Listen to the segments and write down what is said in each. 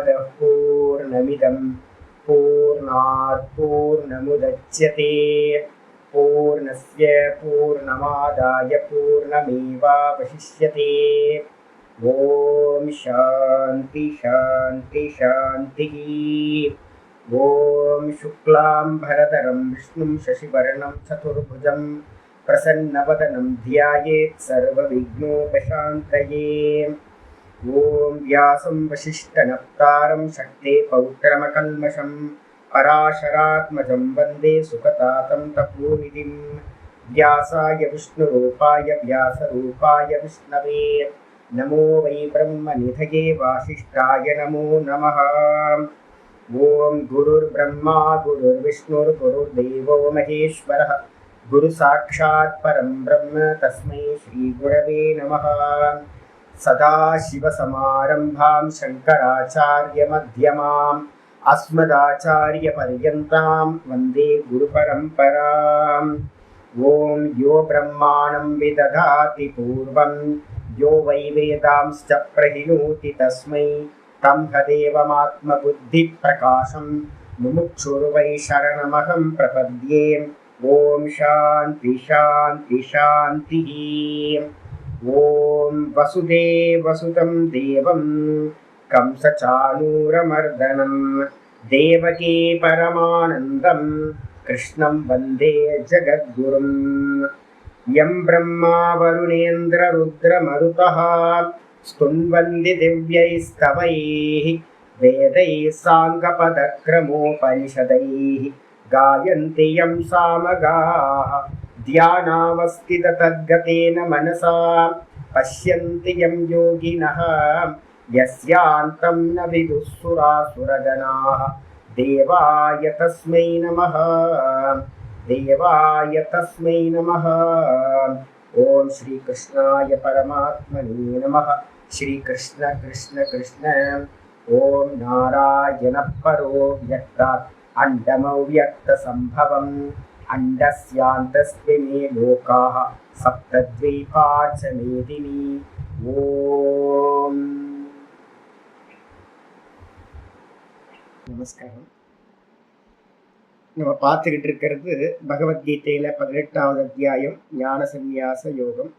पूर्णमदः पूर्णमिदं पूर्णात् पूर्णमुदच्यते पूर्णस्य पूर्णमादाय पूर्णमेवावशिष्यते। ॐ शान्ति शान्ति शान्तिः। ॐ शुक्लाम्बरधरं विष्णुं शशिवर्णं चतुर्भुजं प्रसन्नवदनं ध्यायेत् सर्वविघ्नोपशान्तये। ॐ व्यासं वसिष्ठनप्तारं शक्ते पौत्रमकल्मषं पराशरात्मजं वन्दे सुखतातं तपोनिधिं। व्यासाय विष्णुरूपाय व्यासरूपाय विष्णवे नमो वै ब्रह्मनिधये वासिष्ठाय नमो नमः। ॐ गुरुर्ब्रह्मा गुरुर्विष्णुर्गुरुर्देवो महेश्वरः गुरुसाक्षात् परं ब्रह्म तस्मै श्रीगुरवे नमः। सदाशिवसमारम्भां शङ्कराचार्यमध्यमाम् अस्मदाचार्यपर्यन्तां वन्दे गुरुपरम्पराम्। ॐ यो ब्रह्माणं विदधाति पूर्वं यो वै वेदांश्च प्रहिणोति तस्मै तदेवमात्मबुद्धिप्रकाशं मुमुक्षुर्वै शरणमहं प्रपद्ये। ॐ शान्ति शान्ति शान्तिः। ॐ वसुदेवसुतं देवं कंसचाणूरमर्दनं देवकी परमानन्दं कृष्णं वन्दे जगद्गुरुं। यं ब्रह्मा वरुणेन्द्ररुद्रमरुतः स्तुन्वन्ति दिव्यैस्तवैः वेदैः साङ्गपदक्रमोपनिषदैः गायन्ति यं सामगाः ध्यानावस्थिततद्गतेन मनसा पश्यन्ति यं योगिनः यस्यान्तं न विदुःसुरासुरगणाः। देवाय तस्मै नमः देवाय तस्मै नमः। ॐ श्रीकृष्णाय परमात्मने नमः। श्रीकृष्ण कृष्ण कृष्ण। ॐ नारायणः परो व्यक्तात् अण्डमव्यक्तसम्भवम् अण्डस्यान्तस्मिन् लोकाः सप्तद्वीपा च मेदिनी। ॐ நமஸ்காரம். நம்ம பார்த்துக்கிட்டு இருக்கிறது பகவத்கீதையில 18வது அத்தியாயம் ஞான சந்நியாச யோகம்,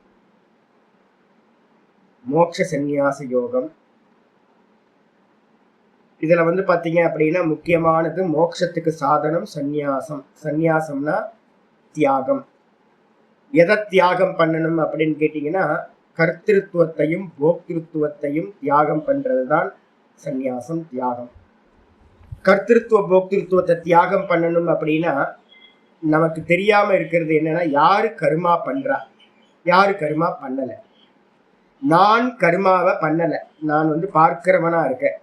மோட்ச சந்நியாச யோகம். இதுல பாத்தீங்க அப்படின்னா முக்கியமானது மோட்சத்துக்கு சாதனம் சந்நியாசம். சந்நியாசம்னா தியாகம். எதை தியாகம் பண்ணணும் அப்படின்னு கேட்டீங்கன்னா கர்த்திருவத்தையும் போக்திருத்துவத்தையும் தியாகம் பண்றதுதான் சந்நியாசம், தியாகம். கர்த்திருவ போக்திருத்துவத்தை தியாகம் பண்ணணும் அப்படின்னா நமக்கு தெரியாம இருக்கிறது என்னன்னா, யாரு கர்மா பண்றா, யாரு கர்மா பண்ணல. நான் கர்மாவை பண்ணல, நான் பார்க்கிறவனா இருக்கேன்.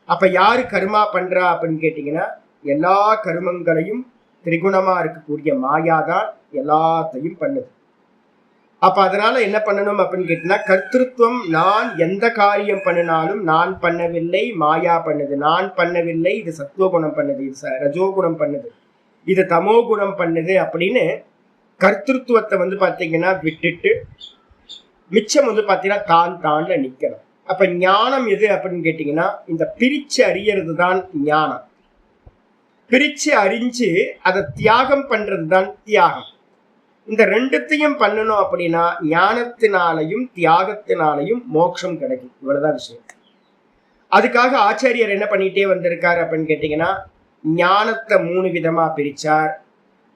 அப்ப யாரு கர்மா பண்றா அப்படின்னு கேட்டீங்கன்னா, எல்லா கர்மங்களையும் திரிகுணமா இருக்கக்கூடிய மாயாதான் எல்லாத்தையும் பண்ணுது. அப்ப அதனால என்ன பண்ணணும் அப்படின்னு கேட்டீங்கன்னா, கர்த்திருவம் நான் எந்த காரியம் பண்ணினாலும் நான் பண்ணவில்லை, மாயா பண்ணுது. நான் பண்ணவில்லை, இது சத்துவகுணம் பண்ணுது, இது ரஜோகுணம் பண்ணுது, இது தமோ குணம் பண்ணுது அப்படின்னு கர்த்திருவத்தை பாத்தீங்கன்னா விட்டுட்டு மிச்சம் பாத்தீங்கன்னா தான் தான்ல நிக்கணும். அப்ப ஞானம் எது அப்படின்னு கேட்டீங்கன்னா, இந்த பிரிச்சு அறியறது தான் ஞானம். பிரிச்சு அறிஞ்சு அதை தியாகம் பண்றதுதான் தியாகம். இந்த ரெண்டுத்தையும் பண்ணணும் அப்படின்னா ஞானத்தினாலையும் தியாகத்தினாலையும் மோட்சம் கிடைக்கும். இவ்வளவுதான் விஷயம். அதுக்காக ஆச்சாரியர் என்ன பண்ணிட்டே வந்திருக்காரு அப்படின்னு கேட்டீங்கன்னா, ஞானத்தை 3 விதமா பிரிச்சார்,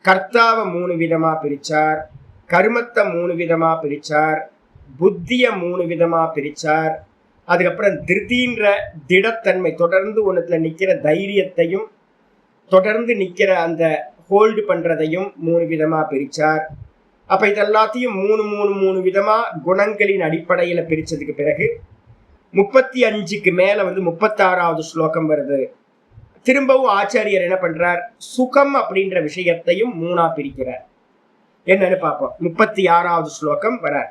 கர்த்தாவை 3 விதமா பிரிச்சார், கர்மத்தை 3 விதமா பிரிச்சார், புத்திய 3 விதமா பிரிச்சார். அதுக்கப்புறம் திருத்தின்ற திடத்தன்மை, தொடர்ந்து ஒண்ணுத்துல நிக்கிற தைரியத்தையும் தொடர்ந்து நிக்கிற அந்த ஹோல்டு பண்றதையும் 3 விதமா பிரிச்சார். அப்ப இதெல்லாத்தையும் 3 விதமா குணங்களின் அடிப்படையில பிரிச்சதுக்கு பிறகு 35க்கு மேல 36வது ஸ்லோகம் வருது. திரும்பவும் ஆச்சாரியர் என்ன பண்றார், சுகம் அப்படின்ற விஷயத்தையும் 3ஆ பிரிக்கிறார். என்னன்னு பார்ப்போம். 36வது ஸ்லோகம் வரார்.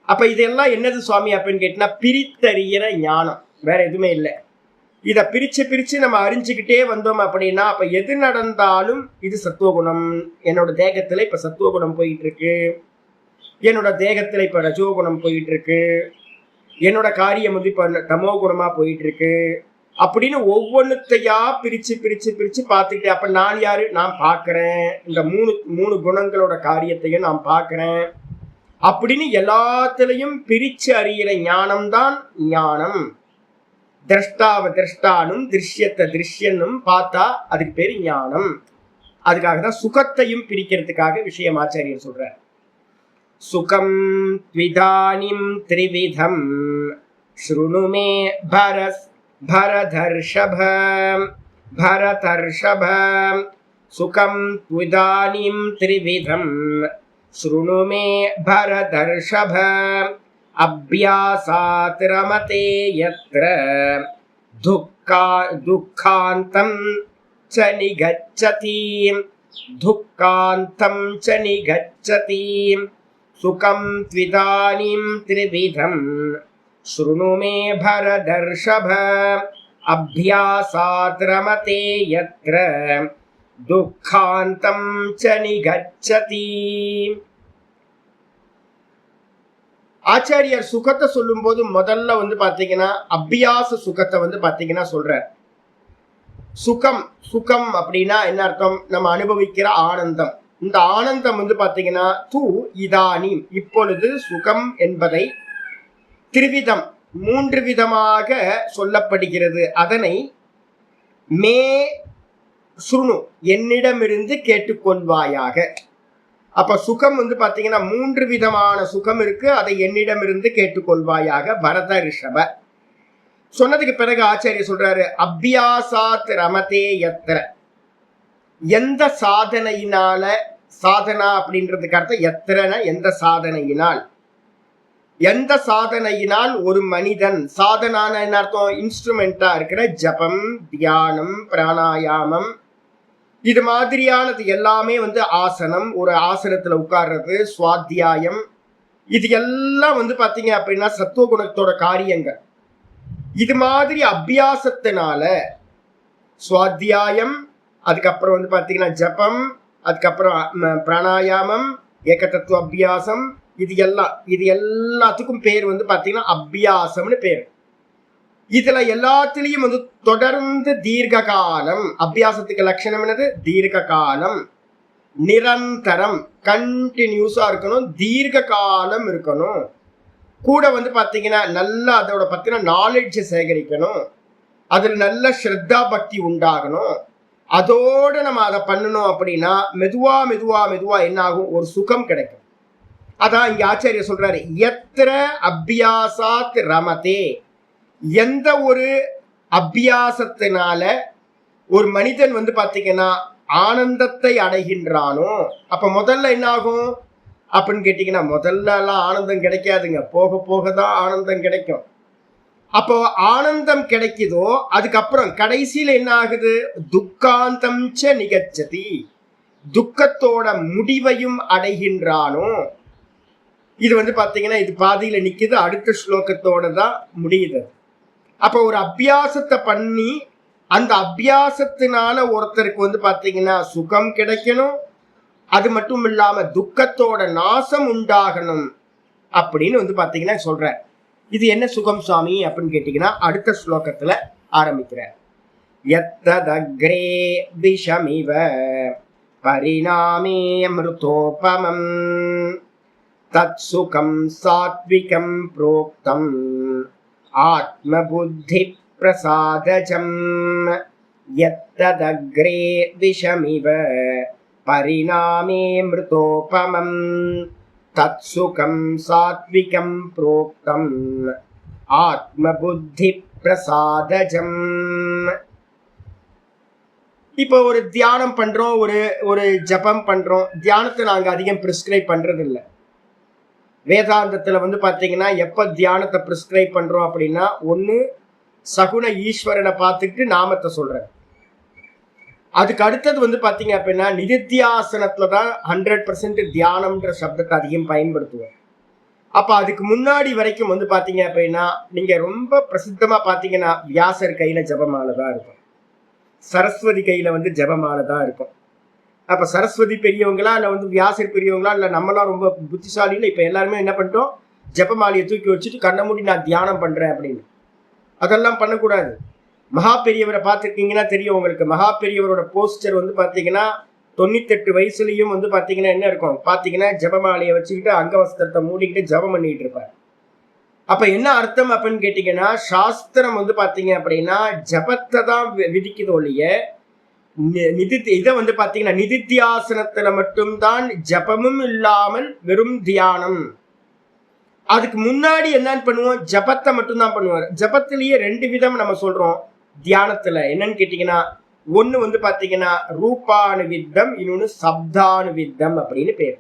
அப்ப இதெல்லாம் என்னது சுவாமி அப்படின்னு கேட்டீங்கன்னா, பிரித்தறிகிற ஞானம், வேற எதுவுமே இல்லை. இதை பிரிச்சு நம்ம அறிஞ்சுக்கிட்டே வந்தோம் அப்படின்னா, அப்ப எது நடந்தாலும் இது சத்துவகுணம். என்னோட தேகத்துல இப்ப சத்துவகுணம் போயிட்டு இருக்கு, என்னோட தேகத்துல இப்ப ரஜோகுணம் போயிட்டு இருக்கு, என்னோட காரியம் இப்ப தமோ குணமா போயிட்டு இருக்கு. அப்படின்னு ஒவ்வொன்னுத்தையா பிரிச்சு பிரிச்சு பிரிச்சு பார்த்துக்கிட்டே, அப்ப நான் யாரு, நான் பார்க்கிறேன், இந்த மூணு மூணு குணங்களோட காரியத்தையும் நான் பார்க்கிறேன் அப்படின்னு எல்லாத்திலையும் பிரிச்சு அறிகிற ஞானம்தான் ஞானம். திரஷ்டாவ திரஷ்டானும் திருஷ்யத்தை திருஷ்யனும் பார்த்தா அதுக்கு பேரு ஞானம். அதுக்காக தான் சுகத்தையும் பிரிக்கிறதுக்காக விஷயம் ஆச்சாரியர் சொல்றார். சுகம் த்விதானிம் த்ரிவிதம் ஸ்ருணுமே பரதர்ஷப சுகம் த்விதானிம் த்ரிவிதம் ஸ்ருணுமே பரதர்ஷப அப்யாசாத் ரமதே யத்ர துக்காந்தம் ச நிகச்சதி துக்காந்தம் ச நிகச்சதி சுகம் த்விதானிம் த்ரிவிதம் ஸ்ருணு மே பரதர்ஷப அப்யாசாத் ரமதே யத்ர துக்காந்தம் ச நிகச்சதி. ஆச்சாரியர் சுகத்தை சொல்லும் போது முதல்ல பாத்தீங்கன்னா அபியாச சுகத்தை பாத்தீங்கன்னா சொல்ற. சுகம் சுகம் அப்படின்னா என்ன அர்த்தம்? நம்ம அனுபவிக்கிற ஆனந்தம். இந்த ஆனந்தம் பாத்தீங்கன்னா தூ இதானி இப்பொழுது சுகம் என்பதை திரிவிதம் மூன்று விதமாக சொல்லப்படுகிறது. அதனை மே சுருணு என்னிடமிருந்து கேட்டுக்கொள்வாயாக. அப்ப சுகம் பாத்தீங்கன்னா மூன்று விதமான சுகம் இருக்கு, அதை என்னிடமிருந்து கேட்டுக்கொள்வாயாக பரத ரிஷப. சொன்னதுக்கு பிறகு ஆச்சாரியர் சொல்றாரு அபியாசாத் ரமதே யத்ர. எந்த சாதனையினால, சாதனா அப்படின்றதுக்கு அர்த்தம் எத்திரன எந்த சாதனையினால், எந்த சாதனையினால் ஒரு மனிதன், சாதனான என்ன அர்த்தம்? இன்ஸ்ட்ருமெண்டா இருக்கிற ஜபம், தியானம், பிராணாயாமம், இது மாதிரியானது எல்லாமே ஆசனம், ஒரு ஆசனத்துல உட்கார்றது, சுவாத்தியாயம், இது எல்லாம் பாத்தீங்க அப்படின்னா சத்துவ குணத்தோட காரியங்கள். இது மாதிரி அபியாசத்தினால சுவாத்தியாயம், அதுக்கப்புறம் பாத்தீங்கன்னா ஜபம், அதுக்கப்புறம் பிராணாயாமம், ஏக தத்துவ அபியாசம், இது எல்லாத்துக்கும் பேர் பாத்தீங்கன்னா அபியாசம்னு பேர். இதுல எல்லாத்திலையும் தொடர்ந்து தீர்க்க காலம். அபியாசத்துக்கு லட்சணம் என்னது? தீர்க்க காலம், நிரந்தரம், கண்டினியூஸா இருக்கணும், தீர்க்க காலம் இருக்கணும். கூட பாத்தீங்கன்னா நல்லா அதோட பத்தின நாலேஜ் சேகரிக்கணும், அதுல நல்ல ஸ்ரத்தா பக்தி உண்டாகணும். அதோட நம்ம அதை பண்ணணும் அப்படின்னா மெதுவா மெதுவா மெதுவா என்ன ஆகும்? ஒரு சுகம் கிடைக்கும். அதான் இங்க ஆச்சாரியர் சொல்றாரு எத்திர அபியாசாத் ரமதே. எந்த ஒரு அபியாசத்தினால ஒரு மனிதன் பாத்தீங்கன்னா ஆனந்தத்தை அடைகின்றானோ, அப்ப முதல்ல என்ன ஆகும் அப்படின்னு கேட்டீங்கன்னா, முதல்ல எல்லாம் ஆனந்தம் கிடைக்காதுங்க, போக போகதான் ஆனந்தம் கிடைக்கும். அப்போ ஆனந்தம் கிடைக்குதோ அதுக்கப்புறம் கடைசியில என்ன ஆகுது? துக்காந்தம் ச நிகச்சதி, துக்கத்தோட முடிவையும் அடைகின்றானோ. இது பாத்தீங்கன்னா இது பாதியில நிக்குது, அடுத்த ஸ்லோகத்தோட தான் முடியுது. அப்ப ஒரு அபியாசத்தை பண்ணி அந்த அபியாசத்தினால ஒருத்தருக்கு பாத்தீங்கன்னா சுகம் கிடைக்கணும், அது மட்டும் இல்லாம துக்கத்தோட நாசம் உண்டாகணும் அப்படின்னு பாத்தீங்கன்னா சொல்ற. இது என்ன சுகம் சுவாமி அப்படின்னு கேட்டீங்கன்னா அடுத்த ஸ்லோகத்துல ஆரம்பிக்கிற. யத்ததக்ரே விஷமிவ பரிணாமே அமிர்தோபமம் தத் சுகம் சாத்விகம் புரோக்தம் ஆத்ம புத்தி பிரசாதஜம். யத்ததக்ரே விஷமிவ பரிணாமே மிருதோபமம் தத் சுகம் சாத்விகம் புரோக்தம் ஆத்ம புத்தி பிரசாதஜம். இப்போ ஒரு தியானம் பண்றோம், ஒரு ஜபம் பண்றோம். தியானத்தை நாங்க அதிகம் பிரிஸ்கிரைப் பண்றது இல்லை. வேதாந்தத்துல பாத்தீங்கன்னா எப்ப தியானத்தை பிரிஸ்கிரைப் பண்றோம் அப்படின்னா, ஒண்ணு சகுன ஈஸ்வரனை பார்த்துட்டு நாமத்தை சொல்ற. அதுக்கு அடுத்தது பாத்தீங்க அப்படின்னா நிதித்தியாசனத்துலதான் 100% தியானம்ன்ற சப்தத்தை அதிகம் பயன்படுத்துவோம். அப்ப அதுக்கு முன்னாடி வரைக்கும் பாத்தீங்க அப்படின்னா நீங்க ரொம்ப பிரசித்தமா பாத்தீங்கன்னா வியாசர் கையில ஜபமாலதான் இருக்கும், சரஸ்வதி கையில ஜபமாலதான் இருக்கும். அப்ப சரஸ்வதி பெரியவங்களா இல்ல வியாசர் பெரியவங்களா இல்ல நம்மளாம் ரொம்ப புத்திசாலின்னு இப்ப எல்லாருமே என்ன பண்ணிட்டோம்? ஜபமாலியை தூக்கி வச்சுட்டு கண்ண மூடி நான் தியானம் பண்றேன் அப்படின்னு. அதெல்லாம் பண்ணக்கூடாது. மகா பெரியவரை பார்த்துருக்கீங்கன்னா தெரியும் உங்களுக்கு. மகா பெரியவரோட போஸ்டர் வந்து பார்த்தீங்கன்னா 98 வயசுலயும் வந்து பார்த்தீங்கன்னா என்ன இருக்கும் பார்த்தீங்கன்னா, ஜபமாலையை வச்சுக்கிட்டு அங்கவஸ்திரத்தை மூடிக்கிட்டு ஜபம் பண்ணிட்டு இருப்பார். அப்ப என்ன அர்த்தம் அப்படின்னு கேட்டீங்கன்னா, சாஸ்திரம் வந்து பார்த்தீங்க அப்படின்னா ஜபத்தை தான் விதிக்குது ஒழிய இதை வந்து பார்த்தீங்கன்னா நிதித்தியாசனத்துல மட்டும்தான் ஜபமும் இல்லாமல் வெறும் தியானம். அதுக்கு முன்னாடி என்னன்னு பண்ணுவோம், ஜபத்தை மட்டும்தான் பண்ணுவார். ஜபத்திலேயே 2 விதம் நம்ம சொல்றோம் தியானத்துல. என்னன்னு கேட்டீங்கன்னா, ஒண்ணு வந்து பாத்தீங்கன்னா ரூபானுவித்தம், இன்னொன்னு சப்தானுவித்தம் அப்படின்னு பேர்.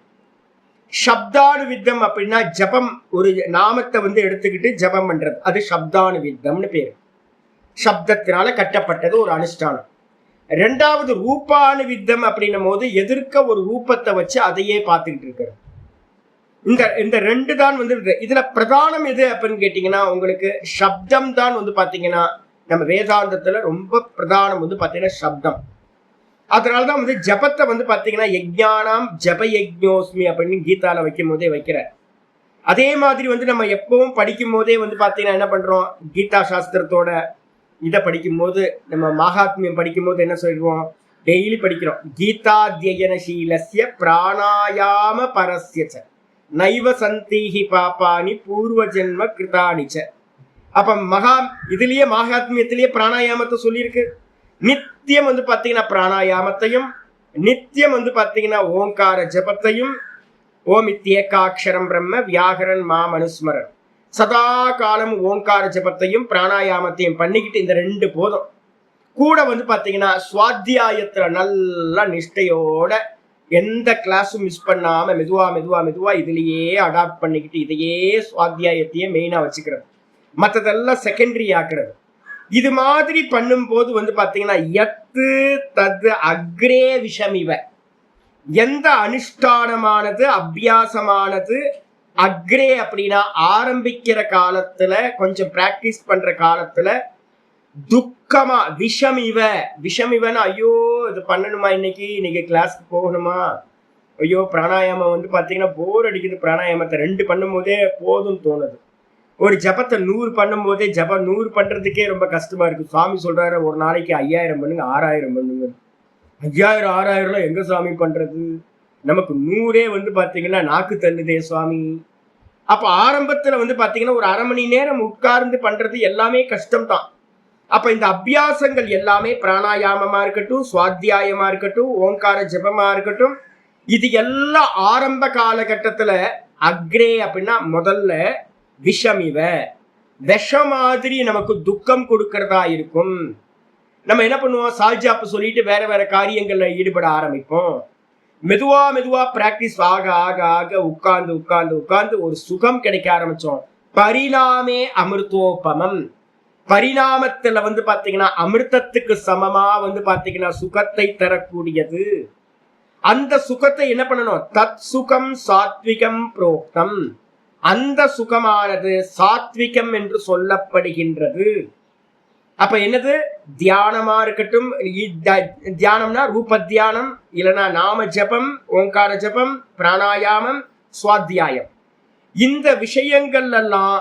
சப்தானுவித்தம் அப்படின்னா ஜபம், ஒரு நாமத்தை வந்து எடுத்துக்கிட்டு ஜபம் பண்றது, அது சப்தானுவித்தம்னு பேர். சப்தத்தினால கட்டப்பட்டது ஒரு அனுஷ்டானம். 2வது ரூபானுவித்தம் அப்படின்னும் போது எதிர்க்க ஒரு ரூபத்தை வச்சு அதையே பார்த்துக்கிட்டு இருக்கிறது. இந்த 2 தான் வந்து இதுல பிரதானம் எது அப்படின்னு கேட்டீங்கன்னா, உங்களுக்கு சப்தம் தான் வந்து பாத்தீங்கன்னா நம்ம வேதாந்தத்துல ரொம்ப பிரதானம் வந்து பாத்தீங்கன்னா சப்தம். அதனாலதான் வந்து ஜபத்தை வந்து பாத்தீங்கன்னா யஜ்ஞானாம் ஜப யஜ்ஞோஸ்மி அப்படின்னு கீதால வைக்கும் போதே வைக்கிறார். அதே மாதிரி வந்து நம்ம எப்பவும் படிக்கும் போதே வந்து பாத்தீங்கன்னா என்ன பண்றோம், கீதா சாஸ்திரத்தோட இதை படிக்கும் போது, நம்ம மகாத்மியம் படிக்கும் போது என்ன சொல்லுவோம், டெய்லி படிக்கிறோம், கீதாத்யயனசீலஸ்ய பிராணாயாம பரஸ்யச நைவ சந்தீஹி பாப்பானி பூர்வ ஜென்ம கிருதானிச்ச. அப்ப இதுலயே மகாத்மியத்திலேயே பிராணாயாமத்தை சொல்லியிருக்கு. நித்தியம் வந்து பாத்தீங்கன்னா பிராணாயாமத்தையும், நித்தியம் வந்து பாத்தீங்கன்னா ஓங்கார ஜபத்தையும், ஓம் இத்தியேகாட்சரம் பிரம்ம வியாகரன் மாம் அனுஸ்மரன், சதா காலம் ஓங்கார ஜபத்தையும் பிராணாயாமத்தையும் பண்ணிக்கிட்டு இந்த 2 போதும். கூட வந்து பாத்தீங்கன்னா சுவாத்தியாயத்துல நல்ல நிஷ்டையோட எந்த கிளாஸும் மிஸ் பண்ணாம மெதுவா மெதுவா மெதுவா இதுலயே அடாப்ட் பண்ணிக்கிட்டு இதையே சுவாத்தியாயத்தையே மெயினா வச்சுக்கிறது, மற்றதெல்லாம் செகண்டரி ஆக்குறது. இது மாதிரி பண்ணும் போது வந்து பாத்தீங்கன்னா யத்து தது அக்ரே விஷமிவ, எந்த அனுஷ்டானமானது அபியாசமானது அக்ரே அப்படின்னா ஆரம்பிக்கிற காலத்துல, கொஞ்சம் பிராக்டிஸ் பண்ற காலத்துல துக்கமா, விஷமிவ, விஷமிவன்னு ஐயோ இது பண்ணணுமா, இன்னைக்கு கிளாஸ்க்கு போகணுமா, ஐயோ பிராணாயாமம் வந்து பாத்தீங்கன்னா போர் அடிக்குது, பிராணாயாமத்தை 2 பண்ணும் போதே போதும் தோணுது. ஒரு ஜபத்தை 100 பண்ணும் போதே ஜபம் 100 பண்றதுக்கே ரொம்ப கஷ்டமா இருக்கு. சுவாமி சொல்றாரு ஒரு நாளைக்கு 5000 பண்ணுங்க, 6000 பண்ணுங்க. 5000 6000 எங்க சுவாமி பண்றது, நமக்கு 100 வந்து பாத்தீங்கன்னா நாக்கு தள்ளுதே சுவாமி. அப்ப ஆரம்பத்துல வந்து பாத்தீங்கன்னா ஒரு 1/2 மணி நேரம் உட்கார்ந்து பண்றது எல்லாமே கஷ்டம் தான். அப்ப இந்த அபியாசங்கள் எல்லாமே பிராணாயாமமா இருக்கட்டும், சுவாத்தியாயமா இருக்கட்டும், ஓங்கார ஜபமா இருக்கட்டும், இது எல்லாம் ஆரம்ப காலகட்டத்துல அக்ரே அப்படின்னா முதல்ல விஷமிவ, விஷ மாதிரி நமக்கு துக்கம் கொடுக்கறதா இருக்கும். நம்ம என்ன பண்ணுவோம், சால்ஜாப்பு சொல்லிட்டு வேற வேற காரியங்கள்ல ஈடுபட ஆரம்பிப்போம். மெதுவா மெதுவா பிராக்டிஸ் ஆக ஆக ஆக உட்கார்ந்து உட்கார்ந்து உட்கார்ந்து ஒரு சுகம் கிடைக்க ஆரம்பிச்சோம். பரிணாமே அமிர்தோபமம், பரிணாமத்துல வந்து பாத்தீங்கன்னா அமிர்தத்துக்கு சமமா வந்து பாத்தீங்கன்னா சுகத்தை தரக்கூடியது. அந்த சுகத்தை என்ன பண்ணணும், தத் சுகம் சாத்விகம் புரோக்தம், அந்த சுகமானது சாத்விகம் என்று சொல்லப்படுகின்றது. அப்ப என்னது, தியானமா இருக்கட்டும், தியானம்னா ரூப தியானம், இல்லைன்னா நாம ஜபம், ஓங்கார ஜபம், பிராணாயாமம், சுவாத்தியாயம், இந்த விஷயங்கள் எல்லாம்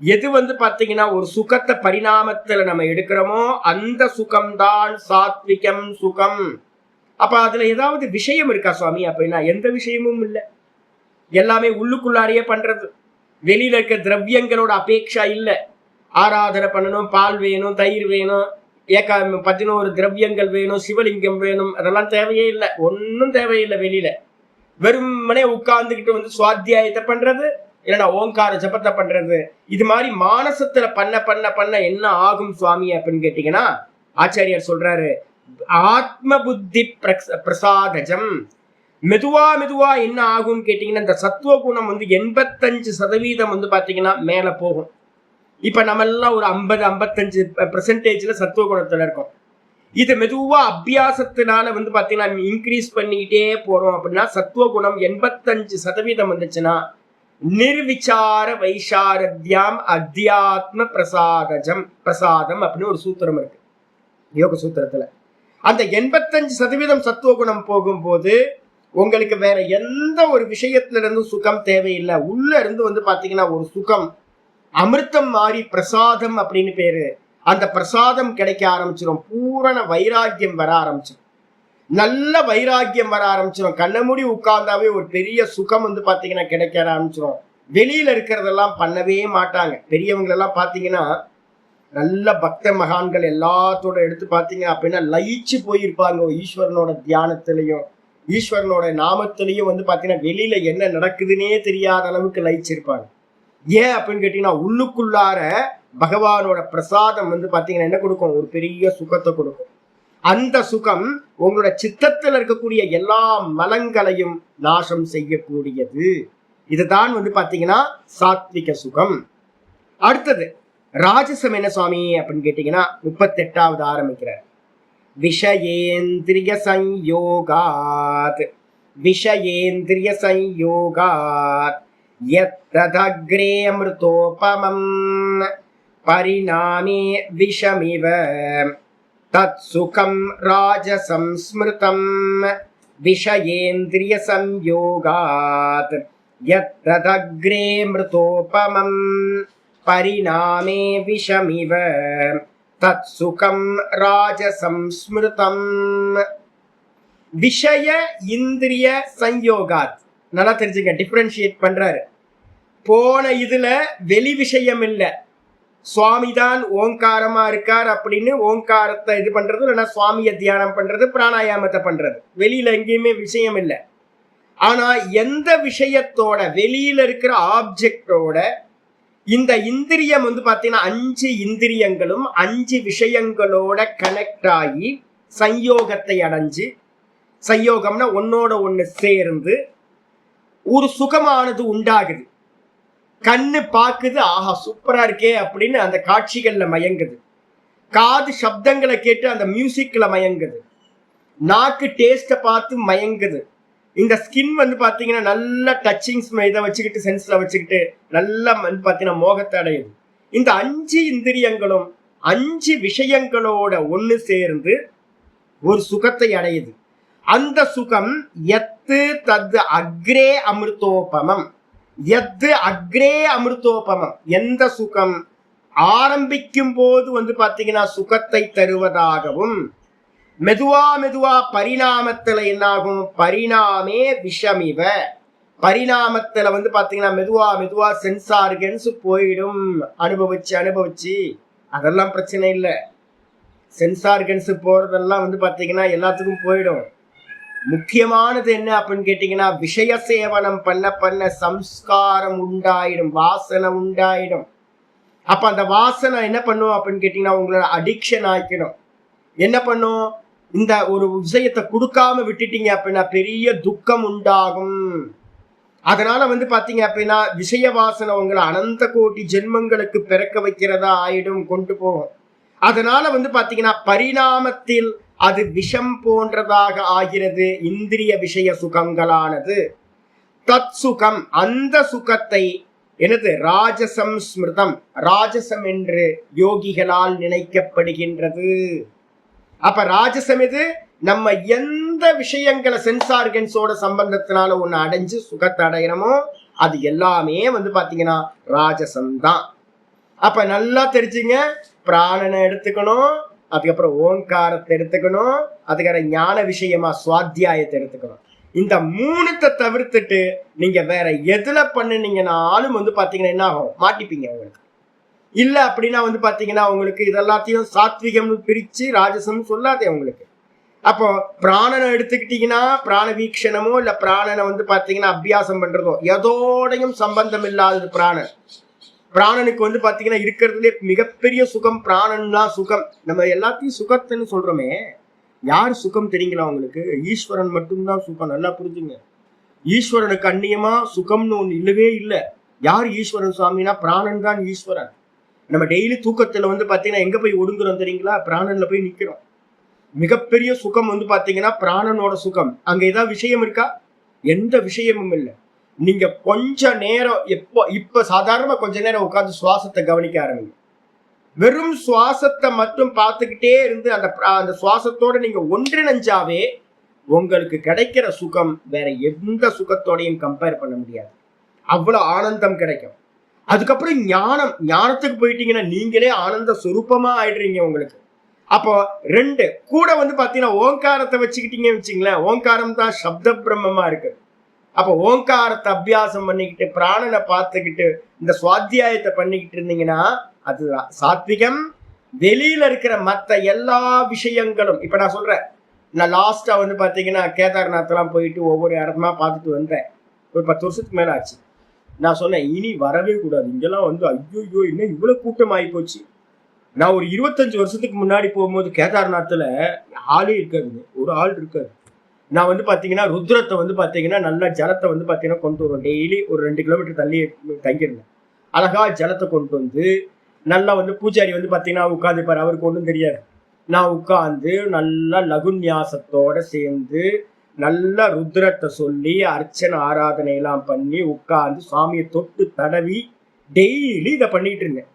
எது வந்து பாத்தீங்கன்னா ஒரு சுகத்தை பரிணாமத்துல நம்ம எடுக்கிறோமோ அந்த சுகம்தான் சாத்விகம் சுகம். அப்ப அதுல ஏதாவது விஷயம் இருக்கா சுவாமி அப்படின்னா எந்த விஷயமும் இல்லை, எல்லாமே உள்ளுக்குள்ளாரையே பண்றது. வெளியில இருக்க திரவியங்களோட அபேட்சா இல்லை. ஆராதனை பண்ணணும், பால் வேணும், தயிர் வேணும், 11 திரவியங்கள் வேணும், சிவலிங்கம் வேணும், அதெல்லாம் தேவையே இல்லை, ஒன்னும் தேவையில்லை. வெளியில வெறுமனே உட்கார்ந்துக்கிட்டு வந்து சுவாத்தியாயத்தை பண்றது, இல்லைன்னா ஓங்கார ஜபத்தை பண்றது. இது மாதிரி மானசத்துல பண்ண பண்ண பண்ண என்ன ஆகும் சுவாமி அப்படின்னு கேட்டீங்கன்னா, ஆச்சாரியார் சொல்றாரு, ஆத்ம புத்தி பிரசாதஜம். மெதுவா மெதுவா என்ன ஆகும் கேட்டீங்கன்னா, இந்த சத்துவ குணம் வந்து 85% வந்து பாத்தீங்கன்னா மேல போகும். இப்ப நம்ம எல்லாம் ஒரு 50-55% சத்துவ குணத்துல இருக்கோம். இது மெதுவா அபியாசத்தினால வந்து பாத்தீங்கன்னா இன்க்ரீஸ் பண்ணிக்கிட்டே போறோம். அப்படின்னா சத்துவ குணம் 85% வந்துச்சுன்னா நிர்விசார வைசாரத்யாம் அத்தியாத்ம பிரசாதம் அப்படின்னு ஒரு சூத்திரம் இருக்கு யோக சூத்திரத்துல. அந்த 85% சத்துவ குணம் போகும்போது உங்களுக்கு வேற எந்த ஒரு விஷயத்துல இருந்து சுகம் தேவையில்லை. உள்ள இருந்து வந்து பாத்தீங்கன்னா ஒரு சுகம் அமிர்தம் மாறி பிரசாதம் அப்படின்னு பேரு. அந்த பிரசாதம் கிடைக்க ஆரம்பிச்சிடும். பூரண வைராக்கியம் வர ஆரம்பிச்சிடும். நல்ல வைராக்கியம் வர ஆரம்பிச்சிடும். கண்ண மூடி உட்கார்ந்தாவே ஒரு பெரிய சுகம் வந்து பாத்தீங்கன்னா கிடைக்க ஆரம்பிச்சிடும். வெளியில இருக்கிறதெல்லாம் பண்ணவே மாட்டாங்க. பெரியவங்களெல்லாம் பாத்தீங்கன்னா நல்ல பக்த மகான்கள் எல்லாத்தோட எடுத்து பாத்தீங்க அப்படின்னா லயிச்சு போயிருப்பாங்க. ஈஸ்வரனோட தியானத்திலையும் ஈஸ்வரனோட நாமத்திலையும் வந்து பாத்தீங்கன்னா வெளியில என்ன நடக்குதுன்னே தெரியாத அளவுக்கு லயிச்சிருப்பாங்க. ஏன் அப்படின்னு கேட்டீங்கன்னா உள்ளுக்குள்ளார பகவானோட பிரசாதம் வந்து பாத்தீங்கன்னா என்ன கொடுக்கும்? ஒரு பெரிய சுகத்தை கொடுக்கும். அந்த சுகம் உங்களோட சித்தத்தில் இருக்கக்கூடிய எல்லா மலங்களையும் நாசம் செய்யக்கூடியது. இதுதான் வந்து பாத்தீங்கன்னா சாத்விக சுகம். அடுத்தது ராஜசம் என்ன சுவாமி அப்படின்னு கேட்டீங்கன்னா 38வது ஆரம்பிக்கிறார். விஷயேந்திரிய சம்யோகாத் விஷயேந்திரிய சம்யோகாத் யத்ததக்ரே அமிர்தோபமம் பரிணாமே விஷமிவ தத் சுகம் ராஜசம் ஸ்மிருதம் விஷயேந்திரிய சம்யோகாத் யத்ததக்ரே அமிர்தோபமம் பரிணாமே விஷமிவ தத் சுகம் ராஜசம் ஸ்மிருதம். விஷய இந்திரிய சம்யோகாத் நல்லா தெரிஞ்சுங்க. டிஃபரன்ஷியேட் பண்றாரு. போன இதுல வெளி விஷயம் இல்லை, சுவாமிதான் ஓங்காரமா இருக்கார் அப்படின்னு ஓங்காரத்தை இது பண்றது, இல்லைன்னா சுவாமியை தியானம் பண்றது, பிராணாயாமத்தை பண்றது. வெளியில எங்கேயுமே விஷயம் இல்லை. ஆனா எந்த விஷயத்தோட வெளியில இருக்கிற ஆப்ஜெக்டோட இந்த இந்திரியம் வந்து பாத்தீங்கன்னா 5 இந்திரியங்களும் 5 விஷயங்களோட கனெக்ட் ஆகி சம்யோகத்தை அடைஞ்சு, சம்யோகம்னா ஒன்னோட ஒண்ணு சேர்ந்து ஒரு சுகமானது உண்டாகுது. கண்ணு பாக்குது, ஆஹா சூப்பரா இருக்கே அப்படின்னு அந்த காட்சிகள்ல மயங்குது. காது சப்தங்களை கேட்டு அந்த மியூசிக்ல மயங்குது. நாக்கு டேஸ்ட பார்த்து மயங்குது. இந்த ஸ்கின் வந்து பாத்தீங்கன்னா நல்ல டச்சிங்ஸ் இதை வச்சுக்கிட்டு சென்ஸ்ல வச்சுக்கிட்டு நல்லா வந்து பாத்தீங்கன்னா மோகத்தை அடையுது. இந்த 5 இந்திரியங்களும் 5 விஷயங்களோட ஒண்ணு சேர்ந்து ஒரு சுகத்தை அடையுது. அந்த சுகம் எத்து தத் அக்ரே அமிர்தோபமம். எத்து அக்ரே அமிர்தோபமம். எந்த சுகம் ஆரம்பிக்கும் போது வந்து பாத்தீங்கன்னா சுகத்தை தருவதாகவும், மெதுவா மெதுவா பரிணாமத்துல என்னாகும்? பரிணாமே விஷமிவ. பரிணாமத்துல வந்து பாத்தீங்கன்னா மெதுவா மெதுவா சென்ஸ் ஆர்கன்ஸ் போயிடும். அனுபவிச்சு அதெல்லாம் பிரச்சனை இல்லை. சென்ஸ் ஆர்கன்ஸ் போறதெல்லாம் வந்து பாத்தீங்கன்னா எல்லாத்துக்கும் போயிடும். முக்கியமானது என்ன அப்படின்னு கேட்டீங்கன்னா, விஷய சேவனம் பண்ண பண்ண சம்ஸ்காரம் உண்டாயிடும், வாசனை உண்டாயிடும். அப்ப அந்த வாசனை என்ன பண்ணும் அப்படின்னு கேட்டீங்கன்னா உங்களோட அடிக்ஷன் ஆக்கிடும். என்ன பண்ணும்? இந்த ஒரு விஷயத்தை கொடுக்காம விட்டுட்டீங்க அப்படின்னா பெரிய துக்கம் உண்டாகும். அதனால வந்து பாத்தீங்க அப்படின்னா விஷய வாசனை உங்களை அனந்த கோடி ஜென்மங்களுக்கு பிறக்க வைக்கிறதா ஆயிடும், கொண்டு போகும். அதனால வந்து பாத்தீங்கன்னா பரிணாமத்தில் அது விஷம் போன்றதாக ஆகிறது. இந்திரிய விஷய சுகங்களானது தத் சுகம், அந்த சுகத்தை எனது ராஜசம் ஸ்மிருதம், ராஜசம் என்று யோகிகளால் நினைக்கப்படுகின்றது. அப்ப ராஜசம் எது? நம்ம எந்த விஷயங்களை சென்சார்கன்ஸோட சம்பந்தத்தினால ஒண்ணு அடைஞ்சு சுகத்தை அடைகிறோமோ அது எல்லாமே வந்து பாத்தீங்கன்னா ராஜசம் தான். அப்ப நல்லா தெரிஞ்சுங்க. பிராணனை எடுத்துக்கணும், அதுக்கப்புறம் ஓங்காரத்தை எடுத்துக்கணும், அதுக்கப்புறம் ஞான விஷயமா சுவாத்தியாயத்தை எடுத்துக்கணும். இந்த 3 தவிர்த்துட்டு நீங்க வேற எதுல பண்ணுனீங்கன்னாலும் வந்து பாத்தீங்கன்னா என்ன ஆகும்? மாட்டிப்பீங்க. உங்களுக்கு இல்ல அப்படின்னா வந்து பாத்தீங்கன்னா உங்களுக்கு இதெல்லாத்தையும் சாத்விகம்னு பிரிச்சு ராஜசம் சொல்லாதே உங்களுக்கு. அப்போ பிராணனை எடுத்துக்கிட்டீங்கன்னா பிராண வீக்ஷணமோ இல்ல பிராணனை வந்து பாத்தீங்கன்னா அபியாசம் பண்றதோ எதோடையும் சம்பந்தம் இல்லாதது பிராணன். பிராணனுக்கு வந்து பாத்தீங்கன்னா இருக்கிறதுலே மிகப்பெரிய சுகம் பிராணன் தான் சுகம். நம்ம எல்லாத்தையும் சுகத்துன்னு சொல்றோமே, யார் சுகம் தெரியுங்களா உங்களுக்கு? ஈஸ்வரன் மட்டும்தான் சுகம். நல்லா புரிஞ்சுங்க. ஈஸ்வரனுக்கு அந்நியமா சுகம்னு ஒண்ணு இல்லவே இல்லை. யார் ஈஸ்வரன் சுவாமினா பிராணன் தான் ஈஸ்வரன். நம்ம டெய்லி தூக்கத்துல வந்து பாத்தீங்கன்னா எங்க போய் ஒடுங்குறோம் தெரியுங்களா? பிராணன்ல போய் நிக்கிறோம். மிகப்பெரிய சுகம் வந்து பாத்தீங்கன்னா பிராணனோட சுகம். அங்க ஏதாவது விஷயம் இருக்கா? எந்த விஷயமும் இல்லை. நீங்க கொஞ்ச நேரம் இப்ப சாதாரணமா கொஞ்ச நேரம் உட்கார்ந்து சுவாசத்தை கவனிக்க ஆரம்பிங்க. வெறும் சுவாசத்தை மட்டும் பார்த்துக்கிட்டே இருந்து அந்த சுவாசத்தோட நீங்க ஒன்றிணைஞ்சாவே உங்களுக்கு கிடைக்கிற சுகம் வேற எந்த சுகத்தோடையும் கம்பேர் பண்ண முடியாது. அவ்வளவு ஆனந்தம் கிடைக்கும். அதுக்கப்புறம் ஞானத்துக்கு போயிட்டீங்கன்னா நீங்களே ஆனந்த சுரூபமா ஆயிடுறீங்க உங்களுக்கு. அப்போ ரெண்டு கூட வந்து பாத்தீங்கன்னா ஓங்காரத்தை வச்சுக்கிட்டீங்கன்னு வச்சுங்களேன், ஓங்காரம் தான் சப்த பிரம்மமா இருக்கு. அப்போ ஓங்காரத்தை அபியாசம் பண்ணிக்கிட்டு பிராணனை பார்த்துக்கிட்டு இந்த சுவாத்தியாயத்தை பண்ணிக்கிட்டு இருந்தீங்கன்னா அதுதான் சாத்விகம். வெளியில இருக்கிற மற்ற எல்லா விஷயங்களும் இப்ப நான் சொல்றேன், நான் லாஸ்டா வந்து பாத்தீங்கன்னா கேதார்நாத்லாம் போயிட்டு ஒவ்வொரு இடமா பார்த்துட்டு வந்தேன். ஒரு 10 வருஷத்துக்கு மேல ஆச்சு. நான் சொன்னேன் இனி வரவே கூடாது இங்கெல்லாம் வந்து ஐயோ இன்னும் இவ்வளவு கூட்டம் ஆகி போச்சு. நான் ஒரு 25 வருஷத்துக்கு முன்னாடி போகும்போது கேதார்நாத்ல ஆளே இருக்காது, ஒரு ஆள் இருக்காது. நான் வந்து பாத்தீங்கன்னா ருத்ரத்தை வந்து பாத்தீங்கன்னா நல்லா ஜலத்தை வந்து பாத்தீங்கன்னா கொண்டு வருவேன். டெய்லி ஒரு 2 கிலோமீட்டர் தள்ளி தங்கியிருந்தேன். அழகா ஜலத்தை கொண்டு வந்து நல்லா வந்து பூஜாரி வந்து பாத்தீங்கன்னா உட்காந்துப்பாரு, அவருக்கு ஒன்றும் தெரியாது. நான் உட்காந்து நல்லா லகுன்யாசத்தோட சேர்ந்து நல்ல ருத்ரத்தை சொல்லி அர்ச்சனை ஆராதனை எல்லாம் பண்ணி உட்காந்து சுவாமியை தொட்டு தடவி டெய்லி இதை பண்ணிட்டு இருந்தேன்.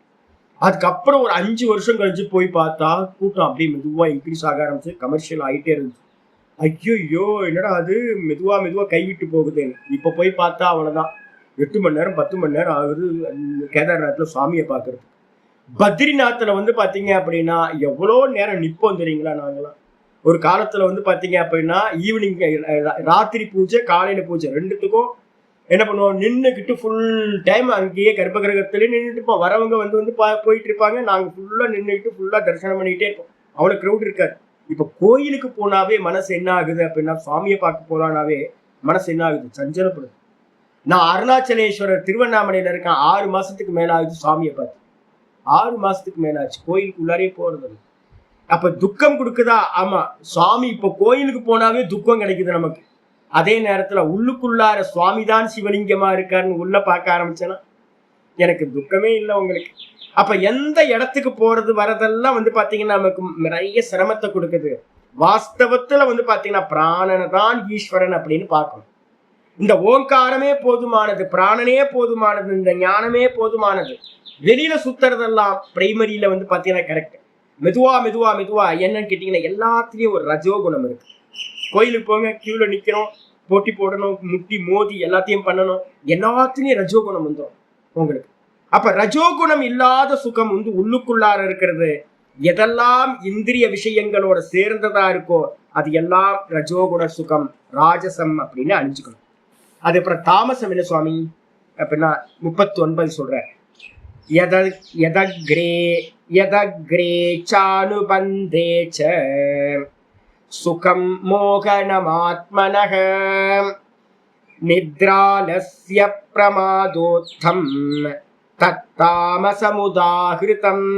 அதுக்கப்புறம் ஒரு 5 வருஷம் கழிச்சு போய் பார்த்தா கூட்டம் அப்படியே மெதுவா இன்க்ரீஸ் ஆக ஆரம்பிச்சு, கமர்ஷியல் ஆகிட்டே இருந்துச்சு. ஐயோ என்னடா அது மெதுவா கைவிட்டு போகுது. இப்ப போய் பார்த்தா அவ்வளவுதான், 8 மணி நேரம் 10 மணி நேரம் ஆகுது கேதார்நாத்ல சுவாமியை பாக்குறது. பத்ரிநாத்ல வந்து பாத்தீங்க அப்படின்னா எவ்வளோ நேரம் நிப்போம் தெரியுங்களா. நாங்களாம் ஒரு காலத்துல வந்து பாத்தீங்க அப்படின்னா ஈவினிங் ராத்திரி பூஜை காலையில பூஜை ரெண்டுத்துக்கும் என்ன பண்ணுவோம், நின்றுக்கிட்டு ஃபுல் டைம் அங்கேயே கர்ப்ப கிரகத்திலே நின்றுட்டு இருப்போம். வரவங்க வந்து போயிட்டு இருப்பாங்க, நாங்க ஃபுல்லா நின்றுட்டு ஃபுல்லா தரிசனம் பண்ணிக்கிட்டே இருப்போம். அவ்வளவு க்ரௌட் இருக்காது. இப்ப கோயிலுக்கு போனாவே மனசு என்ன ஆகுது அப்படின்னா, சுவாமியை பார்க்க போறானாவே மனசு என்ன ஆகுது, சஞ்சலப்படுது. நான் அருணாச்சலேஸ்வரர் திருவண்ணாமலையில இருக்கேன், 6 மாசத்துக்கு மேல ஆகுது சுவாமியை பார்த்து. 6 மாசத்துக்கு மேல ஆச்சு, கோயிலுக்குள்ளாரே போறது. அப்ப துக்கம் கொடுக்குதா? ஆமா. சுவாமி இப்ப கோயிலுக்கு போனாவே துக்கம் கிடைக்குது நமக்கு. அதே நேரத்துல உள்ளுக்குள்ளார சுவாமிதான் சிவலிங்கமா இருக்காருன்னு உள்ள பார்க்க ஆரம்பிச்சேன்னா எனக்கு துக்கமே இல்லை உங்களுக்கு. அப்ப எந்த இடத்துக்கு போறது வரதெல்லாம் வந்து பாத்தீங்கன்னா நமக்கு நிறைய சிரமத்தை கொடுக்குது. வாஸ்தவத்துல வந்து பாத்தீங்கன்னா பிராணனை தான் ஈஸ்வரன் அப்படின்னு பார்க்கணும். இந்த ஓங்காரமே போதுமானது, பிராணனே போதுமானது, இந்த ஞானமே போதுமானது. வெளியில சுத்துறதெல்லாம் பிரைமரியில வந்து பாத்தீங்கன்னா கரெக்ட். மெதுவா என்னன்னு கேட்டீங்கன்னா எல்லாத்துலயும் ஒரு ரஜோகுணம் இருக்கு. கோயிலுக்கு போங்க, கியூல நிக்கணும், போட்டி போடணும், முட்டி மோதி எல்லாத்தையும் பண்ணணும், எல்லாத்துலயும் ரஜோகுணம் வந்துடும் உங்களுக்கு. அப்ப ரஜோகுணம் இல்லாத சுகம் வந்து உள்ளுக்குள்ளார இருக்கிறது. எதெல்லாம் இந்திரிய விஷயங்களோட சேர்ந்ததா இருக்கோ அது எல்லாம் ரஜோகுண சுகம், ராஜசம் அப்படின்னு அணிஞ்சுக்கணும். அதுக்கப்புறம் தாமசம் என்ன சுவாமி அப்படின்னா 39 சொல்ற, யதக்ரே சானுபந்தே ச சுகம் மோகனமாத்மனஹ நித்ராலஸ்ய பிரமாதோத்தம் தத்தாமசமுதாஹிருதம்.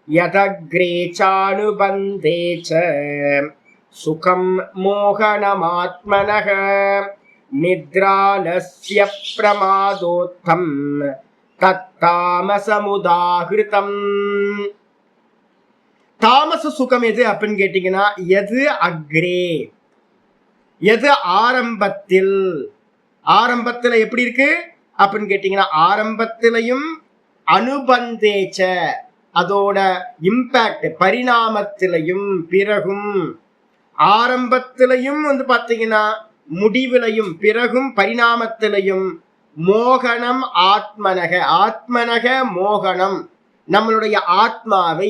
யதக்ரே சானுபந்தே ச சுகம் மோகனமாத்மனஹ நித்ராலஸ்ய பிரமாதோத்தம் தத்தாமசமுதாஹிருதம். தாமச சுகம் எது அப்படின்னு கேட்டீங்கன்னா, எது அக்ரே, எது ஆரம்பத்தில். ஆரம்பத்துல எப்படி இருக்கு அப்படின்னு கேட்டீங்கன்னா, ஆரம்பத்திலையும் அனுபந்தேச்ச அதோட இம்பாக்ட் பரிணாமத்திலையும் பிறகும், ஆரம்பத்திலையும் வந்து பாத்தீங்கன்னா முடிவிலையும் பிறகும் பரிணாமத்திலையும் மோகனம் ஆத்மனக, ஆத்மனக மோகனம் நம்மளுடைய ஆத்மாவை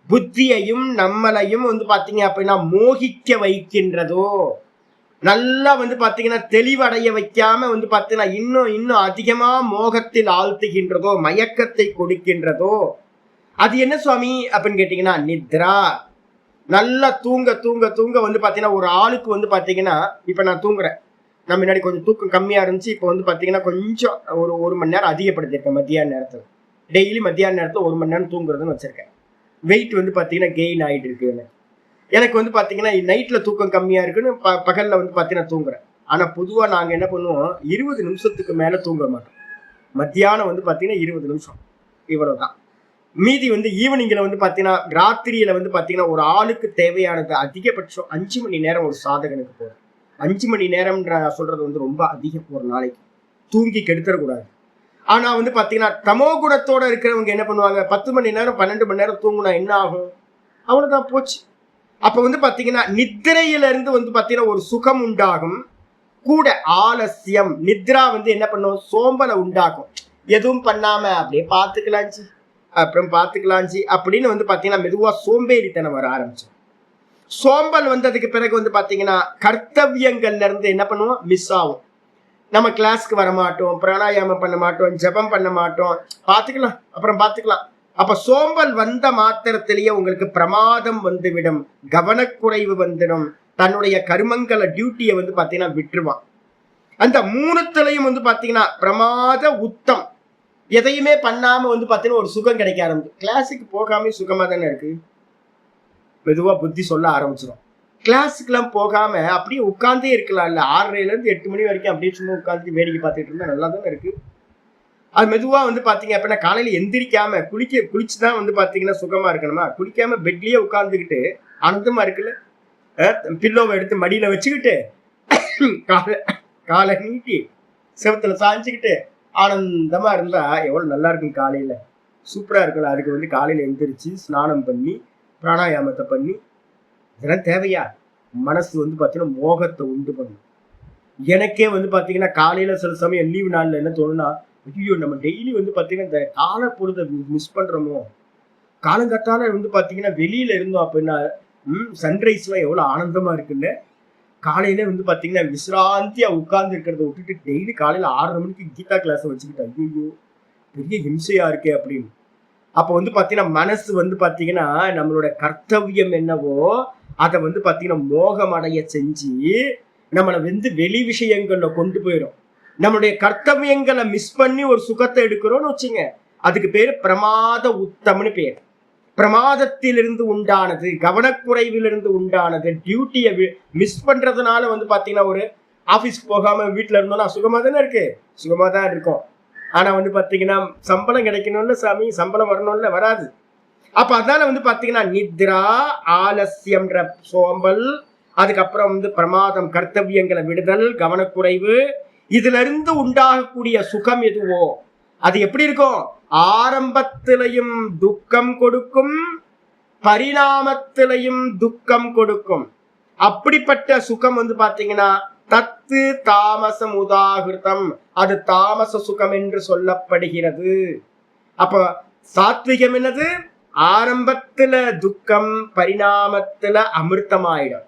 புத்தியையும் நம்மளையும் வந்து பாத்தீங்க அப்படின்னா மோகிக்க வைக்கின்றதோ, நல்லா வந்து பாத்தீங்கன்னா தெளிவடைய வைக்காம வந்து பாத்தீங்கன்னா இன்னும் அதிகமா மோகத்தில் ஆழ்த்துகின்றதோ, மயக்கத்தை கொடுக்கின்றதோ அது என்ன சுவாமி அப்படின்னு கேட்டீங்கன்னா நித்ரா. நல்லா தூங்க வந்து பாத்தீங்கன்னா ஒரு ஆளுக்கு வந்து பாத்தீங்கன்னா இப்ப நான் தூங்குறேன், நான் முன்னாடி கொஞ்சம் தூக்கம் கம்மியா இருந்துச்சு, இப்ப வந்து பாத்தீங்கன்னா கொஞ்சம் ஒரு 1 மணி நேரம் அதிகப்படுத்திருக்கேன். மத்தியான நேரத்துல டெய்லி மத்தியான நேரத்துல 1 மணி நேரம் தூங்குறதுன்னு வச்சிருக்கேன். வெயிட் வந்து பாத்தீங்கன்னா கெயின் ஆயிட்டு இருக்கு. எனக்கு வந்து பாத்தீங்கன்னா நைட்ல தூக்கம் கம்மியா இருக்குன்னு பகல்ல வந்து பாத்தீங்கன்னா தூங்குறேன். ஆனா பொதுவா நாங்க என்ன பண்ணுவோம், 20 நிமிஷத்துக்கு மேல தூங்க மாட்டோம். மத்தியானம் வந்து பாத்தீங்கன்னா 20 நிமிஷம் இவ்வளவுதான். மீதி வந்து ஈவினிங்ல வந்து பாத்தீங்கன்னா ராத்திரியில வந்து பாத்தீங்கன்னா ஒரு ஆளுக்கு தேவையானது அதிகபட்சம் 5 மணி நேரம் ஒரு சாதகனுக்கு போகும். 5 மணி நேரம் சொல்றது வந்து ரொம்ப அதிகம் ஒரு நாளைக்கு. தூங்கி கெடுத்துடக்கூடாது. ஆனா வந்து பாத்தீங்கன்னா தமோ குணத்தோட இருக்கிறவங்க என்ன பண்ணுவாங்க, 10 மணி நேரம் 12 மணி நேரம் தூங்குனா என்ன ஆகும், அவ்வளவுதான் போச்சு. அப்ப வந்து பாத்தீங்கன்னா நித்திரையில இருந்து வந்து பாத்தீங்கன்னா ஒரு சுகம் உண்டாகும். கூட ஆலசியம். நித்ரா என்ன பண்ணும், சோம்பலை உண்டாக்கும். எதுவும் பண்ணாம அப்படியே பார்த்துக்கலாஞ்சி அப்புறம் பார்த்துக்கலாஞ்சி அப்படின்னு பாத்தீங்கன்னா மெதுவா சோம்பேறித்தனம் வர ஆரம்பிச்சு. சோம்பல் வந்ததுக்கு பிறகு பாத்தீங்கன்னா கர்த்தவியங்கள்ல இருந்து என்ன பண்ணுவோம், மிஸ் ஆகும். நம்ம கிளாஸ்க்கு வர மாட்டோம், பிராணாயாமம் பண்ண மாட்டோம், ஜபம் பண்ண மாட்டோம், பார்த்துக்கலாம் அப்புறம் பார்த்துக்கலாம். அப்ப சோம்பல் வந்த மாத்திரத்திலேயே உங்களுக்கு பிரமாதம் வந்துவிடும், கவனக்குறைவு வந்துடும், தன்னுடைய கர்மங்களை டியூட்டியை பாத்தீங்கன்னா விட்டுருவான். அந்த மூணுத்திலையும் பாத்தீங்கன்னா பிரமாத உத்தம். எதையுமே பண்ணாம பாத்தீங்கன்னா ஒரு சுகம் கிடைக்க ஆரம்பிச்சு. கிளாஸுக்கு போகாம சுகமா தானே இருக்கு, மெதுவா புத்தி சொல்ல ஆரம்பிச்சிடும். கிளாஸுக்கெல்லாம் போகாம அப்படியே உட்கார்ந்தே இருக்கலாம் இல்ல, 6:30 to 8 மணி வரைக்கும் அப்படியே சும்மா உட்காந்து வேடிக்கை பார்த்துட்டு இருந்தா நல்லா தானே இருக்கு. அது மெதுவா பாத்தீங்க அப்படின்னா காலையில எந்திரிக்காம குளிச்சுதான் பாத்தீங்கன்னா சுகமா இருக்கணுமா, குளிக்காம பெட்லயே உட்கார்ந்துக்கிட்டு ஆனந்தமா இருக்குல்ல, பில்லோவை எடுத்து மடியில வச்சுக்கிட்டு காலை நீட்டி செவத்துல சாஞ்சுக்கிட்டு ஆனந்தமா இருந்தா எவ்வளவு நல்லா இருக்கும். காலையில சூப்பரா இருக்குல்ல. அதுக்கு காலையில எந்திரிச்சு ஸ்நானம் பண்ணி பிராணாயாமத்தை பண்ணி இதெல்லாம் தேவையா? மனசு பாத்தீங்கன்னா மோகத்தை உண்டு பண்ணும். எனக்கே பாத்தீங்கன்னா காலையில சில சமயம் லீவு நாள்ல என்ன தோணுன்னா, ஐயோ நம்ம டெய்லி பாத்தீங்கன்னா இந்த காலை பொழுதை மிஸ் பண்றோமோ. காலங்கத்தால பாத்தீங்கன்னா வெளியில இருந்தோம் அப்படின்னா சன்ரைஸ் எல்லாம் எவ்வளவு ஆனந்தமா இருக்குல்ல. காலையில பாத்தீங்கன்னா விசிராந்தியா உட்கார்ந்து இருக்கிறத விட்டுட்டு டெய்லி காலையில 6:30 மணிக்கு கீதா கிளாஸ் வச்சுக்கிட்டு ஐயோ பெரிய ஹிம்சையா இருக்கே அப்படின்னு. அப்ப பாத்தீங்கன்னா மனசு பாத்தீங்கன்னா நம்மளோட கர்த்தவியம் என்னவோ அதை பாத்தீங்கன்னா மோகம் அடைய செஞ்சு நம்மளை வெளி விஷயங்கள்ல கொண்டு போயிடும். நம்மளுடைய கர்த்தவியங்களை மிஸ் பண்ணி ஒரு சுகத்தை எடுக்கிறோம்னு வச்சுங்க, அதுக்கு பேரு பிரமாத உத்தம்னு பேர். பிரமாதத்திலிருந்து உண்டானது, கவனக்குறைவிலிருந்து உண்டானது, டியூட்டியை மிஸ் பண்றதுனால பாத்தீங்கன்னா ஒரு ஆபீஸ்க்கு போகாம வீட்டுல இருந்தோம்னா சுகமா தானே இருக்கு, சுகமா தான் இருக்கும். ஆனா பாத்தீங்கன்னா சம்பளம் கிடைக்கணும்ல சாமி, சம்பளம் வரணும்ல, வராது. அப்ப அதனால பாத்தீங்கன்னா நித்ரா ஆலசியம்ன்ற சோம்பல், அதுக்கப்புறம் பிரமாதம் கர்த்தவியங்களை விடுதல், கவனக்குறைவு, இதுல இருந்து உண்டாகக்கூடிய சுகம் எதுவோ அது எப்படி இருக்கும், ஆரம்பத்திலையும் துக்கம் கொடுக்கும், பரிணாமத்திலையும் துக்கம் கொடுக்கும். அப்படிப்பட்ட சுகம் பாத்தீங்கன்னா தத்து தாமசம் உதாகிருத்தம், அது தாமச சுகம் என்று சொல்லப்படுகிறது. அப்ப சாத்விகம் என்னது, ஆரம்பத்துல துக்கம், பரிணாமத்துல அமிர்தமாயிடும்.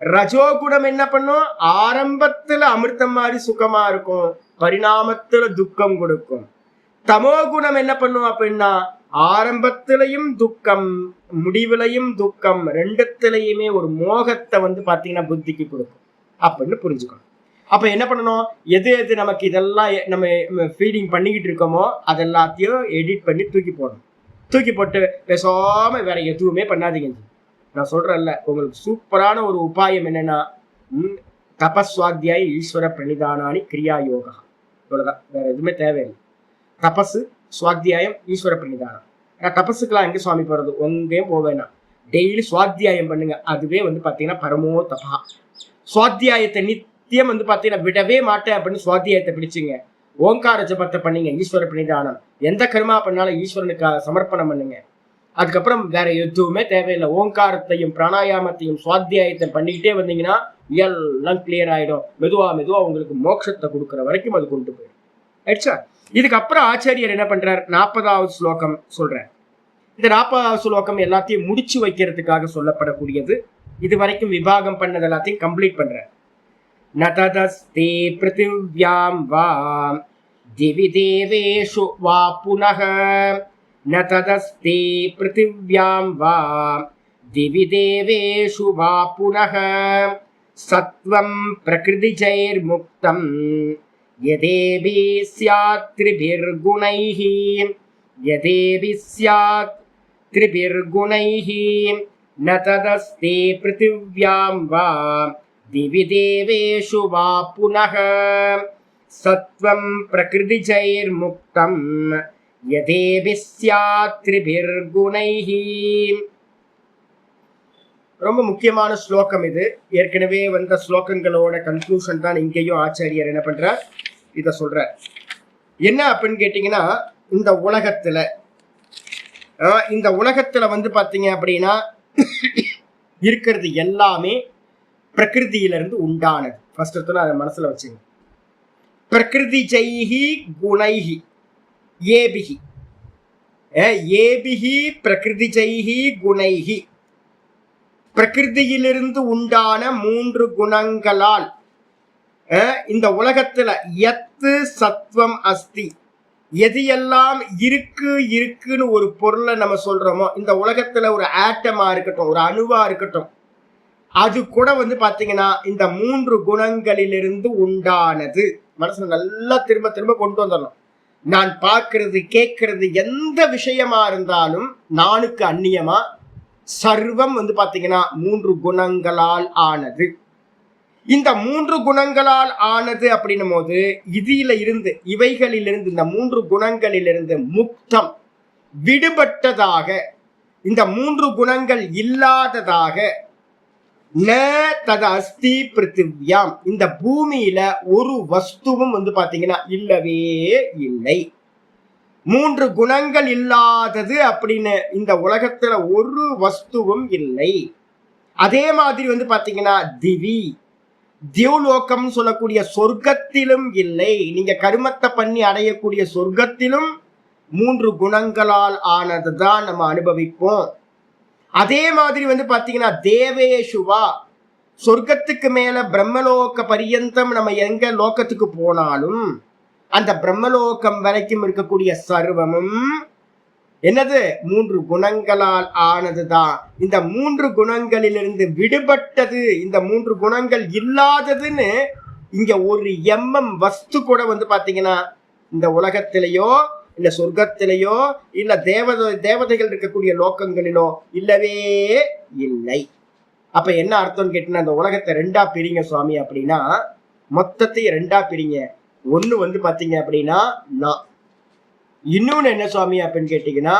ரஜோகுணம் என்ன பண்ணும், ஆரம்பத்துல அமிர்தம் மாதிரி சுகமா இருக்கும், பரிணாமத்துல துக்கம் கொடுக்கும். தமோ குணம் என்ன பண்ணும் அப்படின்னா ஆரம்பத்திலையும் துக்கம், முடிவிலையும் துக்கம், ரெண்டுத்திலையுமே ஒரு மோகத்தை பாத்தீங்கன்னா புத்திக்கு கொடுக்கும் அப்படின்னு புரிஞ்சுக்கணும். அப்ப என்ன பண்ணணும், எது எது நமக்கு இதெல்லாம் நம்ம ஃபீடிங் பண்ணிக்கிட்டு இருக்கோமோ அதெல்லாத்தையும் எடிட் பண்ணி தூக்கி போடணும். தூக்கி போட்டு பேசாம வேற எதுவுமே பண்ணாதீங்க. நான் சொல்றேன்ல, உங்களுக்கு சூப்பரான ஒரு உபாயம் என்னன்னா தபஸ்வாத்தியாய ஈஸ்வர பிரணிதானானி கிரியா யோகா, இவ்வளவுதான், வேற எதுவுமே தேவையில்லை. தபசு, சுவாத்தியாயம், ஈஸ்வர பிரணிதானம். தபஸுக்கெல்லாம் எங்க சுவாமி போறது, ஒங்கேயும் போவேனா, டெய்லி சுவாத்தியாயம் பண்ணுங்க. அதுவே பாத்தீங்கன்னா பரமோ தபா. சுவாத்தியாயத்தை நித்தியம் பாத்தீங்கன்னா விடவே மாட்டேன் அப்படின்னு சுவாத்தியாயத்தை பிடிச்சுங்க. ஓங்கார ஜபத்தை பண்ணீங்க, ஈஸ்வர பிரணிதானம். எந்த கர்மா பண்ணாலும் ஈஸ்வரனுக்கு சமர்ப்பணம் பண்ணுங்க. அதுக்கப்புறம் வேற எதுவுமே தேவையில்லை. ஓங்காரத்தையும் பிராணாயாமத்தையும் சுவாத்தியாயத்தை பண்ணிக்கிட்டே வந்தீங்கன்னா எல்லாம் கிளியர் ஆயிடும். மெதுவா மெதுவா உங்களுக்கு மோட்சத்தை கொடுக்குற வரைக்கும் அது கொண்டு போயிடும். ஆயிடுச்சா? இதுக்கப்புறம் ஆச்சாரியர் என்ன பண்றார், 40வது ஸ்லோகம் சொல்றார். இந்த 40வது ஸ்லோகம் எல்லாத்தையும் முடிச்சு வைக்கிறதுக்காக சொல்லப்படக்கூடியது. இது வரைக்கும் விபாகம் பண்ணது எல்லாத்தையும் கம்ப்ளீட் பண்றார். நததஸ்தே பிருத்திவ்யாம் வா திவி தேவேஷு வா புனஹ, நததஸ்தே பிருத்திவ்யாம் வா திவி தேவேஷு வா புனஹ, சத்வம் பிரகிருதிஜைர் முக்தம் யதேபி ஸ்யாத் த்ரிபிர்குணைஹ, யதேபி ஸ்யாத் த்ரிபிர்குணைஹ, நததஸ்தே பிருத்திவ்யாம் வா திவி தேவேஷு வா புனஹ, சத்வம் பிரகிருதிஜைர் முக்தம் யதேபி ஸ்யாத் த்ரிபிர்குணைஹ. ரொம்ப முக்கியமான ஸ்லோகம் இது. ஏற்கனவே வந்த ஸ்லோகங்களோட கன்க்ளூஷன் தான் இங்கேயும் ஆச்சாரியர் என்ன பண்றார், இத சொல்றார். என்ன அப்படின்னு கேட்டீங்கன்னா, இந்த உலகத்துல பாத்தீங்க அப்படின்னா இருக்கிறது எல்லாமே பிரகிருதியிலிருந்து உண்டானது. ஃபர்ஸ்ட் எடுத்தோன்னா அதை மனசுல வச்சுங்க. பிரகிருதி ஜெய்ஹி குணைஹி ஏபிஹி, ஏபிஹி பிரகிருதி ஜெய்ஹி குணைஹி, பிரகிருதியிலிருந்து உண்டான 3 குணங்களால் இந்த உலகத்துல எத்து சத்வம் அஸ்தி, எது எல்லாம் இருக்குன்னு ஒரு பொருளை நம்ம சொல்றோமோ, இந்த உலகத்துல ஒரு ஆட்டமா இருக்கட்டும், ஒரு அணுவா இருக்கட்டும், அது கூட பாத்தீங்கன்னா இந்த 3 குணங்களிலிருந்து உண்டானது. மனசுல நல்லா திரும்ப திரும்ப கொண்டு வந்துடணும். நான் பார்க்கிறது கேட்கறது எந்த விஷயமா இருந்தாலும் நானுக்கு அந்நியமா, சர்வம் பாத்தீங்கன்னா 3 குணங்களால் ஆனது. இந்த 3 குணங்களால் ஆனது அப்படின்னும் போது இவைகளிலிருந்து இந்த 3 குணங்களிலிருந்து முக்தம், விடுபட்டதாக, இந்த 3 குணங்கள் இல்லாததாக, ந தத அஸ்தி பிருத்திவ்யாம், இந்த பூமியில ஒரு வஸ்துவும் பாத்தீங்கன்னா இல்லவே இல்லை. 3 குணங்கள் இல்லாதது அப்படின்னு இந்த உலகத்துல ஒரு வஸ்துவும் இல்லை. அதே மாதிரி பாத்தீங்கன்னா திவி, தியோலோகம் சொல்லக்கூடிய சொர்க்கத்திலும் இல்லை. நீங்க கருமத்தை பண்ணி அடையக்கூடிய சொர்க்கத்திலும் 3 குணங்களால் ஆனதுதான் நம்ம அனுபவிப்போம். அதே மாதிரி பாத்தீங்கன்னா தேவேஷுவா, சொர்க்கத்துக்கு மேல பிரம்மலோக பரியந்தம் நம்ம எங்க லோகத்துக்கு போனாலும் அந்த பிரம்மலோகம் வரைக்கும் இருக்கக்கூடிய சர்வமும் என்னது 3 குணங்களால் ஆனதுதான். இந்த 3 குணங்களிலிருந்து விடுபட்டது, இந்த 3 குணங்கள் இல்லாததுன்னு இங்க ஒரு வஸ்து கூட பாத்தீங்கன்னா இந்த உலகத்திலேயோ இல்ல சொர்க்கத்திலேயோ இல்ல தேவதைகள் இருக்கக்கூடிய லோகங்களிலோ இல்லவே இல்லை. அப்ப என்ன அர்த்தம் கேட்டீங்கன்னா, இந்த உலகத்தை 2ஆ பிரிங்க சுவாமி அப்படின்னா, மொத்தத்தை 2ஆ பிரிங்க. ஒண்ணு பாத்தீங்க அப்படின்னா நான், இன்னொன்னு என்ன சுவாமி அப்படின்னு கேட்டீங்கன்னா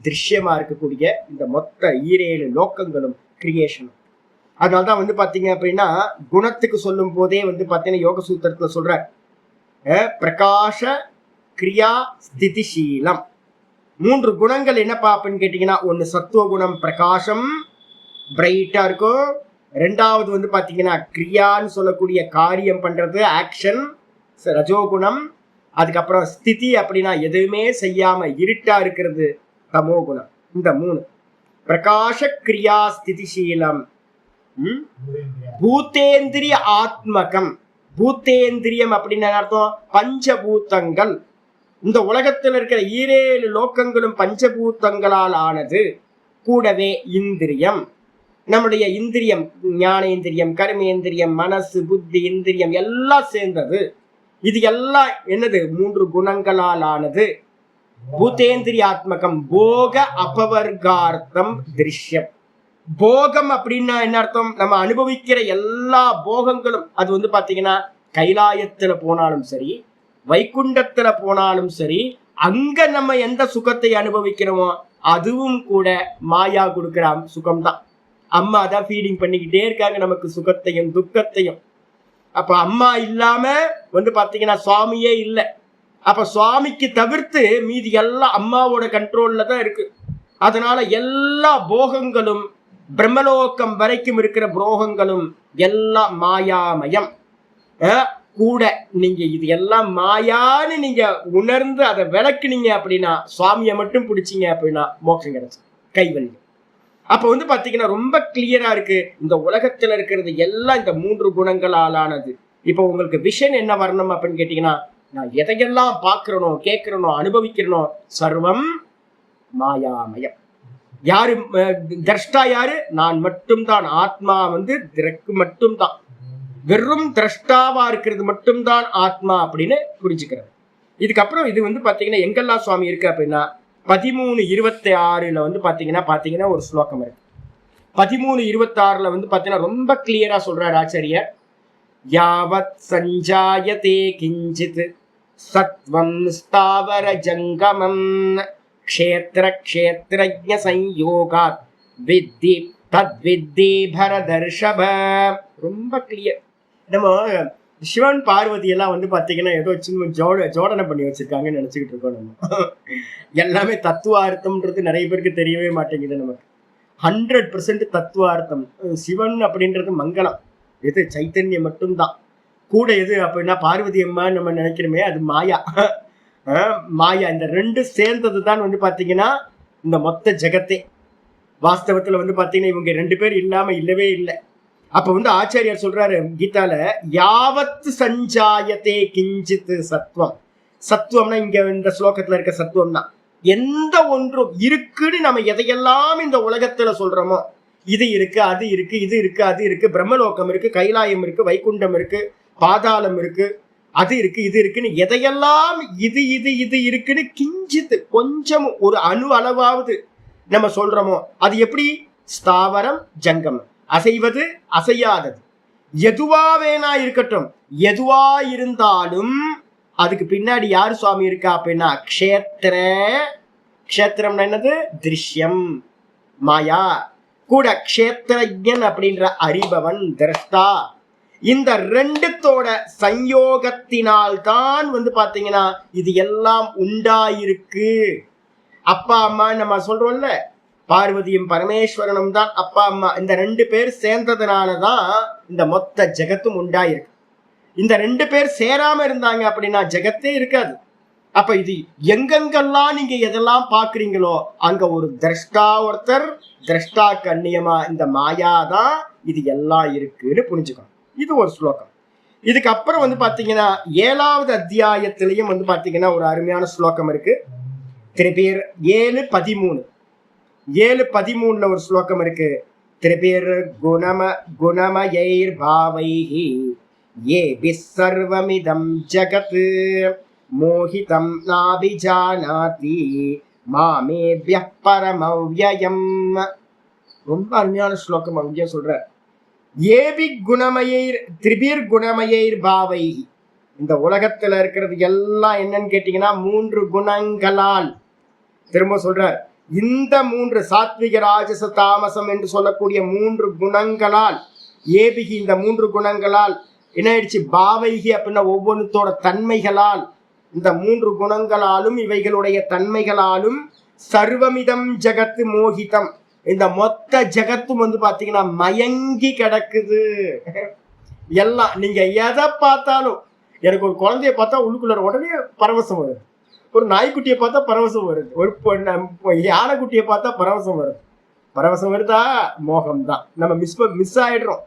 திருஷ்யமா இருக்கக்கூடிய இந்த மொத்த 7 லோகங்களும் கிரியேஷனும். அதனால்தான் பாத்தீங்க அப்படின்னா குணத்துக்கு சொல்லும் போதே பாத்தீங்கன்னா யோக சூத்திரத்துல சொல்ற பிரகாஷ கிரியா ஸ்திதிசீலம். 3 குணங்கள் என்னப்பா அப்படின்னு கேட்டீங்கன்னா, ஒன்னு சத்துவ குணம், பிரகாசம் பிரைட்டா இருக்கும். 2வது பாத்தீங்கன்னா கிரியான்னு சொல்லக்கூடிய காரியம் பண்றது, ஆக்ஷன், ரஜோகுணம். அதுக்கப்புறம் ஸ்திதி அப்படின்னா எதுவுமே செய்யாம இருட்டா இருக்கிறது, தமோ குணம். இந்த 3 பிரகாஷ கிரியா ஸ்திதிசீலம். பூத்தேந்திரிய ஆத்மகம், பூத்தேந்திரியம் அப்படின்னு அர்த்தம் பஞ்சபூதங்கள். இந்த உலகத்தில் இருக்கிற 7 லோகங்களும் பஞ்சபூதங்களால் ஆனது. கூடவே இந்திரியம், நம்முடைய இந்திரியம், ஞானேந்திரியம், கர்மேந்திரியம், மனசு, புத்தி, இந்திரியம் எல்லாம் சேர்ந்தது. இது எல்லாம் என்னது 3 குணங்களால் ஆனது. பூத்தேந்திரியாத்மகம், போக அபவர்கார்த்தம் திருஷ்யம். போகம் அப்படின்னா என்ன அர்த்தம்? நம்ம அனுபவிக்கிற எல்லா போகங்களும் அது பாத்தீங்கன்னா கைலாயத்துல போனாலும் சரி, வைகுண்டத்துல போனாலும் சரி, அங்க நம்ம எந்த சுகத்தை அனுபவிக்கிறோமோ அதுவும் கூட மாயா கொடுக்கிற சுகம்தான். அம்மா தான் ஃபீடிங் பண்ணிக்கிட்டே இருக்காங்க நமக்கு சுகத்தையும் துக்கத்தையும். அப்ப அம்மா இல்லாம பாத்தீங்கன்னா சுவாமியே இல்லை. அப்ப சுவாமிக்கு தவிர்த்து மீதி எல்லாம் அம்மாவோட கண்ட்ரோல்ல தான் இருக்கு. அதனால எல்லா போகங்களும், பிரம்மலோகம் வரைக்கும் இருக்கிற போகங்களும் எல்லாம் மாயாமயம். கூட நீங்க இது எல்லாம் மாயான்னு நீங்க உணர்ந்து அதை விளக்குனீங்க அப்படின்னா, சுவாமியை மட்டும் பிடிச்சிங்க அப்படின்னா மோட்சம் கிடைச்சு கைவல்யம். அப்ப பாத்தீங்கன்னா ரொம்ப கிளியரா இருக்கு. இந்த உலகத்துல இருக்கிறது எல்லாம் இந்த 3 குணங்களால் ஆனது. இப்ப உங்களுக்கு விஷன் என்ன வரணும் அப்படின்னு கேட்டீங்கன்னா, நான் எதையெல்லாம் பார்க்கிறனோ, கேட்கிறனோ, அனுபவிக்கிறனோ சர்வம் மாயாமயம். யாரு திரஷ்டா? யாரு? நான் மட்டும்தான். ஆத்மா திரக்கு மட்டும்தான், வெறும் திரஷ்டாவா இருக்கிறது மட்டும்தான் ஆத்மா அப்படின்னு புரிஞ்சுக்கிறது. இதுக்கப்புறம் இது பாத்தீங்கன்னா எங்கெல்லாம் சுவாமி இருக்கு அப்படின்னா 13:26 பாத்தீங்கன்னா ஒரு ஸ்லோகம் இருக்கு. 13:26 பாத்தீங்கன்னா ரொம்ப கிளியரா சொல்றாரு ஆச்சாரியர். யாவத் சஞ்சாயதே கிஞ்சித் சத்வம் ஸ்தாவர ஜங்கமம் க்ஷேத்ர க்ஷேத்ரஜ்ஞ சம்யோகாத் வித்தி தத்வித்தி பரதர்ஷப. ரொம்ப கிளியர். நம்ம சிவன் பார்வதி எல்லாம் பாத்தீங்கன்னா ஏதோ சின்ன ஜோடனை பண்ணி வச்சிருக்காங்கன்னு நினைச்சுக்கிட்டு இருக்கோம். நம்ம எல்லாமே தத்துவார்த்தம்ன்றது நிறைய பேருக்கு தெரியவே மாட்டேங்குது. நமக்கு 100% தத்துவார்த்தம். சிவன் அப்படின்றது மங்களம். எது சைத்தன்யம் மட்டும்தான். கூட எது அப்படின்னா பார்வதி அம்மா நம்ம நினைக்கிறோமே அது மாயா. மாயா. இந்த ரெண்டு சேர்ந்தது தான் வந்து பாத்தீங்கன்னா இந்த மொத்த ஜெகத்தே. வாஸ்தவத்துல வந்து பாத்தீங்கன்னா இவங்க ரெண்டு பேர் இல்லாம இல்லவே இல்லை. அப்ப வந்து ஆச்சாரியார் சொல்றாரு கீதால, யாவத்து சஞ்சாயத்தே கிஞ்சித் சத்துவம். சத்துவம்னா இங்க இந்த ஸ்லோகத்துல இருக்க சத்துவம் தான். எந்த ஒன்றும் இருக்குன்னு நம்ம எதையெல்லாம் இந்த உலகத்துல சொல்றோமோ, இது இருக்கு, அது இருக்கு, இது இருக்கு, அது இருக்கு, பிரம்மலோகம் இருக்கு, கைலாயம் இருக்கு, வைகுண்டம் இருக்கு, பாதாளம் இருக்கு, அது இருக்கு, இது இருக்குன்னு எதையெல்லாம் இது இது இது இருக்குன்னு கிஞ்சித்து கொஞ்சம் ஒரு அணு அளவாவது நம்ம சொல்றோமோ, அது எப்படி? ஸ்தாவரம் ஜங்கமம், அசைவது அசையாதது, எதுவா வேணா இருக்கட்டும். எதுவா இருந்தாலும் அதுக்கு பின்னாடி யாரு சுவாமி இருக்கா அப்படின்னா க்ஷேத்திர. க்ஷேத்திரம்னா என்னது? திருஷ்யம், மாயா. கூட க்ஷேத்திரஜன் அப்படின்ற அறிபவன், திரஷ்டா. இந்த ரெண்டுத்தோட சயோகத்தினால் தான் வந்து பாத்தீங்கன்னா இது எல்லாம் உண்டாயிருக்கு. அப்பா அம்மா நம்ம சொல்றோம்ல, பார்வதியும் பரமேஸ்வரனும் தான் அப்பா அம்மா. இந்த ரெண்டு பேர் சேர்ந்ததுனாலதான் இந்த மொத்த ஜெகத்தும் உண்டாயிருக்கு. இந்த ரெண்டு பேர் சேராம இருந்தாங்க அப்படின்னா ஜெகத்தே இருக்காது. அப்ப இது எங்கெங்கெல்லாம் நீங்க எதெல்லாம் பாக்குறீங்களோ அங்க ஒரு திரஷ்டா ஒருத்தர், திரஷ்டா கண்ணியமா இந்த மாயாதான் இது எல்லாம் இருக்குன்னு புரிஞ்சுக்கணும். இது ஒரு ஸ்லோகம். இதுக்கப்புறம் வந்து பாத்தீங்கன்னா 7வது அத்தியாயத்திலையும் வந்து பாத்தீங்கன்னா ஒரு அருமையான ஸ்லோகம் இருக்கு. திருப்பேர் 7:13. 7:13 ஒரு ஸ்லோகம் இருக்கு. திருப்பேர் குணமயைர் பாவைஹி ஏபிஸ் சர்வமிதம் ஜகத் மோஹிதம் நாபிஜானாதி மாமேப்யः பரமவ்யயம். ரொம்ப அருமையான ஸ்லோகம். அவங்க சொல்ற ஏபி குணமயைர் திரிபீர் குணமயைர் பாவை. இந்த உலகத்துல இருக்கிறது எல்லாம் என்னன்னு கேட்டீங்கன்னா 3 குணங்களால். திரும்ப சொல்றார், இந்த 3 சாத்விக ராஜச தாமசம் என்று சொல்லக்கூடிய 3 குணங்களால், ஏபிகி இந்த 3 குணங்களால் என்ன ஆயிடுச்சு? பாவைகி அப்படின்னா ஒவ்வொன்றுத்தோட தன்மைகளால், இந்த 3 குணங்களாலும் இவைகளுடைய தன்மைகளாலும் சர்வமிதம் ஜகத்து மோகிதம், இந்த மொத்த ஜகத்தும் வந்து பாத்தீங்கன்னா மயங்கி கிடக்குது. எல்லாம் நீங்க எதை பார்த்தாலும், எனக்கு ஒரு குழந்தைய பார்த்தா உள்ளுக்குள்ள உடனே பரவசம் வருது, ஒரு நாய்க்குட்டியை பார்த்தா பரவசம் வருது, ஒரு யானைக்குட்டியை பார்த்தா பரவசம் வருது. பரவசம் வருதா? மோகம் தான். நம்ம மிஸ் ஆயிடுறோம்.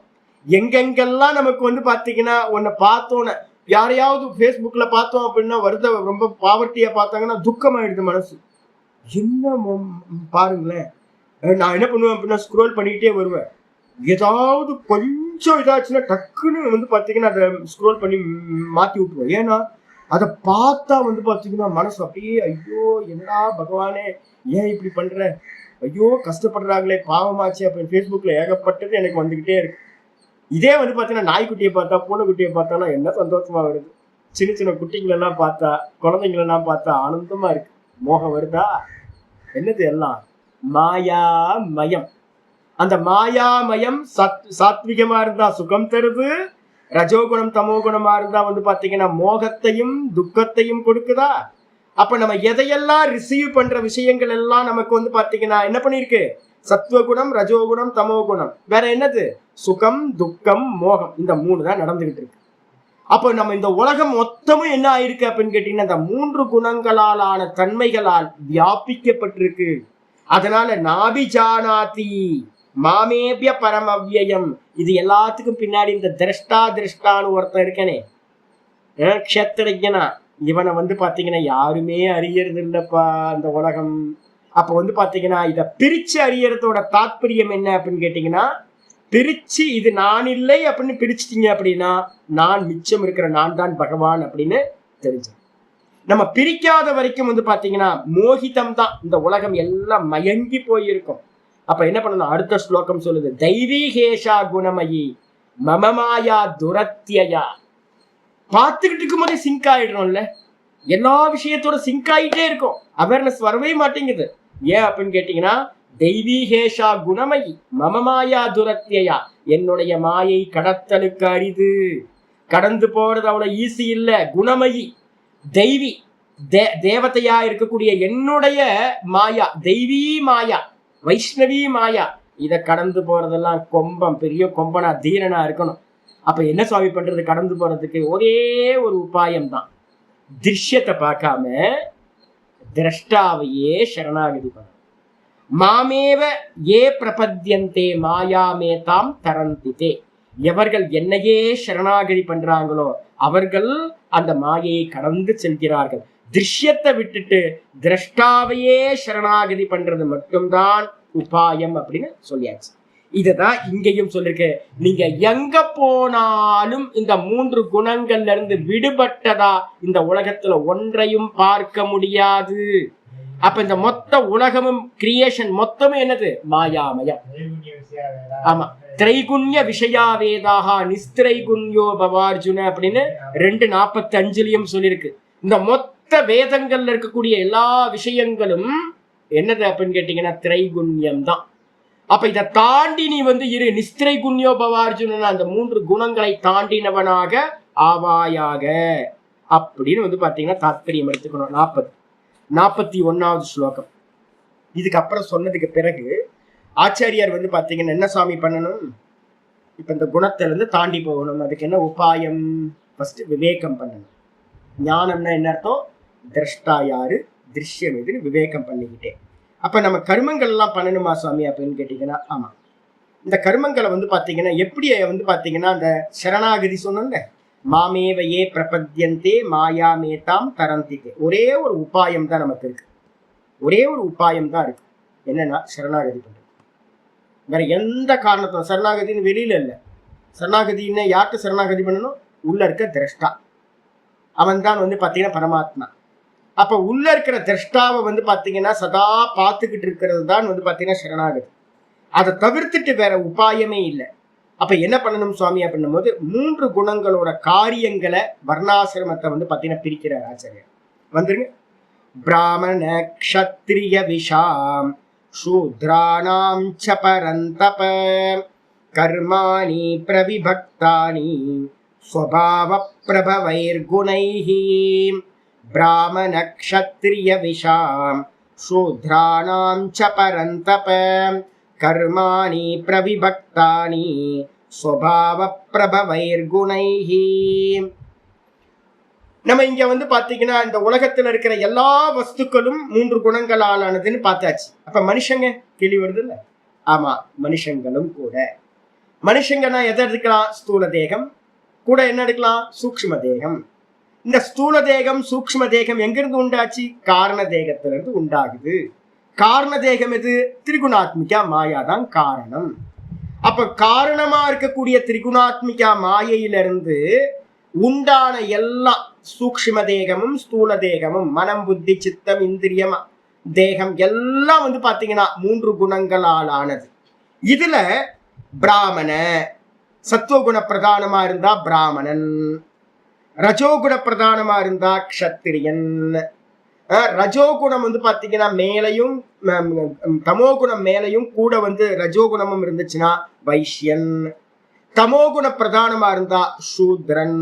எங்கெங்கெல்லாம் நமக்கு வந்து பாத்தீங்கன்னா ஒன்ன பார்த்தோன்னு, யாரையாவது ஃபேஸ்புக்ல பார்த்தோம் அப்படின்னா வருத ரொம்ப பாவர்ட்டியா பார்த்தாங்கன்னா துக்கமாயிடுது மனசு. என்ன பாருங்களேன். நான் என்ன பண்ணுவேன் அப்படின்னா ஸ்க்ரோல் பண்ணிக்கிட்டே வருவேன். ஏதாவது கொஞ்சம் இதாச்சுன்னா டக்குன்னு வந்து பார்த்தீங்கன்னா அதை ஸ்க்ரோல் பண்ணி மாற்றி விட்டுருவேன். ஏன்னா அதை பார்த்தா வந்து பார்த்தீங்கன்னா மனசு அப்படியே ஐயோ என்னடா பகவானே ஏன் இப்படி பண்ற, ஐயோ கஷ்டப்படுறாங்களே பாவமாச்சு அப்படின்னு ஃபேஸ்புக்கில் ஏகப்பட்டது எனக்கு வந்துக்கிட்டே இருக்கு. இதே வந்து பார்த்தீங்கன்னா நாய்க்குட்டியை பார்த்தா பூனைக்குட்டியை பார்த்தானா என்ன சந்தோஷமா வருது. சின்ன சின்ன குட்டிங்களெல்லாம் பார்த்தா, குழந்தைங்களெல்லாம் பார்த்தா ஆனந்தமா இருக்கு. மோகம் வருதா? என்னது? எல்லாம் மாயாமயம். அந்த மாயாமயம் சாத்விகமா இருந்தா சுகம் தருது, ரஜோகுணம் தமோகுணமா இருந்தா வந்து பாத்தீங்கன்னா மோகத்தையும் துக்கத்தையும் கொடுக்குதா. அப்ப நம்ம எதையெல்லாம் ரிசீவ் பண்ற விஷயங்கள் எல்லாம் நமக்கு வந்து பாத்தீங்கன்னா என்ன பண்ணிருக்கு? சத்துவகுணம், ரஜோகுணம், தமோகுணம். வேற என்னது? சுகம், துக்கம், மோகம். இந்த 3 தான் நடந்துகிட்டு இருக்கு. அப்போ நம்ம இந்த உலகம் மொத்தமும் என்ன ஆயிருக்கு அப்படின்னு கேட்டீங்கன்னா இந்த 3 குணங்களாலான தன்மைகளால் வியாபிக்கப்பட்டிருக்கு. அதனால நாபிஜானாதி மாமேபிய பரமவ்யயம். இது எல்லாத்துக்கும் பின்னாடி இந்த திரஷ்டான்னு ஒருத்தன் இருக்கனே, க்ஷேத்திரஜனா, இவனை வந்து பாத்தீங்கன்னா யாருமே அறியறது இல்லப்பா இந்த உலகம். அப்ப வந்து பாத்தீங்கன்னா இத பிரிச்சு அறியறதோட தாற்பயம் என்ன அப்படின்னு கேட்டீங்கன்னா, பிரிச்சு இது நான் இல்லை அப்படின்னு பிரிச்சுட்டீங்க அப்படின்னா நான் மிச்சம் இருக்கிற நான் தான் பகவான் அப்படின்னு தெரிஞ்சு. நம்ம பிரிக்காத வரைக்கும் வந்து பாத்தீங்கன்னா மோகிதம் தான். இந்த உலகம் எல்லாம் மயங்கி போயிருக்கும். அப்ப என்ன பண்ணணும்? அடுத்த ஸ்லோகம் சொல்லுது, தெய்வீகேஷா குணமயி மமமாயா துரத்தியா. பார்த்துக்கிட்டு இருக்கும் போதே சிங்க் ஆயிடுறோம்ல, எல்லா விஷயத்தோட சிங்க் ஆகிட்டே இருக்கும். அவேர்னஸ் வரவே மாட்டேங்குது. ஏன் அப்படின்னு கேட்டீங்கன்னா தெய்வீகேஷா குணமயி மமமாயா துரத்தியா. என்னுடைய மாயை கடத்தலுக்கு அரிது, கடந்து போறது அவ்வளவு ஈஸி இல்ல. குணமயி தெய்வி தேவதையா இருக்கக்கூடிய என்னுடைய மாயா, தெய்வீ மாயா, வைஷ்ணவி மாயா, இதை கடந்து போறதெல்லாம் கொம்பம், பெரிய கொம்பனா தீரனா இருக்கணும். அப்ப என்ன சுவாமி பண்றது? கடந்து போறதுக்கு ஒரே ஒரு உபாயம் தான். திருஷ்யத்தை பார்க்காம திரஷ்டாவையே சரணாகதி பண்ண. மாமேவ ஏ பிரபத்யந்தே மாயாமேதாம் தரந்திதே. எவர்கள் என்னையே சரணாகதி பண்றாங்களோ அவர்கள் அந்த மாயையை கடந்து செல்கிறார்கள். திருஷ்யத்தை விட்டுட்டு திரஷ்டாவையே சரணாகதி பண்றது மட்டும்தான் உபாயம் அப்படின்னு சொல்லியாச்சு. இததான் இங்கேயும் சொல்லிருக்கு. நீங்க எங்க போனாலும் இந்த 3 குணங்கள்ல இருந்து விடுபட்டதா இந்த உலகத்துல ஒன்றையும் பார்க்க முடியாது. அப்ப இந்த மொத்த உலகமும் கிரியேஷன் மொத்தமும் என்னது? மாயாமயம். ஆமா, திரைகுண்ய விஷயா வேதாக நிஸ்திரைகுண்யோ பவார்ஜுன அப்படின்னு 2:45 சொல்லியிருக்கு. இந்த மொத்த வேதங்கள்ல இருக்கக்கூடிய எல்லா விஷயங்களும் என்னது அப்படின்னு கேட்டீங்கன்னா திரைகுண்யம் தான். அப்ப இதை தாண்டி நீ இரு நிஸ்திரைகுண்யோ பவார்ஜுன, அந்த 3 குணங்களை தாண்டினவனாக ஆவாயாக அப்படின்னு பாத்தீங்கன்னா தாத்பரியம் எடுத்துக்கணும். 41வது ஸ்லோகம். இதுக்கப்புறம் சொன்னதுக்கு பிறகு ஆச்சாரியார் பாத்தீங்கன்னா என்ன சாமி பண்ணணும்? இப்ப இந்த குணத்துல இருந்து தாண்டி போகணும். அதுக்கு என்ன உபாயம்? ஃபர்ஸ்ட் விவேகம் பண்ணணும். ஞானம்னா என்ன அர்த்தம்? திரஷ்டா யாரு, திருஷ்யம் எதுன்னு விவேகம் பண்ணிக்கிட்டேன். அப்ப நம்ம கர்மங்கள் எல்லாம் பண்ணணுமா சுவாமி அப்படின்னு கேட்டீங்கன்னா, ஆமா. இந்த கர்மங்களை பாத்தீங்கன்னா எப்படி பாத்தீங்கன்னா அந்த சரணாகதி சொன்னோம்ல, மாமேவையே பிரபத்யந்தே மாயாமேதாம் தரந்திதே. ஒரே ஒரு உபாயம் தான் நமக்கு இருக்கு. ஒரே ஒரு உபாயம் தான் இருக்கு. என்னன்னா சரணாகதி பண்றது. வேற எந்த காரணத்தும் சரணாகதின்னு வெளியில இல்லை. சரணாகதின்னு யார்கிட்ட சரணாகதி பண்ணணும்? உள்ள இருக்க திரஷ்டா. அவன் தான் பாத்தீங்கன்னா பரமாத்மா. அப்ப உள்ள இருக்கிற திரஷ்டாவை பாத்தீங்கன்னா சதா பார்த்துக்கிட்டு இருக்கிறது தான் பாத்தீங்கன்னா சரணாகதி. அதை தவிர்த்துட்டு வேற உபாயமே இல்லை. அப்ப என்ன பண்ணணும் சுவாமி அப்படின்னும் போது 3 குணங்களோட காரியங்களை வர்ணாசிரமத்தை பாத்தீங்கன்னா பிரிக்கிறார் ஆச்சாரியர். வந்துருங்க. பிராமண க்ஷத்ரிய விஷாம் சூத்ராணாம் ச பரந்தப கர்மாணி பிரவிபக்தானி ஸ்வபாவ பிரபவைர்குணைஹி. பிராமண க்ஷத்ரிய விஷாம் சூத்ராணாம் ச பரந்தப கர்மாணி பிரவிபக்தானி ஸ்வபாவ பிரபவைர்குணைஹி. நம்ம இங்க பாத்தீங்கன்னா இந்த உலகத்துல இருக்கிற எல்லா வஸ்துக்களும் 3 குணங்களானதுன்னு பார்த்தாச்சு. அப்ப மனுஷங்க கேள்வி வருது இல்ல? ஆமா, மனுஷங்களும் கூட. மனுஷங்கன்னா எதை எடுக்கலாம்? ஸ்தூல தேகம் கூட என்ன எடுக்கலாம்? சூக்ஷ்ம தேகம். இந்த ஸ்தூல தேகம் சூக்ஷ்ம தேகம் எங்கிருந்து உண்டாச்சு? காரண தேகத்திலிருந்து உண்டாகுது. காரண தேகம் எது? திரிகுணாத்மிகா மாயாதான் காரணம். அப்ப காரணமா இருக்கக்கூடிய திரிகுணாத்மிகா மாயையிலிருந்து உண்டான எல்லா சூக்ஷ்ம தேகமும் ஸ்தூல தேகமும் மனம் புத்தி சித்தம் இந்திரியம் தேகம் எல்லாம் பாத்தீங்கன்னா 3 குணங்களால் ஆனது. இதுல பிராமண சத்துவகுண பிரதானமா இருந்தா பிராமணன், ரஜோகுண பிரதானமா இருந்தா க்ஷத்திரியன். ரஜோகுணம் பாத்தீங்கன்னா மேலையும் தமோகுணம் மேலையும் கூட ரஜோகுணமும் இருந்துச்சுன்னா வைஷ்யன், தமோகுண பிரதானமா இருந்தா சூத்ரன்.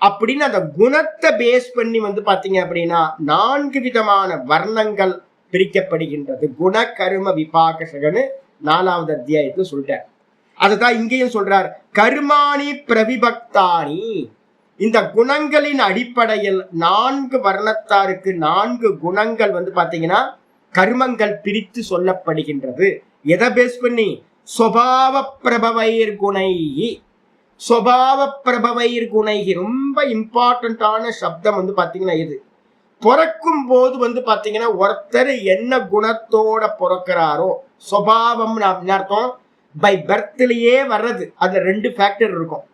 அப்படின்னு அந்த குணத்தை பேஸ் பண்ணி பாத்தீங்க அப்படின்னா 4 விதமான வர்ணங்கள் பிரிக்கப்படுகின்றது. குண கரும விபாகசகன்னு 4வது அத்தியாயத்துல சொல்றார். அதுதான் இங்கேயும் சொல்றார். கர்மாணி பிரவிபக்தானி. இந்த குணங்களின் அடிப்படையில் 4 வர்ணத்தாருக்கு 4 குணங்கள் பாத்தீங்கன்னா கர்மங்கள் பிரித்து சொல்லப்படுகின்றது. எதை பேஸ் பண்ணி? ஸ்வபாவ பிரபவைர் குணைஹி. ஸ்வபாவ பிரபவைர் குணைஹி ரொம்ப இம்பார்ட்டன்டான சப்தம் பாத்தீங்கன்னா இது. பிறக்கும் போது பாத்தீங்கன்னா ஒருத்தர் என்ன குணத்தோட பிறக்கிறாரோ, ஸ்வபாவம் அர்த்தம் பை பர்த்லயே வர்றது. அது 2 ஃபேக்டர் இருக்கும்.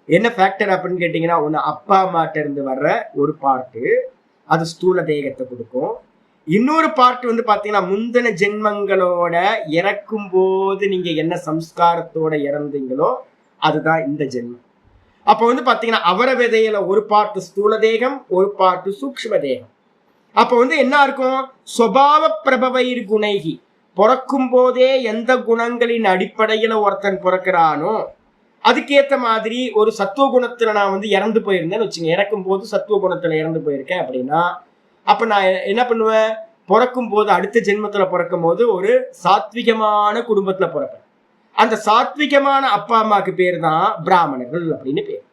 என்ன ஃபேக்டர் அப்படின்னு கேட்டீங்கன்னா, ஒன்று அப்பா அம்மாட்ட இருந்து வர்ற ஒரு பார்ட்டு, அது ஸ்தூல தேகத்தை கொடுக்கும். இன்னொரு பார்ட் பாத்தீங்கன்னா முந்தின ஜென்மங்களோட இறக்கும் போது நீங்க என்ன சம்ஸ்காரத்தோட இறந்தீங்களோ அதுதான் இந்த ஜென்மம். அப்ப பாத்தீங்கன்னா அவர விதையில ஒரு பார்ட் ஸ்தூல தேகம், ஒரு பார்ட் சூக்ஷ்ம தேகம். அப்ப என்ன இருக்கும்? ஸ்வபாவ பிரபவைர் குணைகி. பிறக்கும் போதே எந்த குணங்களின் அடிப்படையில ஒருத்தன் பிறக்கிறானோ அதுக்கேற்ற மாதிரி ஒரு சத்துவ குணத்துல நான் இறந்து போயிருந்தேன்னு வச்சுங்க. இறக்கும் போது சத்துவ குணத்துல இறந்து போயிருக்கேன் அப்படின்னா அப்ப நான் என்ன பண்ணுவேன்? பிறக்கும் போது அடுத்த ஜென்மத்துல பிறக்கும் போது ஒரு சாத்விகமான குடும்பத்துல பிறப்பேன். அந்த சாத்விகமான அப்பா அம்மாக்கு பேர் தான் பிராமணர்கள் அப்படின்னு பேர்.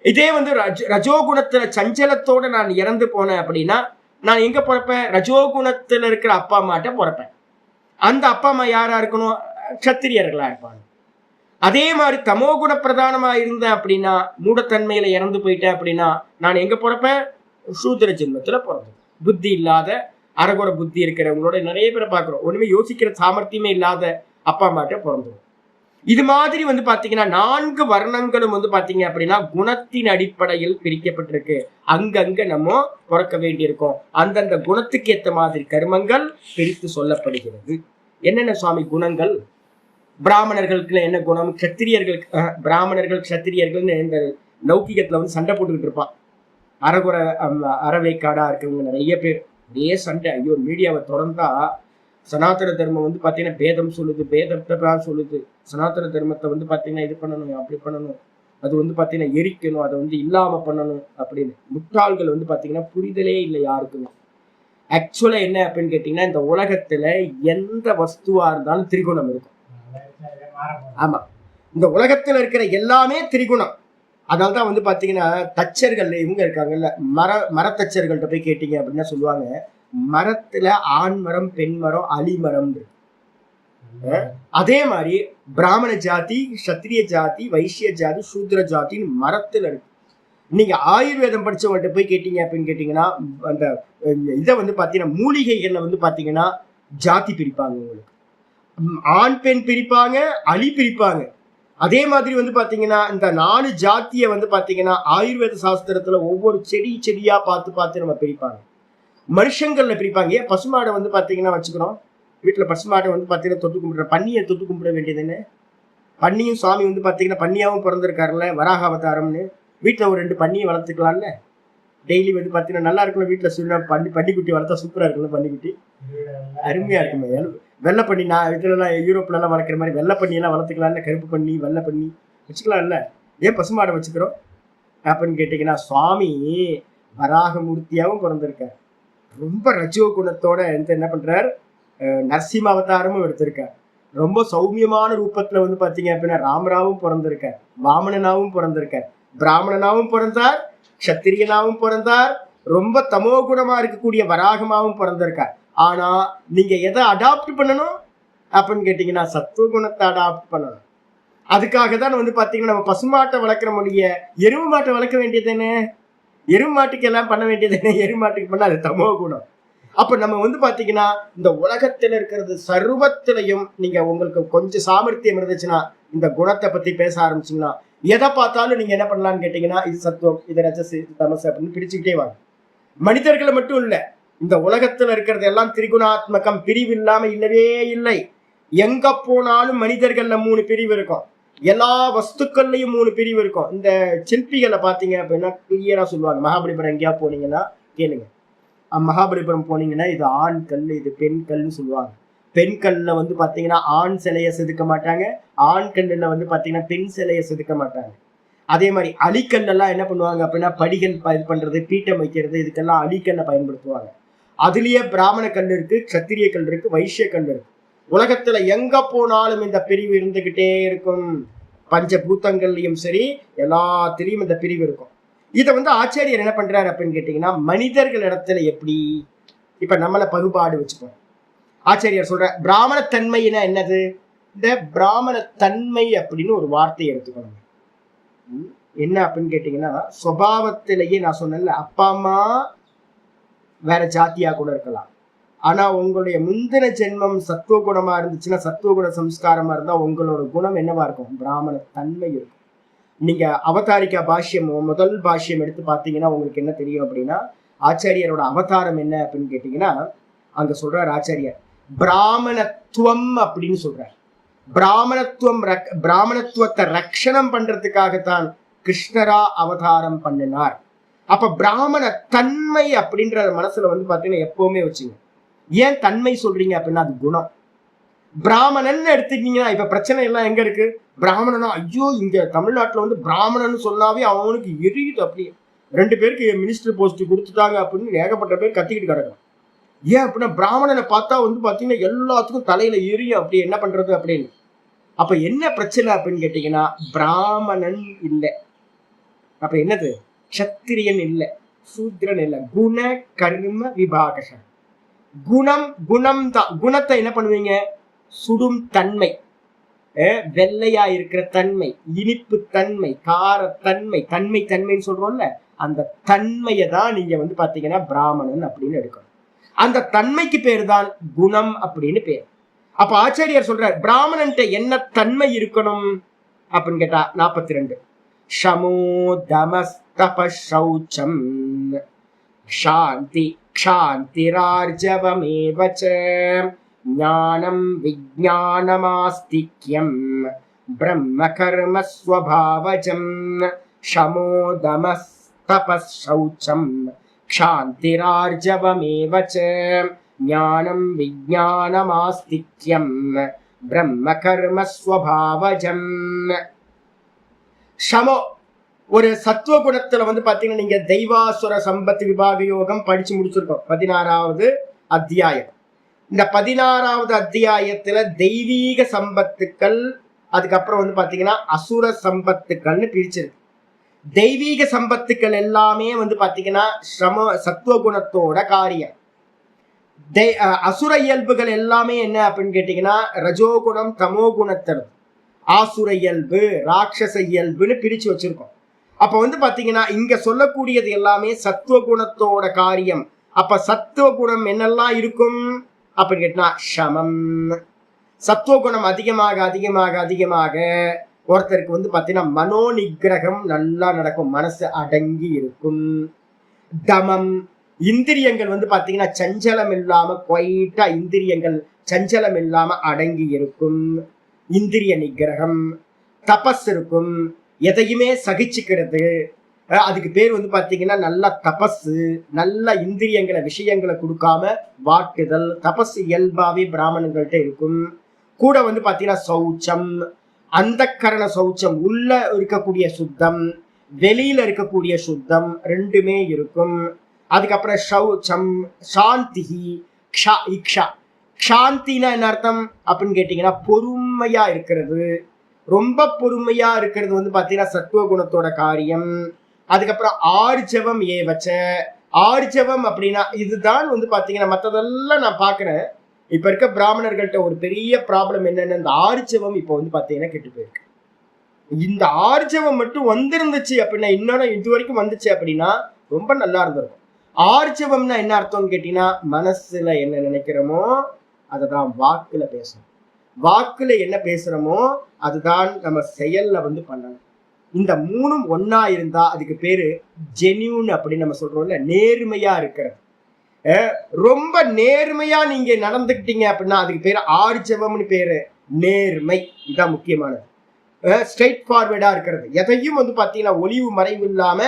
இதே வந்து ரஜோகுணத்துல சஞ்சலத்தோட நான் இறந்து போனேன் அப்படின்னா நான் எங்க பிறப்பேன்? ரஜோகுணத்துல இருக்கிற அப்பா அம்மாட்ட பிறப்பேன். அந்த அப்பா அம்மா யாரா இருக்கணும்? சத்திரியர்களா இருப்பாங்க. அதே மாதிரி தமோகுண பிரதானமா இருந்தேன் அப்படின்னா, மூடத்தன்மையில இறந்து போயிட்டேன் அப்படின்னா நான் எங்க பிறப்பேன்? சூத்திர ஜென்மத்துல பிறந்தேன். புத்தி இல்லாத அரகுர புத்தி இருக்கிறவங்களோட நிறைய பேரை பார்க்கிறோம். ஒண்ணுமே யோசிக்கிற சாமர்த்தியமே இல்லாத அப்பா அம்மாட்ட பிறந்தோம். இது மாதிரி வந்து பாத்தீங்கன்னா 4 வர்ணங்களும் வந்து பாத்தீங்க அப்படின்னா குணத்தின் அடிப்படையில் பிரிக்கப்பட்டிருக்கு. அங்கங்க நம்ம பிறக்க வேண்டியிருக்கோம். அந்தந்த குணத்துக்கு ஏற்ற மாதிரி கர்மங்கள் பிரித்து சொல்லப்படுகிறது. என்னென்ன சுவாமி குணங்கள்? பிராமணர்களுக்கு என்ன குணம்? கத்திரியர்களுக்கு பிராமணர்கள் கத்திரியர்கள்னு இந்த லௌகிகத்துல வந்து சண்டை போட்டுக்கிட்டு இருப்பான். அறகுற அறவேக்காடா இருக்கிறவங்க நிறைய பேர் இதே சண்டை. ஐயோ, மீடியாவை திறந்தா சனாதன தர்மம் வந்து பாத்தீங்கன்னா பேதம் சொல்லுது, பேதத்தை சொல்லுது. சனாதன தர்மத்தை வந்து பாத்தீங்கன்னா இது பண்ணணும், அப்படி பண்ணணும், அது வந்து பாத்தீங்கன்னா எரிக்கணும், அதை வந்து இல்லாம பண்ணணும் அப்படின்னு. முட்டாள்கள் வந்து பாத்தீங்கன்னா புரிதலே இல்லை யாருக்குமே. ஆக்சுவலா என்ன அப்படின்னு கேட்டீங்கன்னா, இந்த உலகத்துல எந்த வஸ்துவா இருந்தாலும் திரிகுணம் இருக்கும். ஆமா, இந்த உலகத்துல இருக்கிற எல்லாமே திரிகுணம். அதனால்தான் வந்து பாத்தீங்கன்னா தச்சர்கள் இவங்க இருக்காங்கல்ல, மரத்தச்சர்கள்ட்ட போய் கேட்டீங்க அப்படின்னா சொல்லுவாங்க, மரத்துல ஆண் மரம், பெண் மரம், அலிமரம் இருக்கு. அதே மாதிரி பிராமண ஜாதி, சத்திரிய ஜாதி, வைசிய ஜாதி, சூத்ர ஜாதின்னு மரத்துல இருக்கு. நீங்க ஆயுர்வேதம் படிச்சவங்கள்ட்ட போய் கேட்டீங்க அப்படின்னு கேட்டீங்கன்னா, அந்த இதை வந்து பாத்தீங்கன்னா மூலிகைகள்ல வந்து பாத்தீங்கன்னா ஜாதி பிரிப்பாங்க. உங்களுக்கு ஆண் பெண் பிரிப்பாங்க, அலி பிரிப்பாங்க. அதே மாதிரி வந்து பாத்தீங்கன்னா இந்த 4 ஜாத்திய வந்து பாத்தீங்கன்னா ஆயுர்வேத சாஸ்திரத்துல ஒவ்வொரு செடியா பார்த்து நம்ம பிரிப்பாங்க. மனுஷங்கள்ல பிரிப்பாங்க. ஏன் பசுமாடை வந்து பாத்தீங்கன்னா வச்சுக்கிறோம், வீட்டுல பசுமாடை வந்து பாத்தீங்கன்னா தொட்டு கும்பிடுற, பன்னியை தொட்டு கும்பிட வேண்டியதுன்னு. பன்னியும் சுவாமி வந்து பாத்தீங்கன்னா பன்னியாவும் பிறந்திருக்காருல்ல, வராக அவதாரம்னு. வீட்டுல ஒரு 2 பன்னியை வளர்த்துக்கலாம்ல. டெய்லி வந்து பாத்தீங்கன்னா நல்லா இருக்குல்ல, வீட்டுல சுண்ணா பன்னிக்குட்டி வளர்த்தா சூப்பரா இருக்குல்ல. பன்னிக்குட்டி அருமையா இருக்குமே. வெள்ளை பண்ணி, நான் இதுலாம் யூரோப்ல எல்லாம் வளர்க்குற மாதிரி வெள்ளை பண்ணி எல்லாம் வளர்த்துக்கலாம்ல. கருப்பு பண்ணி, வெள்ளை பண்ணி வச்சுக்கலாம்ல. ஏன் பசுமாடை வச்சுக்கிறோம் அப்படின்னு கேட்டீங்கன்னா, சுவாமி வராகமூர்த்தியாவும் பிறந்திருக்காரு. ரொம்ப ரஜோ குணத்தோட என்ன பண்றாரு, நரசிம்ம அவதாரமும் எடுத்திருக்கார். ரொம்ப சௌமியமான ரூபத்துல வந்து பாத்தீங்க அப்படின்னா ராமராவும் பிறந்திருக்கார், வாமனனாவும் பிறந்திருக்கார், பிராமணனாவும் பிறந்தார், கத்திரியனாவும் பிறந்தார், ரொம்ப தமோ குணமா இருக்கக்கூடிய வராகமாவும் பிறந்திருக்கார். ஆனா நீங்க எதை அடாப்ட் பண்ணணும் அப்படின்னு கேட்டீங்கன்னா சத்துவ குணத்தை அடாப்ட் பண்ணணும். அதுக்காக தான் வந்து பாத்தீங்கன்னா நம்ம பசுமாட்டை வளர்க்குற முடிய எருமை மாட்டை வளர்க்க வேண்டியதுன்னு, எருமை மாட்டுக்கு எல்லாம் பண்ண வேண்டியதுன்னு, எருமை மாட்டுக்கு பண்ண அது தமோ குணம். அப்ப நம்ம வந்து பாத்தீங்கன்னா இந்த உலகத்துல இருக்கிறது சர்வத்திலையும் நீங்க உங்களுக்கு கொஞ்சம் சாமர்த்தியம் இருந்துச்சுன்னா இந்த குணத்தை பத்தி பேச ஆரம்பிச்சீங்கன்னா எதை பார்த்தாலும் நீங்க என்ன பண்ணலாம்னு கேட்டீங்கன்னா இது சத்துவம், இது ரஜஸ், இது தமஸ் அப்படின்னு பிரிச்சுக்கிட்டே வாங்க. மனிதர்களை மட்டும் இல்ல, இந்த உலகத்துல இருக்கிறது எல்லாம் திரிகுணாத்மகம், பிரிவு இல்லாம இல்லவே இல்லை. எங்க போனாலும் மனிதர்கள்ல 3 பிரிவு இருக்கும், எல்லா வஸ்துக்கள்லயும் 3 பிரிவு இருக்கும். இந்த சிற்பிகளை பாத்தீங்க அப்படின்னா கிளியரா சொல்லுவாங்க. மகாபலிபுரம் எங்கேயா போனீங்கன்னா கேளுங்க, மகாபலிபுரம் போனீங்கன்னா இது ஆண் கல், இது பெண் கல்னு சொல்லுவாங்க. பெண் கல்ல வந்து பாத்தீங்கன்னா ஆண் சிலையை செதுக்க மாட்டாங்க, ஆண் கல்லுல வந்து பாத்தீங்கன்னா பெண் சிலையை செதுக்க மாட்டாங்க. அதே மாதிரி அலிக்கல்லாம் என்ன பண்ணுவாங்க அப்படின்னா படிகள் இது பண்றது, பீட்டம் வைக்கிறது, இதுக்கெல்லாம் அலிக்கல்லை பயன்படுத்துவாங்க. அதுலயே பிராமண கல் இருக்கு, கத்திரிய கல் இருக்கு, வைசிய கல் இருக்கு. உலகத்துல எங்க போனாலும் இந்த பிரிவு இருந்துகிட்டே இருக்கும். பஞ்சபூத்தங்கள்லயும் சரி எல்லாத்திலையும் இந்த பிரிவு இருக்கும். இதை வந்து ஆச்சாரியர் என்ன பண்றாரு அப்படின்னு கேட்டீங்கன்னா, மனிதர்கள் இடத்துல எப்படி இப்ப நம்மள பகுபாடு வச்சுப்போம். ஆச்சாரியர் சொல்ற பிராமணத்தன்மைனா என்னது? இந்த பிராமணத்தன்மை அப்படின்னு ஒரு வார்த்தையை எடுத்துக்கணும். என்ன அப்படின்னு கேட்டீங்கன்னா, சுபாவத்திலேயே நான் சொன்னேன்ல, அப்பா அம்மா வேற ஜாத்தியா கூட இருக்கலாம். ஆனா உங்களுடைய முந்தின ஜென்மம் சத்துவ குணமா இருந்துச்சுன்னா, சத்துவ குண சம்ஸ்காரமா இருந்தா உங்களோட குணம் என்னவா இருக்கும்? பிராமண தன்மை இருக்கும். நீங்க அவதாரிக்கா பாஷ்யம், முதல் பாஷ்யம் எடுத்து பார்த்தீங்கன்னா உங்களுக்கு என்ன தெரியும் அப்படின்னா, ஆச்சாரியரோட அவதாரம் என்ன அப்படின்னு கேட்டீங்கன்னா, அங்க சொல்றார் ஆச்சாரியர் பிராமணத்துவம் அப்படின்னு சொல்றார். பிராமணத்துவத்தை ரட்சணம் பண்றதுக்காகத்தான் கிருஷ்ணரா அவதாரம் பண்ணினார். அப்ப பிராமண தன்மை அப்படின்ற மனசுல வந்து பாத்தீங்கன்னா எப்பவுமே வச்சுங்க. ஏன் தன்மை சொல்றீங்க அப்படின்னா அது குணம். பிராமணன் எடுத்துக்கிட்டீங்கன்னா இப்ப பிரச்சனை எல்லாம் எங்க இருக்கு? பிராமணனா, ஐயோ இங்க தமிழ்நாட்டுல வந்து பிராமணன் சொன்னாவே அவனுக்கு எரியுது. அப்படியே 2 பேருக்கு மினிஸ்டர் போஸ்ட் கொடுத்துட்டாங்க அப்படின்னு ஏகப்பட்ட பேர் கத்திக்கிட்டு கிடக்கும். ஏன் அப்படின்னா பிராமணனை பார்த்தா வந்து பாத்தீங்கன்னா எல்லாத்துக்கும் தலையில எரியும். அப்படி என்ன பண்றது அப்படின்னு அப்ப என்ன பிரச்சனை அப்படின்னு கேட்டீங்கன்னா, பிராமணன் இல்லை. அப்ப என்னது? க்ஷத்திரியன் இல்லை, சூத்ரன் இல்லை. குண கர்ம விபாகஷ. குணம் தான். குணத்தை என்ன பண்ணுவீங்க? சுடும் தன்மை, வெள்ளையா இருக்கிற தன்மை, இனிப்பு தன்மை, காரத்தன்மை, தன்மைன்னு சொல்றோம்ல, அந்த தன்மையை தான் நீங்க வந்து பாத்தீங்கன்னா பிராமணன் அப்படின்னு எடுக்கணும். அந்த தன்மைக்கு பேர் தான் குணம் அப்படின்னு பேர். அப்ப ஆச்சாரியார் சொல்றார், பிராமணன்ட்ட என்ன தன்மை இருக்கணும் அப்படின்னு கேட்டா 42. ஷமோ தமஸ்தப சௌச்சம் சாந்தி க்ஷாந்திரார்ஜவமேவ ச ஞானம் விஜ்ஞானமாஸ்திக்யம் பிரம்ம கர்ம ஸ்வபாவஜம். ஷமோ தமஸ்தப சௌச்சம் க்ஷாந்திரார்ஜவமேவ ச ஞானம் விஜ்ஞானமாஸ்திக்யம் பிரம்ம கர்ம ஸ்வபாவஜம். ஷமோ, ஒரு சத்துவ குணத்துல வந்து பாத்தீங்கன்னா நீங்க தெய்வாசுர சம்பத் விபாக யோகம் படிச்சு முடிச்சிருக்கோம், 16வது அத்தியாயம். இந்த 16வது அத்தியாயத்துல தெய்வீக சம்பத்துக்கள், அதுக்கப்புறம் வந்து பாத்தீங்கன்னா அசுர சம்பத்துக்கள்னு பிரிச்சிருக்கு. தெய்வீக சம்பத்துக்கள் எல்லாமே வந்து பாத்தீங்கன்னா சத்துவ குணத்தோட காரியம். அசுர இயல்புகள் எல்லாமே என்ன அப்படின்னு கேட்டீங்கன்னா ரஜோகுணம் தமோ குணத்தில் ஆசுர இயல்பு ராட்சச இயல்புன்னு பிரிச்சு வச்சிருக்கோம். அப்ப வந்து பாத்தீங்கன்னா இங்க சொல்லக்கூடியது எல்லாமே சத்துவ குணத்தோட காரியம். அப்ப சத்துவ குணம் என்னெல்லாம் இருக்கும் அப்படின்னு கேட்டா சமம். சத்துவ குணம் அதிகமாக அதிகமாக அதிகமாக ஒருத்தருக்கு வந்து பாத்தீங்கன்னா மனோ நிகிரகம் நல்லா நடக்கும், மனசு அடங்கி இருக்கும். தமம், இந்திரியங்கள் வந்து பாத்தீங்கன்னா சஞ்சலம் இல்லாம குவைட்டா இந்திரியங்கள் சஞ்சலம் இல்லாம அடங்கி இருக்கும், இந்திரிய நிகிரகம். தபஸ் இருக்கும், எதையுமே சகிச்சுக்கிறது, அதுக்கு பேர் வந்து பாத்தீங்கன்னா நல்ல தபஸ். நல்ல இந்திரியங்களை விஷயங்களை கொடுக்காம வாட்டுதல், தபஸ் இயல்பாவே பிராமணங்கள்ட்ட இருக்கும். கூட வந்து பாத்தீங்கன்னா சௌச்சம், அந்த கரண சௌச்சம், உள்ள இருக்கக்கூடிய சுத்தம் வெளியில இருக்கக்கூடிய சுத்தம் ரெண்டுமே இருக்கும். அதுக்கப்புறம் சௌச்சம் சாந்தி க்ஷா இக்ஷா. சாந்தினா என்ன அர்த்தம் அப்படின்னு கேட்டீங்கன்னா பொறுமையா இருக்கிறது. ரொம்ப பொறுமையா இருக்கிறது வந்து பாத்தீங்கன்னா சத்துவ குணத்தோட காரியம். அதுக்கப்புறம் ஆர்ஜவம் ஏவச்ச. ஆர்ஜவம் அப்படின்னா இதுதான் வந்து பாத்தீங்கன்னா மற்றதெல்லாம் நான் பாக்குறேன். இப்ப இருக்க பிராமணர்கள்ட்ட ஒரு பெரிய ப்ராப்ளம் என்னன்னு, இந்த ஆர்ஜவம் இப்போ வந்து பாத்தீங்கன்னா கெட்டு போயிருக்கு. இந்த ஆர்ஜவம் மட்டும் வந்திருந்துச்சு அப்படின்னா, இன்னொன்னு இது வரைக்கும் வந்துச்சு அப்படின்னா ரொம்ப நல்லா இருந்திருக்கும். ஆர்ஜவம்னா என்ன அர்த்தம்னு கேட்டீங்கன்னா மனசுல என்ன நினைக்கிறோமோ அதுதான் வாக்குல பேசணும், வாக்குல என்ன பேசுறோமோ அதுதான் நம்ம செயல்ல வந்து பண்ணணும். இந்த மூணும் ஒன்னா இருந்தா அதுக்கு பேரு ஜென்யூன் அப்படின்னு நம்ம சொல்றோம்ல, நேர்மையா இருக்கிறது. ரொம்ப நேர்மையா நீங்க நடந்துக்கிட்டீங்க அப்படின்னா அதுக்கு பேரு ஆர்ஜவம்னு பேரு. நேர்மை இதுதான் முக்கியமானது. ஸ்ட்ரெயிட் ஃபார்வர்டா இருக்கிறது, எதையும் வந்து பாத்தீங்கன்னா ஒளிவு மறைவு இல்லாம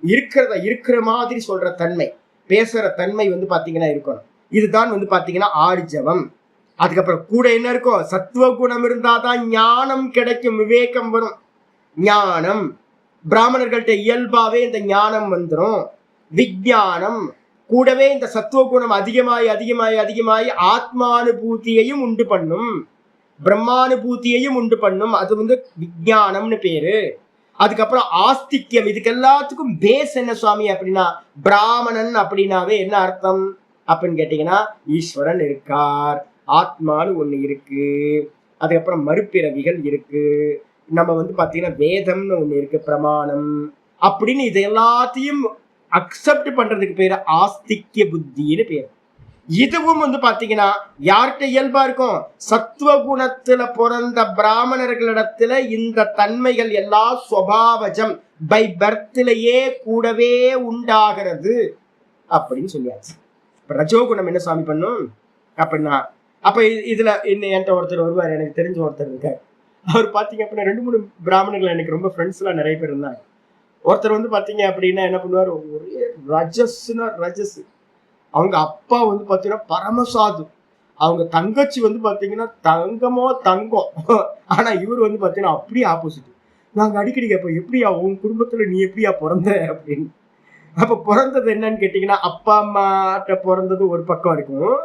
இருக்கிறத இருக்கிற மாதிரி சொல்ற தன்மை, பேசுற தன்மை வந்து பாத்தீங்கன்னா இருக்கணும். இதுதான் வந்து பாத்தீங்கன்னா ஆர்ஜவம். அதுக்கப்புறம் கூட என்ன இருக்கும், சத்துவ குணம் இருந்தாதான் ஞானம் கிடைக்கும், விவேகம் வரும். ஞானம் பிராமணர்கள்ட்ட இயல்பாவே இந்த ஞானம் வந்துடும். விஞ்ஞானம் கூடவே இந்த சத்துவ குணம் அதிகமாயி அதிகமாயி அதிகமாயி ஆத்மானுபூதியையும் உண்டு பண்ணும், பிரம்மானுபூதியையும் உண்டு பண்ணும். அது வந்து விஞ்ஞானம்னு பேரு. அதுக்கப்புறம் ஆஸ்திக்யம். இதுக்கு எல்லாத்துக்கும் பேஸ் என்ன சுவாமி அப்படின்னா, பிராமணன் அப்படின்னாவே என்ன அர்த்தம் அப்படின்னு கேட்டீங்கன்னா ஈஸ்வரன் இருக்கார், ஆத்மானு ஒண்ணு இருக்கு, அதுக்கப்புறம் மறுபிறவிகள் இருக்கு, நம்ம வந்து பாத்தீங்கன்னா வேதம்னு ஒண்ணு இருக்கு, பிரமாணம் அப்படின்னு இது எல்லாத்தையும் அக்செப்ட் பண்றதுக்கு பேரு ஆஸ்திக்ய புத்தின்னு பேரு. இதுவும் வந்து பாத்தீங்கன்னா யார்கிட்ட இயல்பா இருக்கும், சத்துவ குணத்துல பிறந்த பிராமணர்களிடத்துல இந்த தன்மைகள் எல்லாம் சுபாவஜம் பை பர்த்லயே கூடவே உண்டாகிறது அப்படின்னு சொல்லியாச்சு. ரஜோகுணம் என்ன சாமி பண்ணும் அப்படின்னா, அப்ப இதுல என்கிட்ட ஒருத்தர் வருவார், எனக்கு தெரிஞ்ச ஒருத்தர் இருக்கார். அவர் பாத்தீங்க அப்படின்னா 2-3 பிராமணர்கள் எனக்கு ரொம்ப ஃப்ரெண்ட்ஸ் எல்லாம் நிறைய பேர் இருந்தாங்க. ஒருத்தர் வந்து பாத்தீங்க அப்படின்னா என்ன பண்ணுவார், ஒரே ரஜஸ்னா ரஜஸ். அவங்க அப்பா வந்து பாத்தீங்கன்னா பரமசாது, அவங்க தங்கச்சி வந்து பாத்தீங்கன்னா தங்கமோ தங்கம். ஆனா இவர் வந்து பாத்தீங்கன்னா அப்படியே ஆப்போசிட். நாங்க அடிக்கடி கேட்போம், எப்படியா உன் குடும்பத்துல நீ எப்படியா பிறந்த அப்படின்னு. அப்ப பிறந்தது என்னன்னு கேட்டீங்கன்னா, அப்பா அம்மாட்ட பிறந்தது ஒரு பக்கம் இருக்கும்,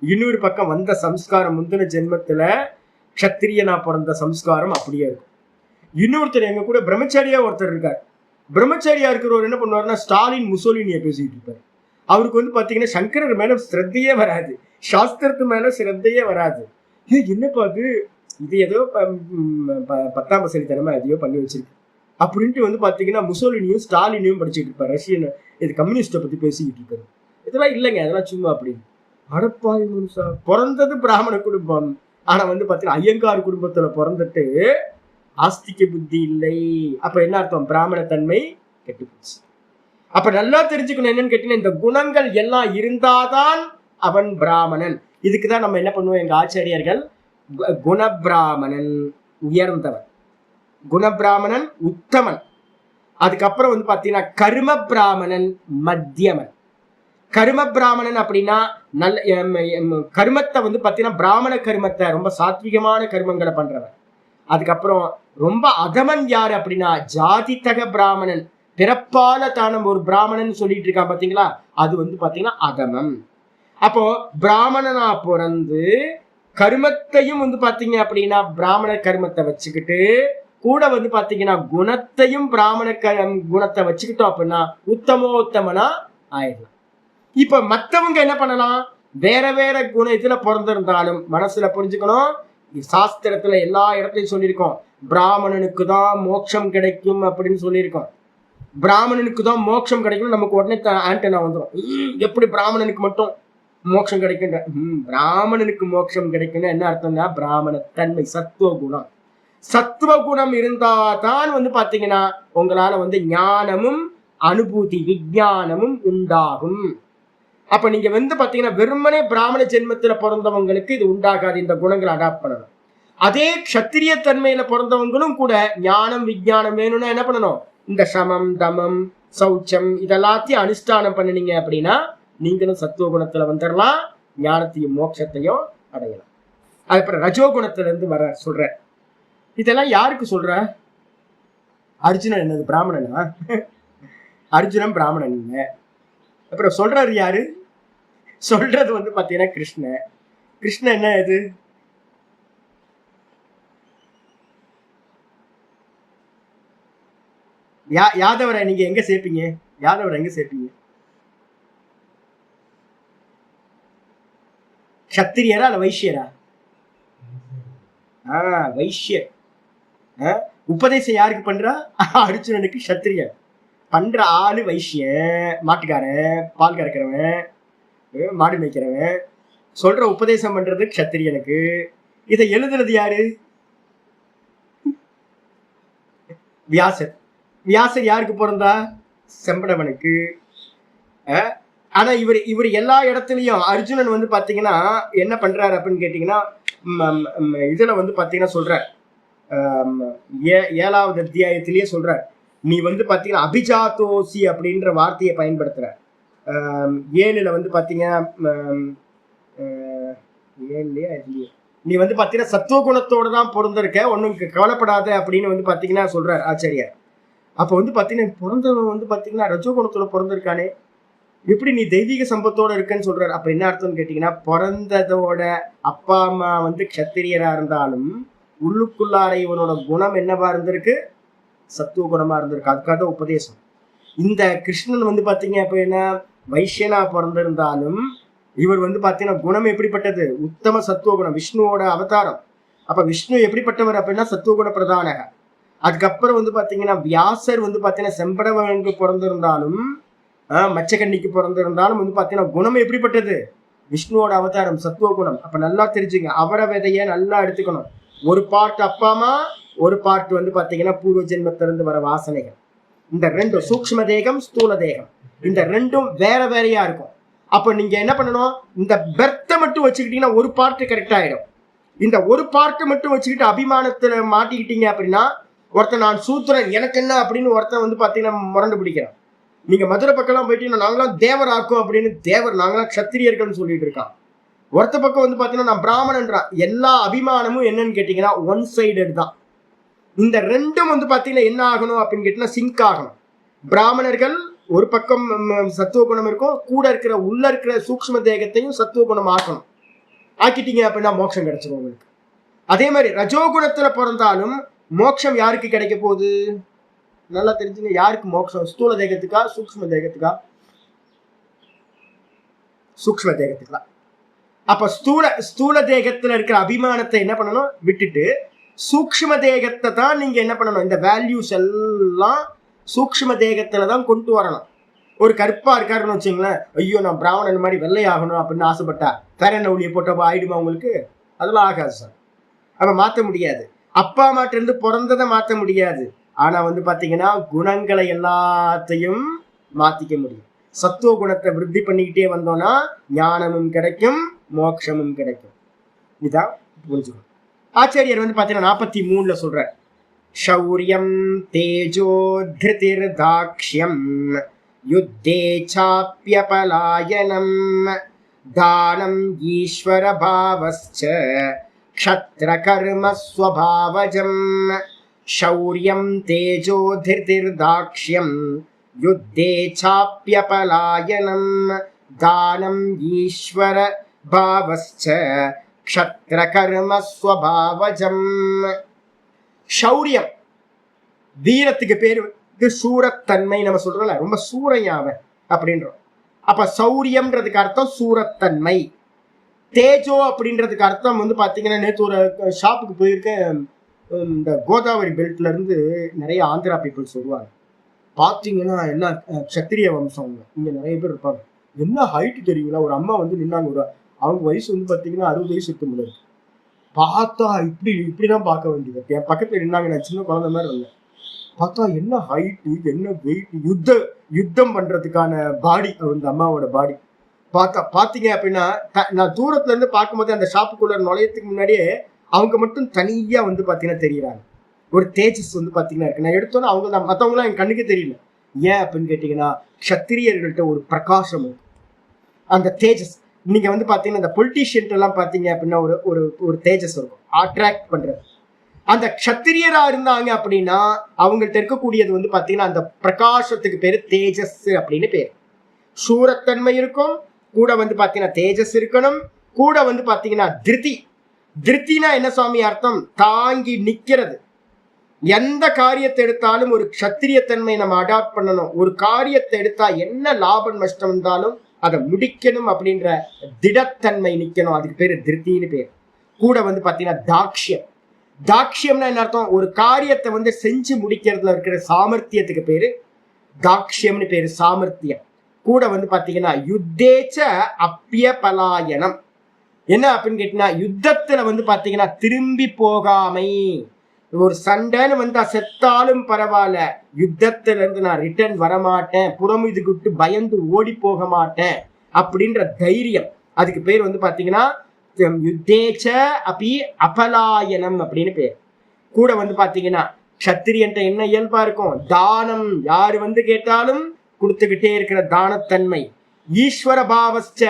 இன்னொரு பக்கம் வந்த சம்ஸ்காரம் முந்தின ஜென்மத்துல க்ஷத்திரியனா பிறந்த சம்ஸ்காரம் அப்படியே இருக்கும். இன்னொருத்தர் எங்க கூட பிரம்மச்சாரியா ஒருத்தர் இருக்கார். பிரம்மச்சாரியா இருக்கிறவர் என்ன பண்ணுவாருன்னா ஸ்டாலின் முசோலினியை பேசிட்டு இருப்பாரு. அவருக்கு வந்து பாத்தீங்கன்னா சங்கரர் மேல ஸ்ரத்தையே வராது, சாஸ்திரத்து மேல ஸ்ரத்தையே வராது. என்னப்பா அது, இது ஏதோ 10ஆம் வசதித்தனமா எதையோ பண்ணி வச்சிருக்கு அப்படின்ட்டு வந்து பாத்தீங்கன்னா முசோலினியும் ஸ்டாலினையும் படிச்சுட்டு இருப்பாரு. ரஷ்யன் இது கம்யூனிஸ்ட பத்தி பேசிக்கிட்டு இருக்காரு. இதெல்லாம் இல்லைங்க, அதெல்லாம் சும்மா அப்படின்னு. அடப்பாய் மனுஷா, பிறந்தது பிராமண குடும்பம், ஆனா வந்து பாத்தீங்கன்னா ஐயங்கார் குடும்பத்துல பிறந்துட்டு ஆஸ்திக புத்தி இல்லை. அப்ப என்ன அர்த்தம்? பிராமண தன்மை கெட்டு போச்சு. அப்ப நல்லா தெரிஞ்சுக்கணும் என்னன்னு கேட்டீங்கன்னா, இந்த குணங்கள் எல்லாம் இருந்தாதான் அவன் பிராமணன். இதுக்குதான் நம்ம என்ன பண்ணுவோம், எங்க ஆச்சாரியர்கள் குணபிராமணன் உயர்ந்தவன், குணபிராமணன் உத்தமன், அதுக்கப்புறம் வந்து பாத்தீங்கன்னா கர்ம பிராமணன் மத்தியமன். கர்ம பிராமணன் அப்படின்னா நல்ல கர்மத்தை வந்து பாத்தீங்கன்னா பிராமண கர்மத்தை ரொம்ப சாத்விகமான கர்மங்களை பண்றவன். அதுக்கப்புறம் ரொம்ப அதமன் யாரு அப்படின்னா ஜாதித்தக பிராமணன், பிறப்பால தானம் ஒரு பிராமணன் சொல்லிட்டு இருக்கான் பாத்தீங்களா, அது வந்து பாத்தீங்கன்னா அதமம். அப்போ பிராமணனா பிறந்து கர்மத்தையும் வந்து பாத்தீங்க அப்படின்னா பிராமண கர்மத்தை வச்சுக்கிட்டு கூட வந்து பாத்தீங்கன்னா குணத்தையும் பிராமண குணத்தை வச்சுக்கிட்டோம் அப்படின்னா உத்தமோத்தமனா ஆயிடலாம். இப்ப மத்தவங்க என்ன பண்ணலாம், வேற வேற குண இதுல பிறந்திருந்தாலும் மனசுல புரிஞ்சுக்கணும், சாஸ்திரத்துல எல்லா இடத்துலயும் சொல்லியிருக்கோம் பிராமணனுக்கு தான் மோட்சம் கிடைக்கும் அப்படின்னு சொல்லியிருக்கோம். பிராமணனுக்கு தான் மோட்சம் கிடைக்கும், நமக்கு உடனே ஆண்டனா வந்துடும், எப்படி பிராமணனுக்கு மட்டும் மோட்சம் கிடைக்கின்ற, பிராமணனுக்கு மோட்சம் கிடைக்கும்னா என்ன அர்த்தம்னா பிராமண தன்மை சத்துவ குணம். சத்துவ குணம் இருந்தாதான் வந்து பாத்தீங்கன்னா உங்களால வந்து ஞானமும் அனுபூதி விஞ்ஞானமும் உண்டாகும். அப்ப நீங்க வந்து பாத்தீங்கன்னா வெறுமனே பிராமண ஜென்மத்துல பிறந்தவங்களுக்கு இது உண்டாகாது, இந்த குணங்களை அடாப்ட் பண்ணணும். அதே க்ஷத்திரிய தன்மையில பிறந்தவங்களும் கூட ஞானம் விஞ்ஞானம் வேணும்னா என்ன பண்ணணும், இந்த சமம் தமம் சௌச்சம் இதெல்லாத்தையும் அனுஷ்டானம் பண்ணினீங்க அப்படின்னா நீங்களும் சத்துவ குணத்துல வந்துடலாம், ஞானத்தையும் மோட்சத்தையும் அடையலாம். அதுக்கப்புறம் ரஜோகுணத்துல இருந்து வர சொல்ற, இதெல்லாம் யாருக்கு சொல்ற? அர்ஜுனன் என்னது பிராமணனா? அர்ஜுனன் பிராமணன் இல்ல. அப்புறம் சொல்றாரு யாரு? சொல்றது வந்து பாத்தீங்கன்னா கிருஷ்ணன். கிருஷ்ணன் என்ன இது? யாதவரை நீங்க எங்க சேர்ப்பீங்க? யாதவரை எங்க சேர்ப்பீங்க? சத்திரியரா இல்ல வைஷ்யரா? வைஷ்யர். உபதேசம் யாருக்கு பண்றா? அர்ஜுனனுக்கு. சத்திரியன் பண்ற ஆளு வைஷ்யன், மாட்டுக்காரன், பால் கறக்கிறவன், மாடு மேய்க்கிறவன். சொல்ற உபதேசம் பண்றது க்ஷத்திரியனுக்கு. இதை எழுதுறது யாரு? வியாசர். வியாசர் யாருக்கு பிறந்தா? செம்படவனுக்கு. ஆனா இவர் எல்லா இடத்துலயும் அர்ஜுனன் வந்து பாத்தீங்கன்னா என்ன பண்றாரு அப்படின்னு கேட்டீங்கன்னா, இதுல வந்து பாத்தீங்கன்னா சொல்றார், 7வது அத்தியாயத்திலேயே சொல்றார், நீ வந்து பாத்தீங்கன்னா அபிஜாத்தோசி அப்படின்ற வார்த்தையை பயன்படுத்துற. 7ல வந்து பாத்தீங்கன்னா 7லயா இல்லையா, நீ வந்து பாத்தீங்கன்னா சத்துவ குணத்தோட தான் பிறந்திருக்க, ஒன்னும் கவலைப்படாத அப்படின்னு வந்து பாத்தீங்கன்னா சொல்றார் ஆச்சாரியார். அப்ப வந்து பாத்தீங்கன்னா பிறந்தவன் வந்து பாத்தீங்கன்னா ரஜோகுணத்தோட பிறந்திருக்கானே, எப்படி நீ தெய்வீக சம்பத்தோட இருக்குன்னு சொல்றாரு. அப்ப என்ன அர்த்தம்னு கேட்டீங்கன்னா, பிறந்ததோட அப்பா அம்மா வந்து க்ஷத்திரியரா இருந்தாலும் உள்ளுக்குள்ளார இவனோட குணம் என்னவா இருந்திருக்கு? சத்துவ குணமா இருந்திருக்கு. அதுக்காக உபதேசம். இந்த கிருஷ்ணன் வந்து பாத்தீங்க அப்படின்னா வைஷ்யனா பிறந்திருந்தாலும் இவர் வந்து பாத்தீங்கன்னா குணம் எப்படிப்பட்டது? உத்தம சத்துவ குணம், விஷ்ணுவோட அவதாரம். அப்ப விஷ்ணு எப்படிப்பட்டவர் அப்படின்னா சத்துவ குண பிரதானக. அதுக்கப்புறம் வந்து பாத்தீங்கன்னா வியாசர் வந்து பாத்தீங்கன்னா செம்படவனுக்கு பிறந்திருந்தாலும் மச்சக்கண்ணிக்கு பிறந்திருந்தாலும் வந்து பாத்தீங்கன்னா குணம் எப்படிப்பட்டது? விஷ்ணுவோட அவதாரம், சத்துவ குணம். அப்ப நல்லா தெரிஞ்சுங்க, அவரை விதைய நல்லா எடுத்துக்கணும். ஒரு பார்ட் அப்பா அம்மா, ஒரு பார்ட் வந்து பாத்தீங்கன்னா பூர்வ ஜென்மத்திலிருந்து வர வாசனைகள். இந்த ரெண்டும் சூக்ஷ்ம தேகம் ஸ்தூல தேகம், இந்த ரெண்டும் வேற வேறையா இருக்கும். அப்ப நீங்க என்ன பண்ணணும், இந்த பெர்த்தை மட்டும் வச்சுக்கிட்டீங்கன்னா ஒரு பார்ட் கரெக்ட் ஆயிடும். இந்த ஒரு பார்ட் மட்டும் வச்சுக்கிட்டு அபிமானத்துல மாட்டிக்கிட்டீங்க அப்படின்னா, ஒருத்தன் நான் சூத்திரன் எனக்கு என்ன அப்படின்னு ஒருத்தன் வந்து பாத்தீங்கன்னா முரண்டு பிடிக்கிறான். நீங்க மதுரை பக்கம்லாம் போயிட்டீங்கன்னா நாங்களாம் தேவர் ஆக்கும் அப்படின்னு, தேவர் நாங்களாம் க்ஷத்திரியர்கள்னு சொல்லிட்டு இருக்கான். ஒருத்த பக்கம் வந்து பாத்தீங்கன்னா நான் பிராமணன்றான். எல்லா அபிமானமும் என்னன்னு கேட்டீங்கன்னா ஒன் சைடட் தான். இந்த ரெண்டும் வந்து பாத்தீங்கன்னா என்ன ஆகணும் அப்படின்னு கேட்டீங்கன்னா சிங்க் ஆகணும். பிராமணர்கள் ஒரு பக்கம் சத்துவ குணம் இருக்கும், கூட இருக்கிற உள்ள இருக்கிற சூக்ஷ்ம தேகத்தையும் சத்துவ குணம் ஆக்கணும். ஆக்கிட்டீங்க அப்படின்னா மோட்சம் கிடைச்சிடும் உங்களுக்கு. அதே மாதிரி ரஜோகுணத்துல பிறந்தாலும் மோட்சம் யாருக்கு கிடைக்க போகுது? நல்லா தெரிஞ்சுங்க. யாருக்கு மோட்சம்? ஸ்தூல தேகத்துக்கா சூக்ஷ்ம தேகத்துக்கா? சூக்ஷ்ம தேகத்துக்கா. அப்ப ஸ்தூல தேகத்துல இருக்கிற அபிமானத்தை என்ன பண்ணணும்? விட்டுட்டு சூக்ஷ்ம தேகத்தை தான் நீங்க என்ன பண்ணணும்? இந்த வேல்யூஸ் எல்லாம் சூக்ஷ்ம தேகத்துலதான் கொண்டு வரணும். ஒரு கருப்பா இருக்காருன்னு வச்சுங்களேன், ஐயோ நான் பிராமணன் மாதிரி வெள்ளையாகணும் அப்படின்னு ஆசைப்பட்டா பேரன் ஒளியை போட்டப்போ ஆயிடுமா உங்களுக்கு? அதெல்லாம் ஆகாது சார். அப்ப மாற்ற முடியாது. அப்பா அம்மாட்ட இருந்து பிறந்ததை மாற்ற முடியாது. ஆனா பாத்தீங்கன்னா குணங்களை எல்லாத்தையும் மாத்திக்க முடியும். சத்துவ குணத்தை விருத்தி பண்ணிக்கிட்டே வந்தோம்னா ஞானமும் கிடைக்கும், மோட்சமும் கிடைக்கும். இதான் புரிஞ்சுக்கணும். ஆச்சாரியர் பாத்தீங்கன்னா 43 சொல்ற, ஷௌரியம் தேஜோ திருதிர் தாக்ஷ்யம் யுத்தே சாப்யபலாயனம் தானம் ஈஸ்வர பாவஸ்ச க்ஷத்ர கர்ம ஸ்வபாவஜம். ஷௌரியம் தேஜோ திருதிர் தாக்ஷ்யம் யுத்தே சாப்யபலாயனம் தானம் ஈஸ்வர பாவஸ்ச க்ஷத்ர கர்ம ஸ்வபாவஜம். ஷௌரியம் வீரத்துக்கு பேரு சூரத்தன்மை. நம்ம சொல்றோம்ல, ரொம்ப சூறையாவன் அப்படின்றோம். அப்ப சௌரியம்ன்றதுக்கு அர்த்தம் சூரத்தன்மை. தேஜோ அப்படின்றதுக்கு அர்த்தம் பாத்தீங்கன்னா, நேற்று ஒரு ஷாப்புக்கு போயிருக்கேன். இந்த கோதாவரி பெல்ட்ல இருந்து நிறைய ஆந்திரா பீப்புள் சொல்லுவாங்க. பாத்தீங்கன்னா எல்லாம் சத்திரிய வம்சம். இங்க நிறைய பேர் இருப்பாங்க. என்ன ஹைட் தெரியுங்களா? ஒரு அம்மா நின்னாங்க. அவங்க வயசு பாத்தீங்கன்னா 60 வயசு இருக்க முடியாது. பார்த்தா இப்படிதான் பார்க்க வேண்டியது. என் பக்கத்துல நின்னாங்க. நான் சின்ன குழந்தை மாதிரி இருந்தேன். பார்த்தா என்ன ஹைட்டு, என்ன வெயிட், யுத்தம் பண்றதுக்கான பாடி அந்த அம்மாவோட பாடி. பாத்தீங்க அப்படின்னா, நான் தூரத்துல இருந்து பார்க்கும்போது அந்த ஷாப்புக்குள்ள நுழையத்துக்கு முன்னாடியே அவங்க மட்டும் தனியா பாத்தீங்கன்னா தெரியுறாங்க. ஒரு தேஜஸ் பாத்தீங்கன்னா இருக்கு. நான் எடுத்தோன்னா அவங்க தான், மற்றவங்களாம் என் கண்ணுக்கு தெரியல. ஏன் அப்படின்னு கேட்டீங்கன்னா, க்ஷத்திரியர்கள்ட்ட ஒரு பிரகாசம் இருக்கு. அந்த தேஜஸ் நீங்க பாத்தீங்கன்னா இந்த பொலிட்டீஷியன் எல்லாம் பாத்தீங்க அப்படின்னா ஒரு தேஜஸ் இருக்கும், அட்ராக்ட் பண்றது. அந்த க்ஷத்திரியரா இருந்தாங்க அப்படின்னா அவங்கள்ட்ட இருக்கக்கூடியது பாத்தீங்கன்னா அந்த பிரகாசத்துக்கு பேரு தேஜஸ் அப்படின்னு பேரு. சூரத்தன்மை இருக்கும், கூட பாத்தீங்கன்னா தேஜஸ் இருக்கணும், கூட பாத்தீங்கன்னா திருத்தினா என்ன சுவாமி அர்த்தம்? தாங்கி நிக்கிறது. எந்த காரியத்தை எடுத்தாலும் ஒரு க்ஷத்திரியத்தன்மை நம்ம அடாப்ட் பண்ணணும். ஒரு காரியத்தை எடுத்தா என்ன லாபம் நஷ்டம் இருந்தாலும் அதை முடிக்கணும் அப்படின்ற திடத்தன்மை நிக்கணும். அதுக்கு பேரு திருத்தின்னு பேர். கூட பாத்தீங்கன்னா தாக்ஷ்யம். தாக்ஷ்யம்னா என்ன அர்த்தம்? ஒரு காரியத்தை செஞ்சு முடிக்கிறதுல இருக்கிற சாமர்த்தியத்துக்கு பேரு தாக்ஷ்யம்னு பேரு, சாமர்த்தியம். கூட பாத்தீங்கன்னா யுத்தேச்ச அப்பிய பலாயனம். என்ன அப்படின்னு கேட்டீங்கன்னா, யுத்தத்துல பாத்தீங்கன்னா திரும்பி போகாமை. ஒரு சண்டைன்னு செத்தாலும் பரவாயில்ல, யுத்தத்துல இருந்து நான் ரிட்டர்ன் வரமாட்டேன், புறமுதுகிட்டு பயந்து ஓடி போக மாட்டேன் அப்படின்ற தைரியம். அதுக்கு பேர் பாத்தீங்கன்னா யுத்தேச்ச அபி அபலாயனம் அப்படின்னு பேர். கூட பாத்தீங்கன்னா க்ஷத்திரியன்ட்ட என்ன இயல்பா இருக்கும்? தானம். யாரு கேட்டாலும் கொடுத்துக்கிட்டே இருக்கிற தானத்தன்மை. ஈஸ்வர பாவஸ்ச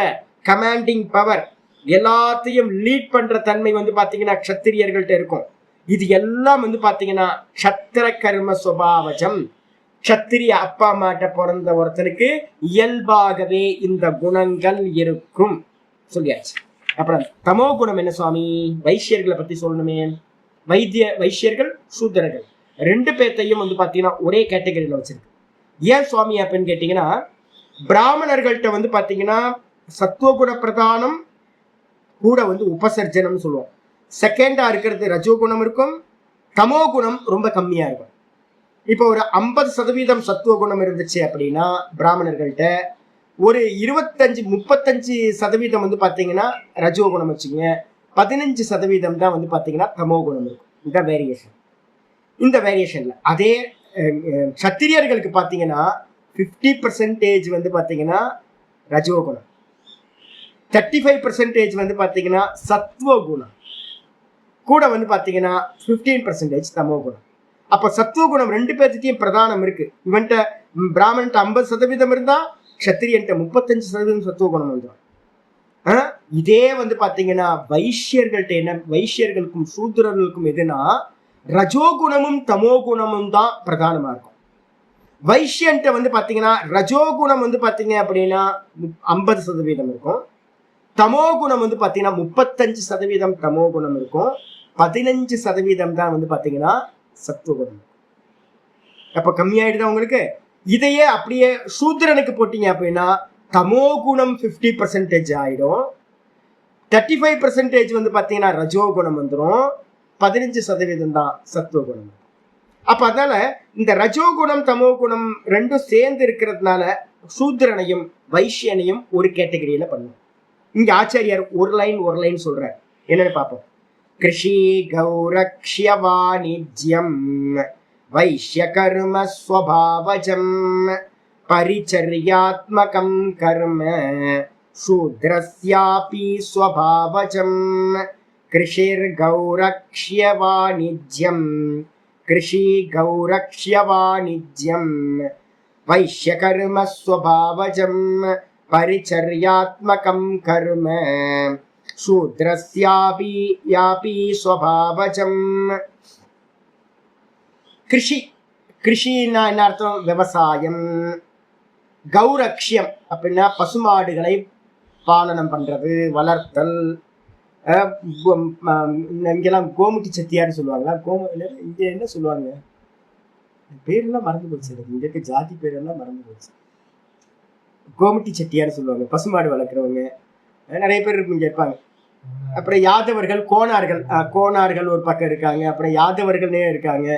கமாண்டிங் பவர், எல்லாத்தையும் லீட் பண்ற தன்மை பாத்தீங்கன்னா க்ஷத்திரியர்கள்ட்ட இருக்கும். இது எல்லாம் பாத்தீங்கன்னா க்ஷத்திர கர்ம சுபாவஜம். க்ஷத்திரிய அப்பா அம்மாட்ட பிறந்த ஒருத்தனுக்கு இயல்பாகவே இந்த குணங்கள் இருக்கும் சொல்லியாச்சு. அப்புறம் தமோ குணம் என்ன சுவாமி? வைசியர்களை பத்தி சொல்லணுமே. வைசியர்கள் சூத்திரர்கள் ரெண்டு பேர்த்தையும் பாத்தீங்கன்னா ஒரே கேட்டகரியில வச்சிருக்கு. ஏன் சுவாமி அப்படின்னு கேட்டீங்கன்னா, பிராமணர்கள்ட்ட பாத்தீங்கன்னா சத்துவகுண பிரதானம், கூட உபசர்ஜனம் சொல்லுவோம். செகண்டா இருக்கிறது ரஜோகுணம் இருக்கும், தமோ குணம் ரொம்ப கம்மியா இருக்கும். இப்போ ஒரு 50% சத்துவ குணம் இருந்துச்சு அப்படின்னா பிராமணர்கள்ட்ட, ஒரு 25-35% பாத்தீங்கன்னா ரஜோகுணம் வச்சுங்க, 15% தான் பாத்தீங்கன்னா தமோ குணம் இருக்கும். இந்த வேரியேஷன். இந்த வேரியேஷன்ல அதே சத்திரியர்களுக்கு பாத்தீங்கன்னா 50% பாத்தீங்கன்னா ரஜோகுணம், 35% பாத்தீங்கன்னா சத்துவ குணம், கூட பாத்தீங்கன்னா 15% தமோ குணம். அப்ப சத்துவ குணம் ரெண்டு பேர்த்தையும் பிரதானம் இருக்கு. இவன்ட்ட பிராமணன்ட்ட 50% இருந்தா க்ஷத்திரியன்ட்ட 35% சத்துவ குணம் வந்துடும். இதே பாத்தீங்கன்னா வைசியர்கள்ட்ட என்ன, வைசியர்களுக்கும் சூத்திரர்களுக்கும் எதுனா ரஜோகுணமும் தமோ குணமும் தான் பிரதானமா இருக்கும். வைசியன்ட்ட பாத்தீங்கன்னா ரஜோகுணம் பாத்தீங்க அப்படின்னா 50% இருக்கும், தமோ குணம் பாத்தீங்கன்னா 35% தமோ குணம் இருக்கும், 15% தான் வந்து பாத்தீங்கன்னா சத்துவகுணம். அப்ப கம்மியாயிடுதா உங்களுக்கு? இதையே அப்படியே சூத்திரனுக்கு போட்டீங்க அப்படின்னா தமோ குணம் 50% ஆயிடும். 35% வந்து பாத்தீங்கன்னா ரஜோகுணம் வந்துடும். 15% தான் சத்துவகுணம். அப்ப அதனால இந்த ரஜோகுணம் தமோ குணம் ரெண்டும் சேர்ந்து இருக்கிறதுனால சூத்திரனையும் வைஷ்யனையும் ஒரு கேட்டகரியில பண்ணும். இங்க ஆச்சாரியார் ஒரு லைன் சொல்ற என்னன்னு பார்ப்போம். கிருஷி கௌரக்ஷ்ய வாணிஜ்யம் வைஷ்ய கர்ம ஸ்வபாவஜம் பரிச்சர்யாத்மகம் கர்ம சூத்ரஸ்யாபி ஸ்வபாவஜம் கிருஷிர் கௌரக்ஷ்ய வாணிஜ்யம் கிருஷி கௌரக்ஷ்ய வாணிஜ்யம் வைஷ்ய கர்ம ஸ்வபாவஜம் பரிச்சர்யாத்மகம் கர்ம சூத்ரஸ்யாபி யாபி ஸ்வபாவஜம். கிருஷி, கிருஷின்னா என்ன அர்த்தம்? விவசாயம். கௌரக்ஷ்யம் அப்படின்னா பசுமாடுகளை பாலனம் பண்றது, வளர்த்தல். இங்கெல்லாம் கோமுட்டி செட்டியார்னு சொல்லுவாங்களா? இங்க என்ன சொல்லுவாங்க? பேரெல்லாம் மறந்து போச்சு. இங்க இருக்க ஜாதி பேரெல்லாம் மறந்து போச்சு. கோமுட்டி செட்டியார்னு சொல்லுவாங்க. பசுமாடு வளர்க்குறவங்க நிறைய பேர் இங்க இருப்பாங்க. அப்புறம் யாதவர்கள், கோனார்கள் ஒரு பக்கம் இருக்காங்க. அப்புறம் யாதவர்கள்னே இருக்காங்க.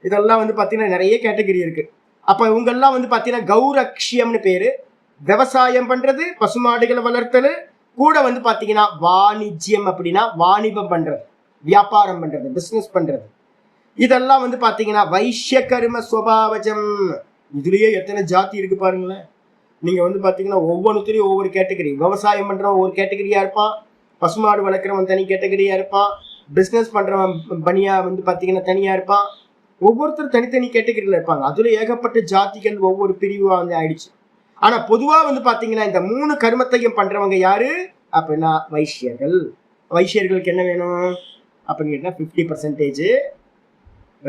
இதெல்லாம் வந்து பாத்தீங்கன்னா நிறைய கேட்டகரி இருக்கு. அப்ப இவங்கெல்லாம் வந்து பாத்தீங்கன்னா கௌரக்ஷ்யம்னு பேரு. விவசாயம் பண்றது, பசுமாடுகளை வளர்த்தல், கூட வந்து பாத்தீங்கன்னா வாணிஜ்யம் அப்படின்னா வாணிபம் பண்றது, வியாபாரம் பண்றது, பிசினஸ் பண்றது. இதெல்லாம் வந்து பாத்தீங்கன்னா வைஷ்ய கர்ம ஸ்வபாவஜம். இதுலயே எத்தனை ஜாதி இருக்கு பாருங்களேன். நீங்க வந்து பாத்தீங்கன்னா ஒவ்வொன்றுத்துலயும் ஒவ்வொரு கேட்டகரி. விவசாயம் பண்றவன் ஒரு கேட்டகரியா இருப்பான், பசுமாடு வளர்க்குறவன் தனி கேட்டகரியா இருப்பான், பிசினஸ் பண்றவன் பனியா வந்து பாத்தீங்கன்னா தனியா இருப்பான். ஒவ்வொருத்தரும் தனித்தனி கேட்டகரியில இருப்பாங்க. அதுல ஏகப்பட்ட ஜாதிகள் ஒவ்வொரு பிரிவா வந்து ஆயிடுச்சு. ஆனா பொதுவா வந்து பாத்தீங்கன்னா இந்த 3 கர்மத்தையும் பண்றவங்க யாரு அப்படின்னா வைஷ்யர்கள். வைஷ்யர்களுக்கு என்ன வேணும் அப்படின்னு கேட்டா 50%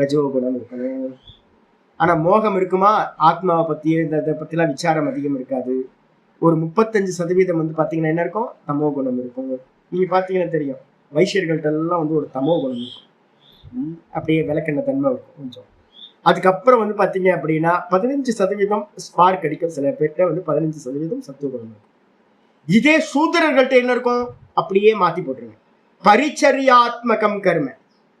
ரஜோகுணம் இருக்கணும். ஆனா மோகம் இருக்குமா? ஆத்மாவை பத்தி இதை பத்திலாம் விசாரம் அதிகம் இருக்காது. ஒரு 35% வந்து பாத்தீங்கன்னா என்ன இருக்கும்? தமோ குணம் இருக்கும். நீங்க பாத்தீங்கன்னா தெரியும், வைஷ்யர்கள்ட்ட எல்லாம் வந்து ஒரு தமோ குணம் இருக்கும். அப்படியே விளக்கெண்ண தன்மை இருக்கும் கொஞ்சம். அதுக்கப்புறம் வந்து பாத்தீங்க அப்படின்னா 15% ஸ்பார்க் அடிக்கும். சில பேர்ட்ட வந்து 15% சத்துவகுணம் இருக்கும். இதே சூத்திரர்கள்ட்ட என்ன இருக்கும்? அப்படியே மாத்தி போட்டுருங்க. பரிச்சர்யாத்மகம் கர்ம.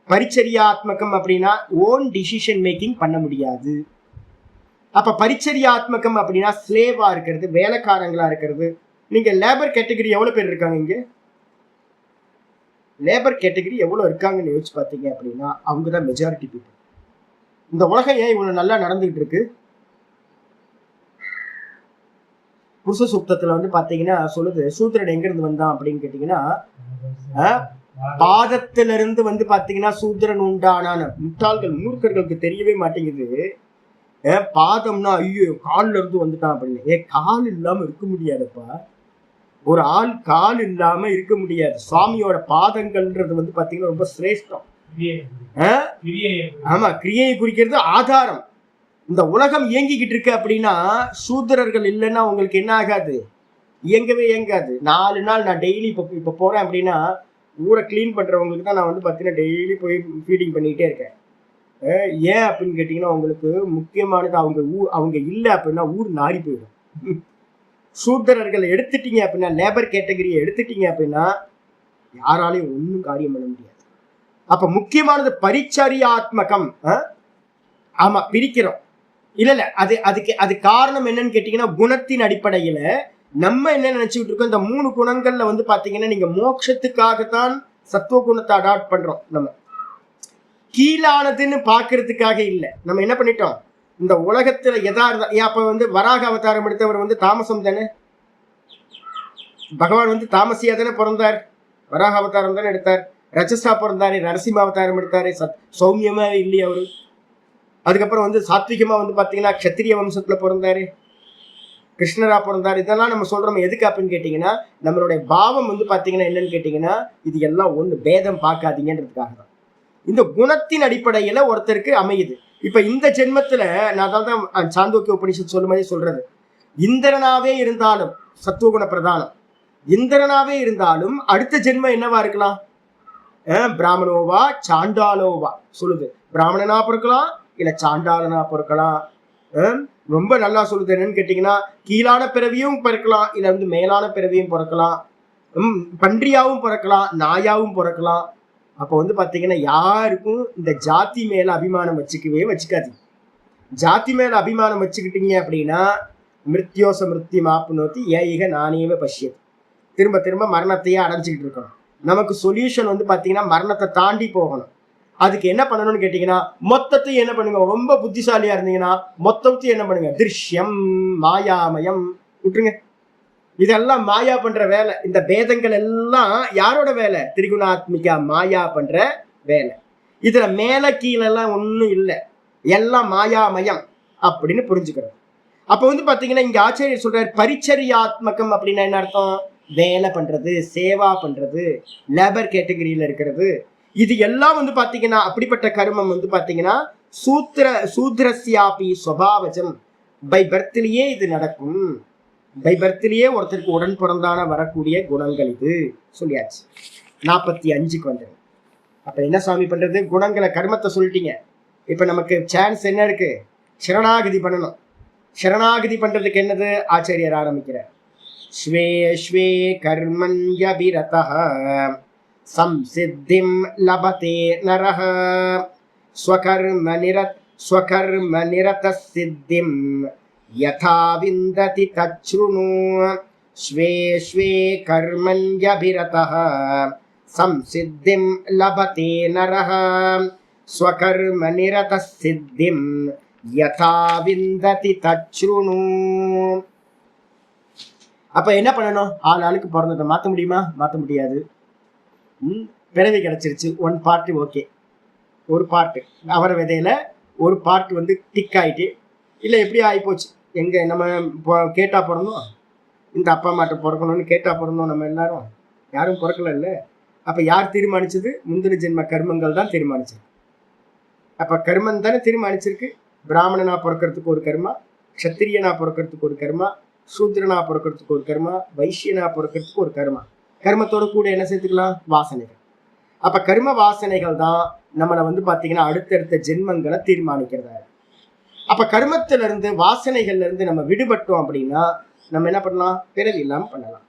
பரிச்சர்யாத்மகம் அப்படின்னா ஓன் டிசிஷன் மேக்கிங் பண்ண முடியாது. அப்ப பரிச்சர்யாத்மகம் அப்படின்னா ஸ்லேவா இருக்கிறது, வேலைக்காரங்களா இருக்கிறது. நீங்க லேபர் கேட்டகரி எவ்வளவு பேர் இருக்காங்க? இங்க லேபர் கேட்டகரி எவ்வளவு இருக்காங்கன்னு யோசிச்சு பார்த்தீங்க அப்படின்னா அவங்கதான் மெஜாரிட்டி பீப்புள். இந்த உலகம் ஏன் இவ்வளவு நல்லா நடந்துகிட்டு இருக்கு? புருஷ சூக்தத்துல வந்து பாத்தீங்கன்னா சொல்லுது, சூத்திரன் எங்க இருந்து வந்தான் அப்படின்னு கேட்டீங்கன்னா பாதத்திலிருந்து வந்து பாத்தீங்கன்னா சூத்திரன் உண்டானான. முட்டாள்கள் மூர்க்கர்களுக்கு தெரியவே மாட்டேங்குது. பாதம்னா ஐயோ கால்ல இருந்து வந்துட்டான் அப்படின்னு. கால் இல்லாம இருக்க முடியாதுப்பா. ஒரு ஆள் கால் இல்லாம இருக்க முடியாது. சுவாமியோட பாதங்கள்ன்றது வந்து பாத்தீங்கன்னா ரொம்ப சிரேஷ்டம். ஆமா, கிரியையை குறிக்கிறது ஆதாரம். இந்த உலகம் இயங்கிக்கிட்டு இருக்கு அப்படின்னா சூத்திரர்கள் இல்லைன்னா உங்களுக்கு என்ன ஆகாது? இயங்கவே இயங்காது. 4 நாள் நான் டெய்லி இப்ப போறேன் அப்படின்னா ஊரை கிளீன் பண்றவங்களுக்கு தான் நான் வந்து பாத்தீங்கன்னா டெய்லி போய் ஃபீடிங் பண்ணிக்கிட்டே இருக்கேன். ஏன் அப்படின்னு கேட்டீங்கன்னா உங்களுக்கு முக்கியமானது அவங்க இல்லை அப்படின்னா ஊர் நாடி போயிடும். சூத்திரர்கள் எடுத்துட்டீங்க அப்படின்னா, லேபர் கேட்டகரியை எடுத்துட்டீங்க அப்படின்னா யாராலையும் ஒன்றும் காரியம் பண்ண முடியாது. அப்ப முக்கியமானது பரிச்சரியாத்மகம். ஆமா, பிரிக்கிறோம். இல்ல அது காரணம் என்னன்னு கேட்டீங்கன்னா குணத்தின் அடிப்படையில நம்ம என்ன நினைச்சுக்கிட்டு இருக்கோம்? இந்த 3 குணங்கள்ல வந்து பாத்தீங்கன்னா நீங்க மோட்சத்துக்காகத்தான் சத்துவ குணத்தை அடாப்ட் பண்றோம். நம்ம கீழானதுன்னு பாக்குறதுக்காக இல்ல. நம்ம என்ன பண்ணிட்டோம்? இந்த உலகத்துல அப்ப வந்து வராக அவதாரம் எடுத்தவர் வந்து தாமசம் தானே. பகவான் வந்து தாமசியா தானே பிறந்தார். வராக அவதாரம் தானே எடுத்தார். ரஜசா பிறந்தாரு, நரசிம்ம அவதாரம் எடுத்தாரு. சௌமியமா இல்லையா அவரு? அதுக்கப்புறம் வந்து சாத்விகமா வந்து பாத்தீங்கன்னா கஷத்திரிய வம்சத்துல பிறந்தாரு, கிருஷ்ணரா பிறந்தாரு. இதெல்லாம் நம்ம சொல்றோம் எதுக்கு அப்படின்னு கேட்டீங்கன்னா நம்மளுடைய பாவம் வந்து பாத்தீங்கன்னா என்னன்னு கேட்டீங்கன்னா இது எல்லாம் ஒண்ணு, பேதம் பார்க்காதீங்கன்றதுக்காக தான். இந்த குணத்தின் அடிப்படையில ஒருத்தருக்கு அமையுது. இப்ப இந்த ஜென்மத்துல நான் தான் சாந்தோக்கிய உபனிஷத் சொல்லும் மாதிரி சொல்றது, இந்திரனாவே இருந்தாலும் சத்துவகுண பிரதானம், இந்திரனாவே இருந்தாலும் அடுத்த ஜென்மம் என்னவா இருக்கலாம்? பிராமணோவா சாண்டாலோவா சொல்லுது. பிராமணனா பிறக்கலாம், இல்ல சாண்டாளனா பிறக்கலாம். ரொம்ப நல்லா சொல்லுது. என்னன்னு கேட்டீங்கன்னா, கீழான பிறவியும் பிறக்கலாம், இல்ல மேலான பிறவியும் பிறக்கலாம், பன்றியாவும் பிறக்கலாம், நாயாவும் பிறக்கலாம். அப்போ பாத்தீங்கன்னா யாருக்கும் இந்த ஜாதி மேல அபிமானம் வச்சுக்காது. ஜாதி மேல அபிமானம் வச்சுக்கிட்டீங்க அப்படின்னா மிருத்யோச மிருத்தி மாப்புனோத்தி ஏக நானேவ பஷ்யது. திரும்ப திரும்ப மரணத்தையே அடைஞ்சிக்கிட்டு இருக்கணும். நமக்கு சொல்யூஷன் பாத்தீங்கன்னா மரணத்தை தாண்டி போகணும். அதுக்கு என்ன பண்ணணும்னு கேட்டீங்கன்னா, மொத்தத்தையும் என்ன பண்ணுங்க, ரொம்ப புத்திசாலியா இருந்தீங்கன்னா மொத்தத்தையும் என்ன பண்ணுங்க, திருஷ்யம் மாயாமயம் விட்டுருங்க. இதெல்லாம் மாயா பண்ற வேலை. இந்த பேதங்கள் எல்லாம் யாரோட வேலை? திரிகுணாத்மிகா மாயா பண்ற வேலை. இதுல மேல கீழெல்லாம் ஒன்றும் இல்லை, எல்லாம் மாயாமயம் அப்படின்னு புரிஞ்சுக்கிறோம். அப்போ பாத்தீங்கன்னா இங்க ஆச்சாரியர் சொல்றாரு பரிச்சரியாத்மகம் அப்படின்னா என்ன அர்த்தம்? வேலை பண்றது, சேவா பண்றது, லேபர் கேட்டகரியில இருக்கிறது. இது எல்லாம் பாத்தீங்கன்னா அப்படிப்பட்ட கர்மம் பாத்தீங்கன்னா சூத்ரஸ்யாபி ஸ்வபாவஜம். பை பர்த்லயே இது நடக்கும். பை பர்த்லயே ஒருத்தருக்கு உடன் பிறந்தான வரக்கூடிய குணங்கள் இது சொல்லியாச்சு. 45க்கு வந்துடும். அப்ப என்ன சுவாமி பண்றது? குணங்களை கர்மத்தை சொல்லிட்டீங்க. இப்ப நமக்கு சான்ஸ் என்ன இருக்கு? சரணாகதி பண்ணணும். சரணாகதி பண்றதுக்கு என்னது? ஆச்சாரியர் ஆரம்பிக்கிறார். ஸ்வே ஸ்வே கர்மண்யபிரதஹ சம்சித்திம் லபதே நரஹ ஸ்வகர்ம நிரத சித்திம் யதா விந்ததி தச்ருணு. ஸ்வே ஸ்வே கர்மண்யபிரதஹ சம்சித்திம் லபதே நரஹ ஸ்வகர்ம நிரத சித்திம் யதா விந்ததி தச்ருணு. அப்ப என்ன பண்ணணும்? ஆளுக்கு பிறந்ததை மாற்ற முடியுமா? மாற்ற முடியாது. பிறவி கிடைச்சிருச்சு, ஒன் பார்ட் ஓகே, ஒரு பார்ட் அவர விதையில ஒரு பார்ட் டிக் ஆயிட்டு, இல்லை எப்படி ஆகிப்போச்சு. எங்க நம்ம கேட்டா பிறந்தோம், இந்த அப்பா அம்மாட்ட பிறக்கணும்னு கேட்டா பிறந்தோம். நம்ம எல்லாரும் யாரும் பிறக்கல இல்லை. அப்ப யார் தீர்மானிச்சது? முந்தின ஜென்ம கர்மங்கள் தான் தீர்மானிச்சிருக்கு. அப்ப கர்மம் தானே தீர்மானிச்சிருக்கு. பிராமணனா பிறக்கிறதுக்கு ஒரு கர்மா, க்ஷத்திரியனா பிறக்கிறதுக்கு ஒரு கர்மா, சூத்ரனா பிறக்கிறதுக்கு ஒரு கர்மா, வைசியனா பிறக்கிறதுக்கு ஒரு கர்மா. கர்மத்தோட கூட என்ன சேர்த்துக்கலாம்? வாசனைகள். அப்ப கர்ம வாசனைகள் தான் நம்மளை பாத்தீங்கன்னா அடுத்தடுத்த ஜென்மங்களை தீர்மானிக்கிறதா. அப்ப கர்மத்தில இருந்து வாசனைகள்ல இருந்து நம்ம விடுபட்டோம் அப்படின்னா நம்ம என்ன பண்ணலாம்? பிறவி இல்லாம பண்ணலாம்.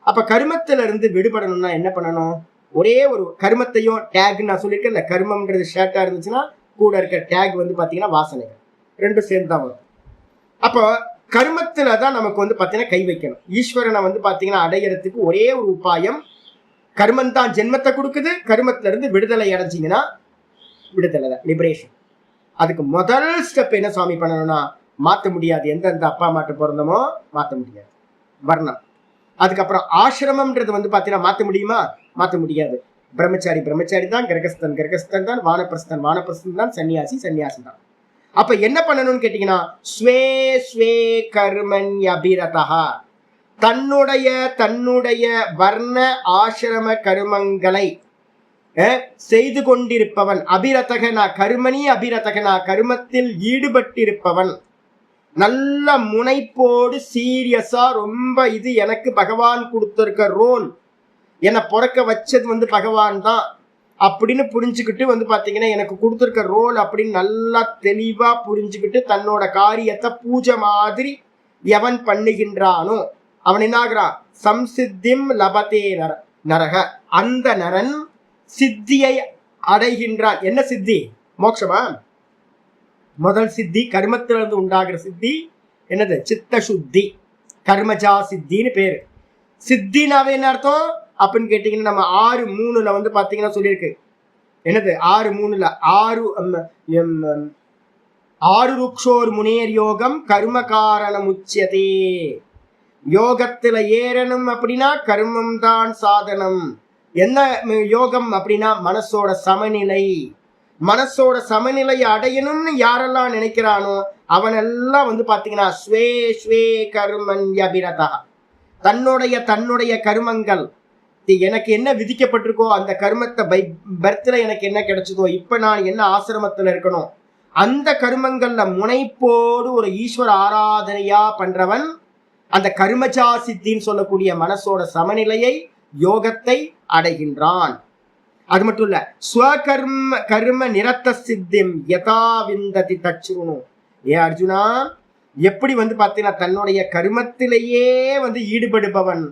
அப்ப கர்மத்தில இருந்து விடுபடணும்னா என்ன பண்ணணும்? ஒரே ஒரு கர்மத்தையும் டேக் நான் சொல்லியிருக்கேன். கர்மம்ன்றது ஷர்ட்டா இருந்துச்சுன்னா கூட இருக்க டேக் பாத்தீங்கன்னா வாசனைகள் ரெண்டும் சேர்ந்து தான் வரும். அப்போ கர்மத்துல தான் நமக்கு பாத்தீங்கன்னா கை வைக்கணும். ஈஸ்வரனை பாத்தீங்கன்னா அடையறதுக்கு ஒரே ஒரு உபாயம், கர்மம் தான் ஜென்மத்தை கொடுக்குது. கர்மத்துல இருந்து விடுதலை அடைஞ்சிங்கன்னா விடுதலை தான், லிபரேஷன். அதுக்கு முதல் ஸ்டெப் என்ன சுவாமி பண்ணணும்னா, மாற்ற முடியாது. எந்தெந்த அப்பா அம்மாட்ட பிறந்தமோ மாற்ற முடியாது, வர்ணம். அதுக்கப்புறம் ஆசிரமம்ன்றது பாத்தீங்கன்னா மாற்ற முடியுமா? மாற்ற முடியாது. பிரம்மச்சாரி தான், கிரகஸ்தன் தான், வானப்பிரஸ்தன் தான், சன்னியாசி தான். அப்ப என்ன பண்ணணும்னு கேட்டீங்கன்னா, ஸ்வே ஸ்வே கர்மண்யபிரதஹ, தன்னுடைய வர்ண ஆசிரம கர்மங்களை செய்து கொண்டிருப்பவன். அபிரதகனா கர்மணி, அபிரதகனா கர்மத்தில் ஈடுபட்டிருப்பவன். நல்ல முனைப்போடு சீரியஸா ரொம்ப இது எனக்கு பகவான் கொடுத்திருக்க ரோல், என்னை பிறக்க வச்சது பகவான் தான் அப்படின்னு புரிஞ்சுக்கிட்டு பாத்தீங்கன்னா எனக்கு கொடுத்துருக்க ரோல் அப்படின்னு நல்லா தெளிவா புரிஞ்சுக்கிட்டு தன்னோட காரியத்தை பூஜை மாதிரி எவன் பண்ணுகின்றானோ அவன் என்னாகிறான்? சம்சித்திம் லபதே நரக, அந்த நரன் சித்தியை அடைகின்றான். என்ன சித்தி? மோட்சமா? முதல் சித்தி கர்மத்திலிருந்து உண்டாகிற சித்தி என்னது? சித்த சுத்தி, கர்மஜா சித்தின்னு பேரு. சித்தினாவே என்ன அர்த்தம் அப்படின்னு கேட்டீங்கன்னா, நம்ம 6:3 பாத்தீங்கன்னா சொல்லியிருக்கு. என்னது? 6:3 ஆறு ருக்ஷோர் முனேர் யோகம் கர்ம காரணம் உச்சியதே. யோகத்துல ஏறணும் அப்படின்னா கர்மம் தான் சாதனம். என்ன யோகம் அப்படின்னா மனசோட சமநிலை. மனசோட சமநிலையை அடையணும்னு யாரெல்லாம் நினைக்கிறானோ அவனெல்லாம் பாத்தீங்கன்னா ஸ்வே ஸ்வே கர்மண்யபிரதா, தன்னுடைய கர்மங்கள் எனக்கு என்ன விதிக்கப்பட்டிருக்கோ அந்த கர்மத்தை பை பர்த்ல எனக்கு என்ன கிடைச்சதோ, இப்ப நான் என்ன ஆசிரமத்துல இருக்கணும், அந்த கர்மங்கள்ல முனைப்போடு ஒரு ஈஸ்வர ஆராதனையா பண்றவன் அந்த கர்மஜா சித்தின்னு சொல்லக்கூடிய மனசோட சமநிலையை, யோகத்தை அடைகின்றான். அது மட்டும் இல்ல, ஸ்வகர்ம கர்ம நிரத்த சித்திம் யதா விந்ததி தச்சுருணு. ஏ அர்ஜுனா, எப்படி வந்து பார்த்தீங்கன்னா தன்னுடைய கர்மத்திலேயே வந்து ஈடுபடுபவன்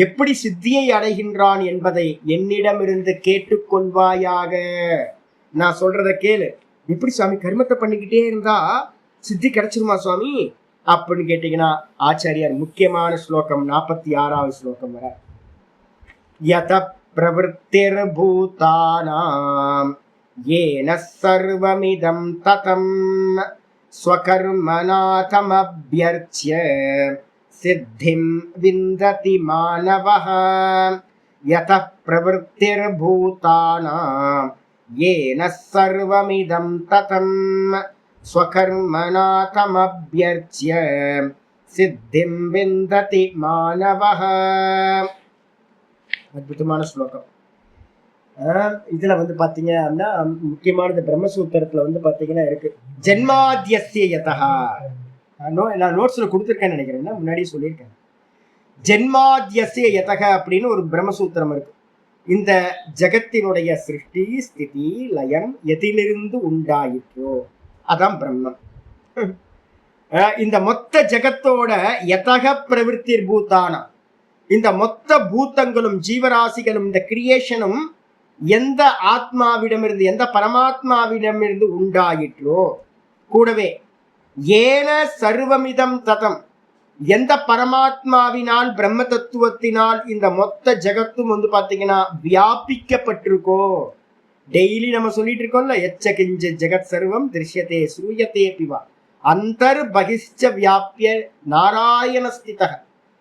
எப்படி சித்தியை அடைகின்றான் என்பதை என்னிடமிருந்து கேட்டுக்கொள்வாயாக. நான் சொல்றத கேளு. எப்படி சுவாமி கர்மத்தை பண்ணிக்கிட்டே இருந்தா சித்தி கிடைச்சிருமா சுவாமி அப்படின்னு கேட்டீங்கன்னா, ஆச்சாரியார் முக்கியமான ஸ்லோகம் 46வது ஸ்லோகம் வர, யத பிரவருத்திர் பூதானாம் ஏன சர்வமிதம் ததம் ஸ்வகர்மநாதமப்யர்ச்ய சித்திம் விந்ததி மானவஹ. யத பிரவருத்திர் பூதானாம் ஏன சர்வமிதம் ததம் ஸ்வகர்மநாதமப்யர்ச்ய சித்திம் விந்ததி மானவஹ. அற்புதமான ஸ்லோகம். இதுல வந்து பாத்தீங்க அப்படின்னா முக்கியமானது பிரம்மசூத்திரத்துல வந்து பாத்தீங்கன்னா இருக்கு, ஜென்மாத்யஸ்ய யதஹா. நான் நோட்ஸ்ல கொடுத்துருக்கேன்னு நினைக்கிறேன், முன்னாடியே சொல்லியிருக்கேன். ஜென்மாத்யஸ்ய யதஹ அப்படின்னு ஒரு பிரம்மசூத்திரம் இருக்கு. இந்த ஜகத்தினுடைய சிருஷ்டி ஸ்திதி லயம் எதிலிருந்து உண்டாயிற்றோ அதான் பிரம்மம். இந்த மொத்த ஜகத்தோட யதக பிரவிற்த்திர் பூதானா, இந்த மொத்த பூத்தங்களும் ஜீவராசிகளும் இந்த கிரியேஷனும் எந்த ஆத்மாவிடமிருந்து எந்த பரமாத்மாவிடமிருந்து உண்டாயிற்றோ, கூடவே ஏன சர்வமிதம் ததம் எந்த பரமாத்மாவினால் பிரம்ம தத்துவத்தினால் இந்த மொத்த ஜகத்தும் வந்து பாத்தீங்கன்னா வியாபிக்கப்பட்டிருக்கோ. டெய்லி நம்ம சொல்லிட்டு இருக்கோம்ல, எச்ச கிஞ்ச ஜெகத் சர்வம் திருஷ்யத்தே சூயத்தே பிவா அந்தர் பகிஷ்ட வியாபிய நாராயண ஸ்திதக.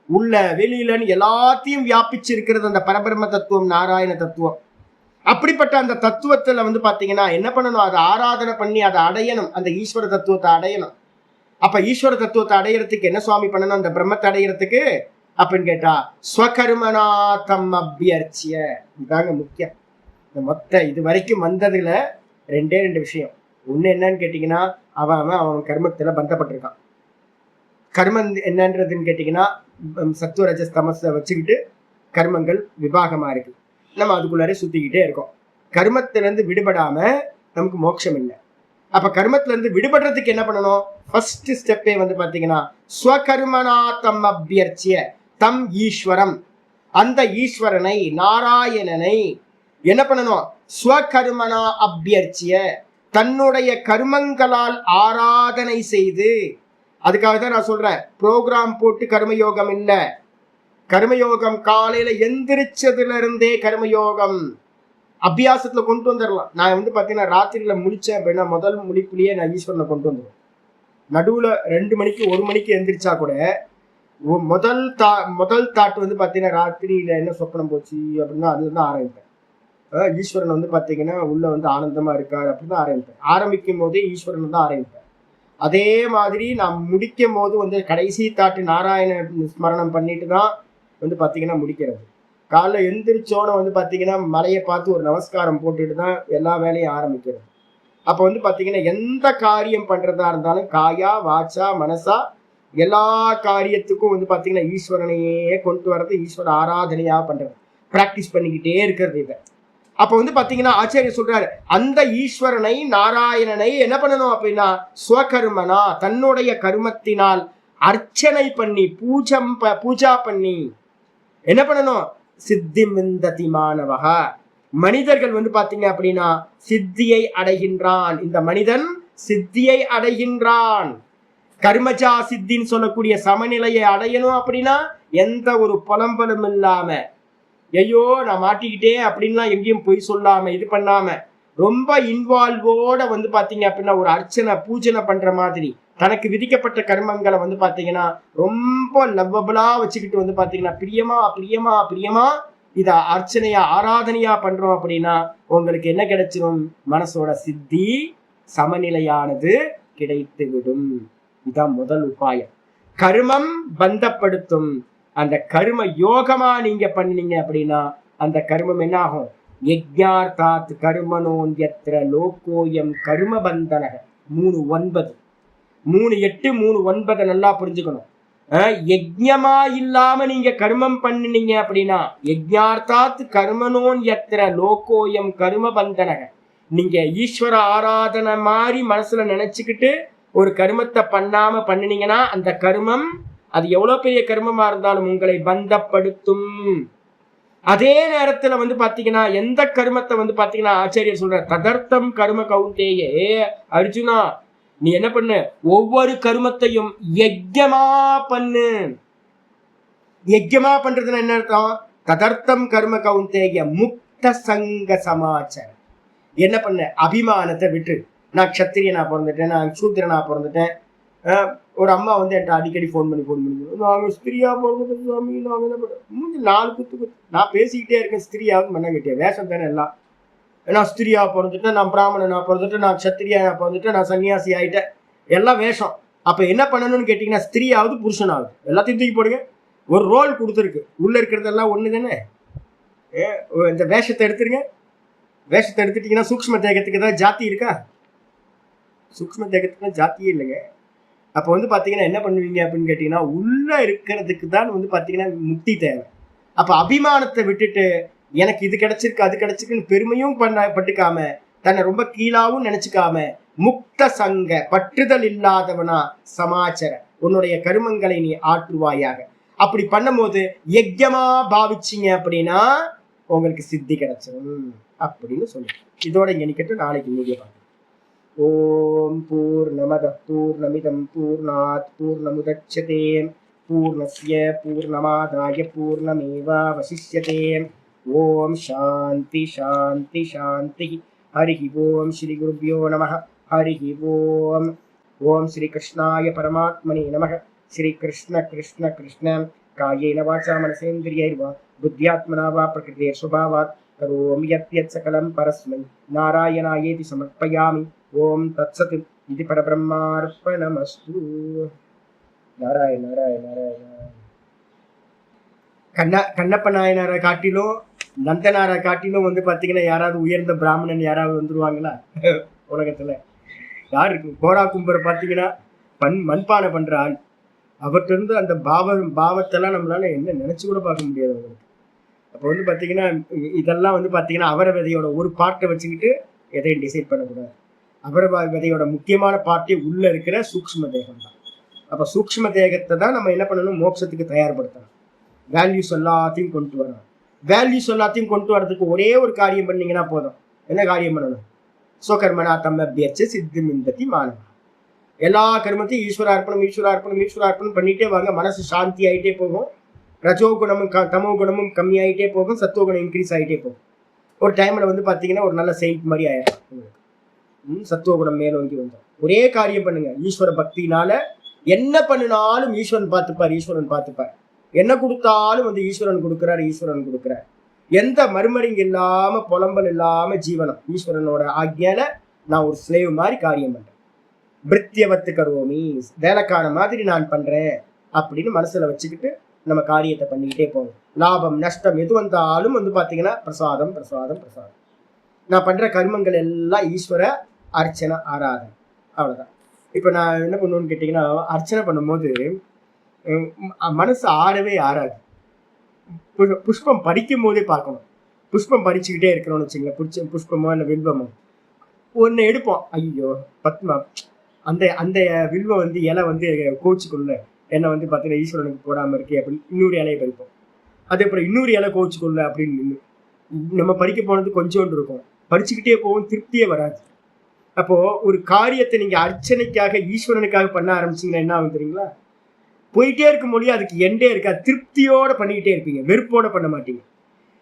உள்ள வெளியிலன்னு எல்லாத்தையும் வியாபிச்சு இருக்கிறது அந்த பரபிரம்ம தத்துவம், நாராயண தத்துவம். அப்படிப்பட்ட அந்த தத்துவத்துல வந்து பாத்தீங்கன்னா என்ன பண்ணணும், அதை ஆராதனை பண்ணி அதை அடையணும், அந்த ஈஸ்வர தத்துவத்தை அடையணும். அப்ப ஈஸ்வர தத்துவத்தை அடையறதுக்கு என்ன சுவாமி பண்ணணும், அந்த பிரம்மத்தை அடையறதுக்கு அப்படின்னு கேட்டா ஸ்வகர்மநாதம் அபியர்ச்சிய. இதாங்க முக்கியம். இந்த மொத்த இது வரைக்கும் வந்ததுல ரெண்டு விஷயம். ஒண்ணு என்னன்னு கேட்டீங்கன்னா, அவன் கர்மத்துல பந்தப்பட்டிருக்கான். கர்மம் என்னன்றதுன்னு கேட்டீங்கன்னா, சத்துவ ரஜஸ் தமஸை வச்சுக்கிட்டு கர்மங்கள் விபாகமா இருக்கு. நம்ம அதுக்குள்ளாரே சுத்திக்கிட்டே இருக்கோம். கர்மத்திலிருந்து விடுபடாம நமக்கு மோட்சம் இல்லை. அப்ப கர்மத்துல இருந்து விடுபடுறதுக்கு என்ன பண்ணணும், ஃபர்ஸ்ட் ஸ்டெப்பே வந்து பாத்தீங்கன்னா ஸ்வகர்மநாதம் அபியர்ச்சிய தம் ஈஸ்வரம். அந்த ஈஸ்வரனை நாராயணனை என்ன பண்ணணும், ஸ்வகர்மனா அபியர்ச்சிய தன்னுடைய கர்மங்களால் ஆராதனை செய்து. அதுக்காக தான் நான் சொல்றேன், ப்ரோக்ராம் போட்டு கர்மயோகம் இல்ல. கர்மயோகம் காலையில எந்திரிச்சதுல இருந்தே கர்மயோகம் அபியாசத்துல கொண்டு வந்துடலாம். நான் வந்து பாத்தீங்கன்னா ராத்திரியில முடிச்சேன் அப்படின்னா முதல் முடிப்புலயே நான் ஈஸ்வரனை கொண்டு வந்துடுவேன். நடுவுல 2 மணிக்கு 1 மணிக்கு எந்திரிச்சா கூட முதல் தாட் வந்து பாத்தீங்கன்னா ராத்திரியில என்ன சொப்பனம் போச்சு அப்படின்னா அதுல இருந்து ஆரம்பிப்பேன். ஈஸ்வரன் வந்து பாத்தீங்கன்னா உள்ள வந்து ஆனந்தமா இருக்காரு அப்படின்னு தான் ஆரம்பிப்பேன். ஆரம்பிக்கும் போதே ஈஸ்வரன் தான் ஆரம்பிப்பேன். அதே மாதிரி நான் முடிக்கும் போது வந்து கடைசி தாட்டு நாராயண ஸ்மரணம் பண்ணிட்டு தான் வந்து பாத்தீங்கன்னா முடிக்கிறது. காலைல எந்திரிச்சோன்னு வந்து பாத்தீங்கன்னா மலையை பார்த்து ஒரு நமஸ்காரம் போட்டுட்டு தான் எல்லா வேலையும் ஆரம்பிக்கிறது. அப்போ வந்து பாத்தீங்கன்னா எந்த காரியம் பண்றதா இருந்தாலும் காயா வாச்சா மனசா எல்லா காரியத்துக்கும் வந்து பாத்தீங்கன்னா ஈஸ்வரனையே கொண்டு வர்றது, ஈஸ்வர ஆராதனையா பண்றது, பிராக்டிஸ் பண்ணிக்கிட்டே இருக்கிறது இதை. அப்ப வந்து பாத்தீங்கன்னா ஆச்சாரியர் சொல்றாரு, அந்த ஈஸ்வரனை நாராயணனை என்ன பண்ணணும் அப்படின்னா ஸ்வகர்மனா தன்னுடைய கர்மத்தினால் அர்ச்சனை பண்ணி பூஜா பண்ணி என்ன பண்ணணும், சித்தி விந்ததி மானவஹா. மனிதர்கள் வந்து பாத்தீங்க அப்படின்னா சித்தியை அடைகின்றான். இந்த மனிதன் சித்தியை அடைகின்றான். கர்மஜா சித்தின்னு சொல்லக்கூடிய சமநிலையை அடையணும் அப்படின்னா எந்த ஒரு புலம்பலும் இல்லாம, ஐயோ நான் மாட்டிக்கிட்டேன் அப்படின்லாம் எங்கேயும் போய் சொல்லாம இது பண்ணாம ரொம்ப இன்வால்வோட வந்து பாத்தீங்க அப்படின்னா ஒரு அர்ச்சனை பூஜனை பண்ற மாதிரி தனக்கு விதிக்கப்பட்ட கர்மங்களை வந்து பாத்தீங்கன்னா ரொம்ப லவ்வபிளா வச்சுக்கிட்டு வந்து பாத்தீங்கன்னா பிரியமா இத அர்ச்சனையா ஆராதனையா பண்றோம் அப்படின்னா உங்களுக்கு என்ன கிடைச்சிடும், மனசோட சித்தி சமநிலையானது கிடைத்து விடும். இதுதான் முதல் உபாயம். கர்மம் பந்தப்படுத்தும். அந்த கர்ம யோகமா நீங்க பண்ணீங்க அப்படின்னா அந்த கர்மம் என்ன ஆகும், யஜ்ஞார்த்தாத் கர்மனோன்யத்ர லோகோயம் கர்ம பந்தனக. 3:9 3:8 3:9 நல்லா புரிஞ்சுக்கணும். யஜ்ஞமா இல்லாம நீங்க கர்மம் பண்ணினீங்க அப்படின்னா, யஜ்ஞார்த்தாத் கர்மனோன் யத்ர லோகோயம் கர்ம பந்தனக, நீங்க ஈஸ்வர ஆராதனை மாதிரி மனசுல நினைச்சுக்கிட்டு ஒரு கர்மத்தை பண்ணாம பண்ணினீங்கன்னா அந்த கர்மம், அது எவ்வளவு பெரிய கர்மமா இருந்தாலும் உங்களை பந்தப்படுத்தும். அதே நேரத்துல வந்து பாத்தீங்கன்னா எந்த கர்மத்தை வந்து பாத்தீங்கன்னா ஆச்சாரியர் சொல்ற ததர்த்தம் கர்ம கௌந்தேயே, அர்ஜுனா நீ என்ன பண்ணு, ஒவ்வொரு கர்மத்தையும் யஜ்ஞமா பண்ணு. யஜ்ஞமா பண்றதுன்னா என்ன அர்த்தம்? ததர்த்தம் கர்ம கௌந்தேய முக்த சங்க சமாச்சாரம். என்ன பண்ண, அபிமானத்தை விட்டு, நான் க்ஷத்திரியனா பிறந்துட்டேன், நான் சூத்திரனா பிறந்துட்டேன். ஒரு அம்மா வந்து என்கிட்ட அடிக்கடி ஃபோன் பண்ணி நாங்கள் ஸ்திரியா பிறந்துட்டோம் சாமி, நாங்கள் என்ன பண்ணுறோம், மூஞ்சி 4 குத்து. நான் பேசிக்கிட்டே இருக்கேன், ஸ்திரியாவது மண்ண கட்டிய வேஷம் தானே எல்லாம். நான் ஸ்திரியா பிறந்துட்டேன், நான் பிராமணனா பிறந்துட்டேன், நான் க்ஷத்திரியா பிறந்துட்டேன், நான் சன்னியாசி ஆகிட்டேன், எல்லாம் வேஷம். அப்போ என்ன பண்ணணும்னு கேட்டிங்கன்னா, ஸ்திரியாவது புருஷனாவது எல்லாத்தையும் தூக்கி போடுங்க. ஒரு ரோல் கொடுத்துருக்கு, உள்ளே இருக்கிறதெல்லாம் ஒன்று தானே. இந்த வேஷத்தை எடுத்துருங்க. வேஷத்தை எடுத்துட்டீங்கன்னா சூக்ஷ்ம தேகத்துக்கு ஏதாவது ஜாதி இருக்கா? சூக்ஷ்ம தேகத்துக்குலாம் ஜாத்தியே இல்லைங்க. அப்போ வந்து பார்த்தீங்கன்னா என்ன பண்ணுவீங்க அப்படின்னு கேட்டிங்கன்னா, உள்ளே இருக்கிறதுக்கு தான் வந்து பார்த்தீங்கன்னா முக்தி தேவை. அப்போ அபிமானத்தை விட்டுட்டு எனக்கு இது கிடைச்சிருக்கு அது கிடைச்சிருக்குன்னு பெருமையும் பட்டுக்காம, தன்னை ரொம்ப கீழாவும் நினைச்சுக்காம, முக்த சங்க பற்றுதல் இல்லாதவனா சமாச்சார உன்னுடைய கருமங்களை நீ ஆற்றுவாயாக. அப்படி பண்ணும்போது யஜ்யமா பாவிச்சிங்க அப்படின்னா உங்களுக்கு சித்தி கிடைச்சிடும் அப்படின்னு சொல்லி இதோட இங்க நிக்கட்டும். நாளைக்கு மீடியா பார்க்கலாம். ஓம் பூர்ணமத பூர்ணமிதம் பூர்ணாத் பூர்ணமுதச்யதே பூர்ணஸ்ய பூர்ணமாதாய பூர்ணமேவாவசிஷ்யதே. ஓம் சாந்தி சாந்தி சாந்தி. ஹரி ஓம் ஸ்ரீ குருभ्यो நமः. ஹரி ஓம். ஓம் ஸ்ரீ கிருஷ்ணாய பரமாத்மனே நமः. ஸ்ரீ கிருஷ்ண கிருஷ்ண கிருஷ்ண காயேன வாசா மனசேந்திரியைர்வா புத்தியாத்மனா வா பிரகிருதேர் ஸ்வபாவாத் கரோமி யத் சகலம் பரஸ்மை நாராயணாயேதி சமர்ப்பயாமி. ஓம் தத்சத் இது பரபிரம்மார்ப்பணமஸ்து. நாராயண நாராயண நாராயண. கண்ணப்ப நாயனாரை காட்டிலும் நந்தனாரை காட்டிலும் வந்து பார்த்தீங்கன்னா யாராவது உயர்ந்த பிராமணன் யாராவது வந்துருவாங்களா உலகத்துல? யார் இருக்கு? கோரா கும்பரை பார்த்தீங்கன்னா மண்பானை பண்ற ஆள். அவர்கிட்ட இருந்து அந்த பாவத்தெல்லாம் நம்மளால என்ன நினைச்சு கூட பார்க்க முடியாது அவங்களுக்கு. அப்போ வந்து பார்த்தீங்கன்னா இதெல்லாம் வந்து பார்த்தீங்கன்னா அவரை விதையோட ஒரு பார்ட்டை வச்சுக்கிட்டு எதையும் டிசைட் பண்ணக்கூடாது. அவரை விதையோட முக்கியமான பார்ட்டே உள்ள இருக்கிற சூக்ஷ்ம தேகம் தான். அப்போ சூக்ஷ்ம தேகத்தை தான் நம்ம என்ன பண்ணணும், மோட்சத்துக்கு தயார்படுத்தணும். வேல்யூஸ் எல்லாத்தையும் கொண்டு வரணும். வேல்யூஸ் எல்லாத்தையும் கொண்டு வரதுக்கு ஒரே ஒரு காரியம் பண்ணீங்கன்னா போதும். என்ன காரியம் பண்ணணும்? ஸ்வகர்மனா தம்மபியர்ச்ச சித்தி மிந்ததி மானவா. எல்லா கர்மத்தையும் ஈஸ்வரார்ப்பணம் ஈஸ்வரார்ப்பணம் ஈஸ்வரார்ப்பணம் பண்ணிட்டே வாங்க. மனசு சாந்தி ஆகிட்டே போகும். ரஜோ குணமும் தமோ குணமும் கம்மியாயிட்டே போகும். சத்துவ குணம் இன்க்ரீஸ் ஆகிட்டே போகும். ஒரு டைம்ல வந்து பார்த்தீங்கன்னா ஒரு நல்ல செயின்ட் மாதிரி ஆயிடும். சத்துவ குணம் மேலோங்கி வந்தோம். ஒரே காரியம் பண்ணுங்க. ஈஸ்வர பக்தினால என்ன பண்ணினாலும் ஈஸ்வரன் பார்த்துப்பார். ஈஸ்வரன் பார்த்துப்பார். என்ன கொடுத்தாலும் வந்து ஈஸ்வரன் கொடுக்குறார். ஈஸ்வரன் கொடுக்குறார். எந்த மறுமறிங்க இல்லாம புலம்பல் இல்லாம ஜீவனம் ஈஸ்வரனோட ஆக்ஞால நான் ஒரு ஸ்லேவ் மாதிரி காரியம் பண்றேன். பிரித்தியவத்து கருவோமி, வேலைக்கான மாதிரி நான் பண்றேன் அப்படின்னு மனசுல வச்சுக்கிட்டு நம்ம காரியத்தை பண்ணிக்கிட்டே போவோம். லாபம் நஷ்டம் எது வந்தாலும் வந்து பாத்தீங்கன்னா பிரசாதம் பிரசாதம் பிரசாதம். நான் பண்ற கர்மங்கள் எல்லாம் ஈஸ்வர அர்ச்சனை ஆராதனை, அவ்வளவுதான். இப்ப நான் என்ன பண்ணுவேன்னு கேட்டீங்கன்னா, அர்ச்சனை பண்ணும்போது மனசு ஆறவே ஆறாது. புஷ்பம் பறிக்கும் போதே பார்க்கணும். புஷ்பம் பறிச்சுக்கிட்டே இருக்கிறோம்னு வச்சுங்களேன். பிடிச்ச புஷ்பமோ இல்லை வில்வமோ ஒன்று எடுப்போம். ஐயோ பத்மா, அந்த அந்த வில்வம் வந்து இலை வந்து கோச்சுக்குள்ள என்னை வந்து பார்த்தீங்கன்னா ஈஸ்வரனுக்கு போடாமல் இருக்கே அப்படின்னு இன்னொரு இலையை பறிப்போம். அதே போல் இன்னொரு இலை கோச்சுக்குள்ள அப்படின்னு நம்ம பறிக்க போனது கொஞ்சோண்டு இருக்கும். பறிச்சுக்கிட்டே போவோம், திருப்தியே வராது. அப்போது ஒரு காரியத்தை நீங்கள் அர்ச்சனைக்காக ஈஸ்வரனுக்காக பண்ண ஆரம்பிச்சிங்கன்னா என்ன ஆகும் தெரியுங்களா? போயிட்டே இருக்கும் மொழியா அதுக்கு எண்டே இருக்கா. திருப்தியோட பண்ணிக்கிட்டே இருப்பீங்க, வெறுப்போட பண்ண மாட்டீங்க.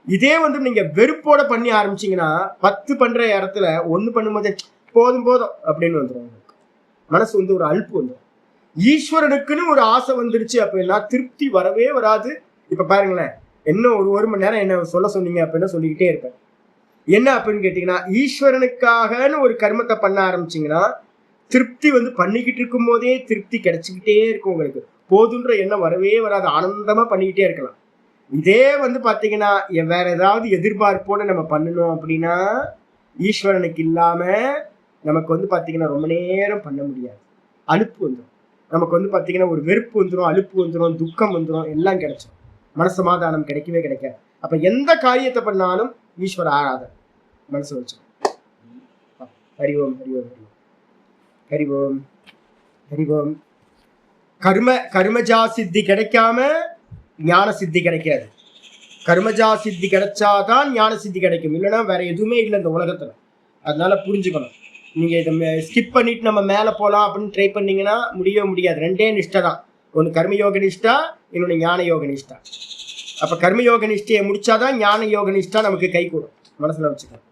இதே வந்து நீங்க வெறுப்போட பண்ணி ஆரம்பிச்சீங்கன்னா 10 பண்ற இடத்துல 1 பண்ணும்போது போதும் போதும் அப்படின்னு வந்துடும். மனசு வந்து ஒரு அலுப்பு வந்துடும். ஈஸ்வரனுக்குன்னு ஒரு ஆசை வந்துருச்சு அப்படின்னா திருப்தி வரவே வராது. இப்ப பாருங்களேன், இன்னும் ஒரு மணி நேரம் என்ன சொல்ல சொன்னீங்க அப்படின்னா சொல்லிக்கிட்டே இருப்பேன். என்ன அப்படின்னு கேட்டீங்கன்னா, ஈஸ்வரனுக்காகன்னு ஒரு கர்மத்தை பண்ண ஆரம்பிச்சிங்கன்னா திருப்தி வந்து பண்ணிக்கிட்டு இருக்கும் போதே திருப்தி கிடைச்சிக்கிட்டே இருக்கும். உங்களுக்கு போதுன்ற எண்ணம் வரவே வராது. ஆனந்தமா பண்ணிக்கிட்டே இருக்கலாம். இதே வந்து பாத்தீங்கன்னா வேற ஏதாவது எதிர்பார்ப்போட நம்ம பண்ணணும் அப்படின்னா ஈஸ்வரனுக்கு இல்லாம நமக்கு வந்து பாத்தீங்கன்னா ரொம்ப நேரம் பண்ண முடியாது. அலுப்பு வந்துடும். நமக்கு வந்து பார்த்தீங்கன்னா ஒரு வெறுப்பு வந்துடும், அலுப்பு வந்துடும், துக்கம் வந்துடும், எல்லாம் கிடைச்சிடும். மனசமாதானம் கிடைக்கவே கிடைக்காது. அப்ப எந்த காரியத்தை பண்ணாலும் ஈஸ்வர ஆராதனை மனசு வச்சு. ஹரி ஓம் ஹரி ஓம் ஹரி ஓம் ஹரி ஓம். கர்மஜா சித்தி கிடைக்காம ஞான சித்தி கிடைக்காது. கர்மஜா சித்தி கிடைச்சாதான் ஞான சித்தி கிடைக்கும், இல்லைன்னா வேற எதுவுமே இல்லை இந்த உலகத்துல. அதனால புரிஞ்சுக்கணும். நீங்க இதை ஸ்கிப் பண்ணிட்டு நம்ம மேல போலாம் அப்படின்னு ட்ரை பண்ணீங்கன்னா முடியவே முடியாது. ரெண்டே நிஷ்டை தான், ஒன்று கர்மயோக நிஷ்டா, இன்னொன்று ஞான யோக நிஷ்டா. அப்ப கர்மயோக நிஷ்டையை முடிச்சாதான் ஞான யோக நிஷ்டா நமக்கு கை கூடும். மனசுல வச்சுக்கணும்.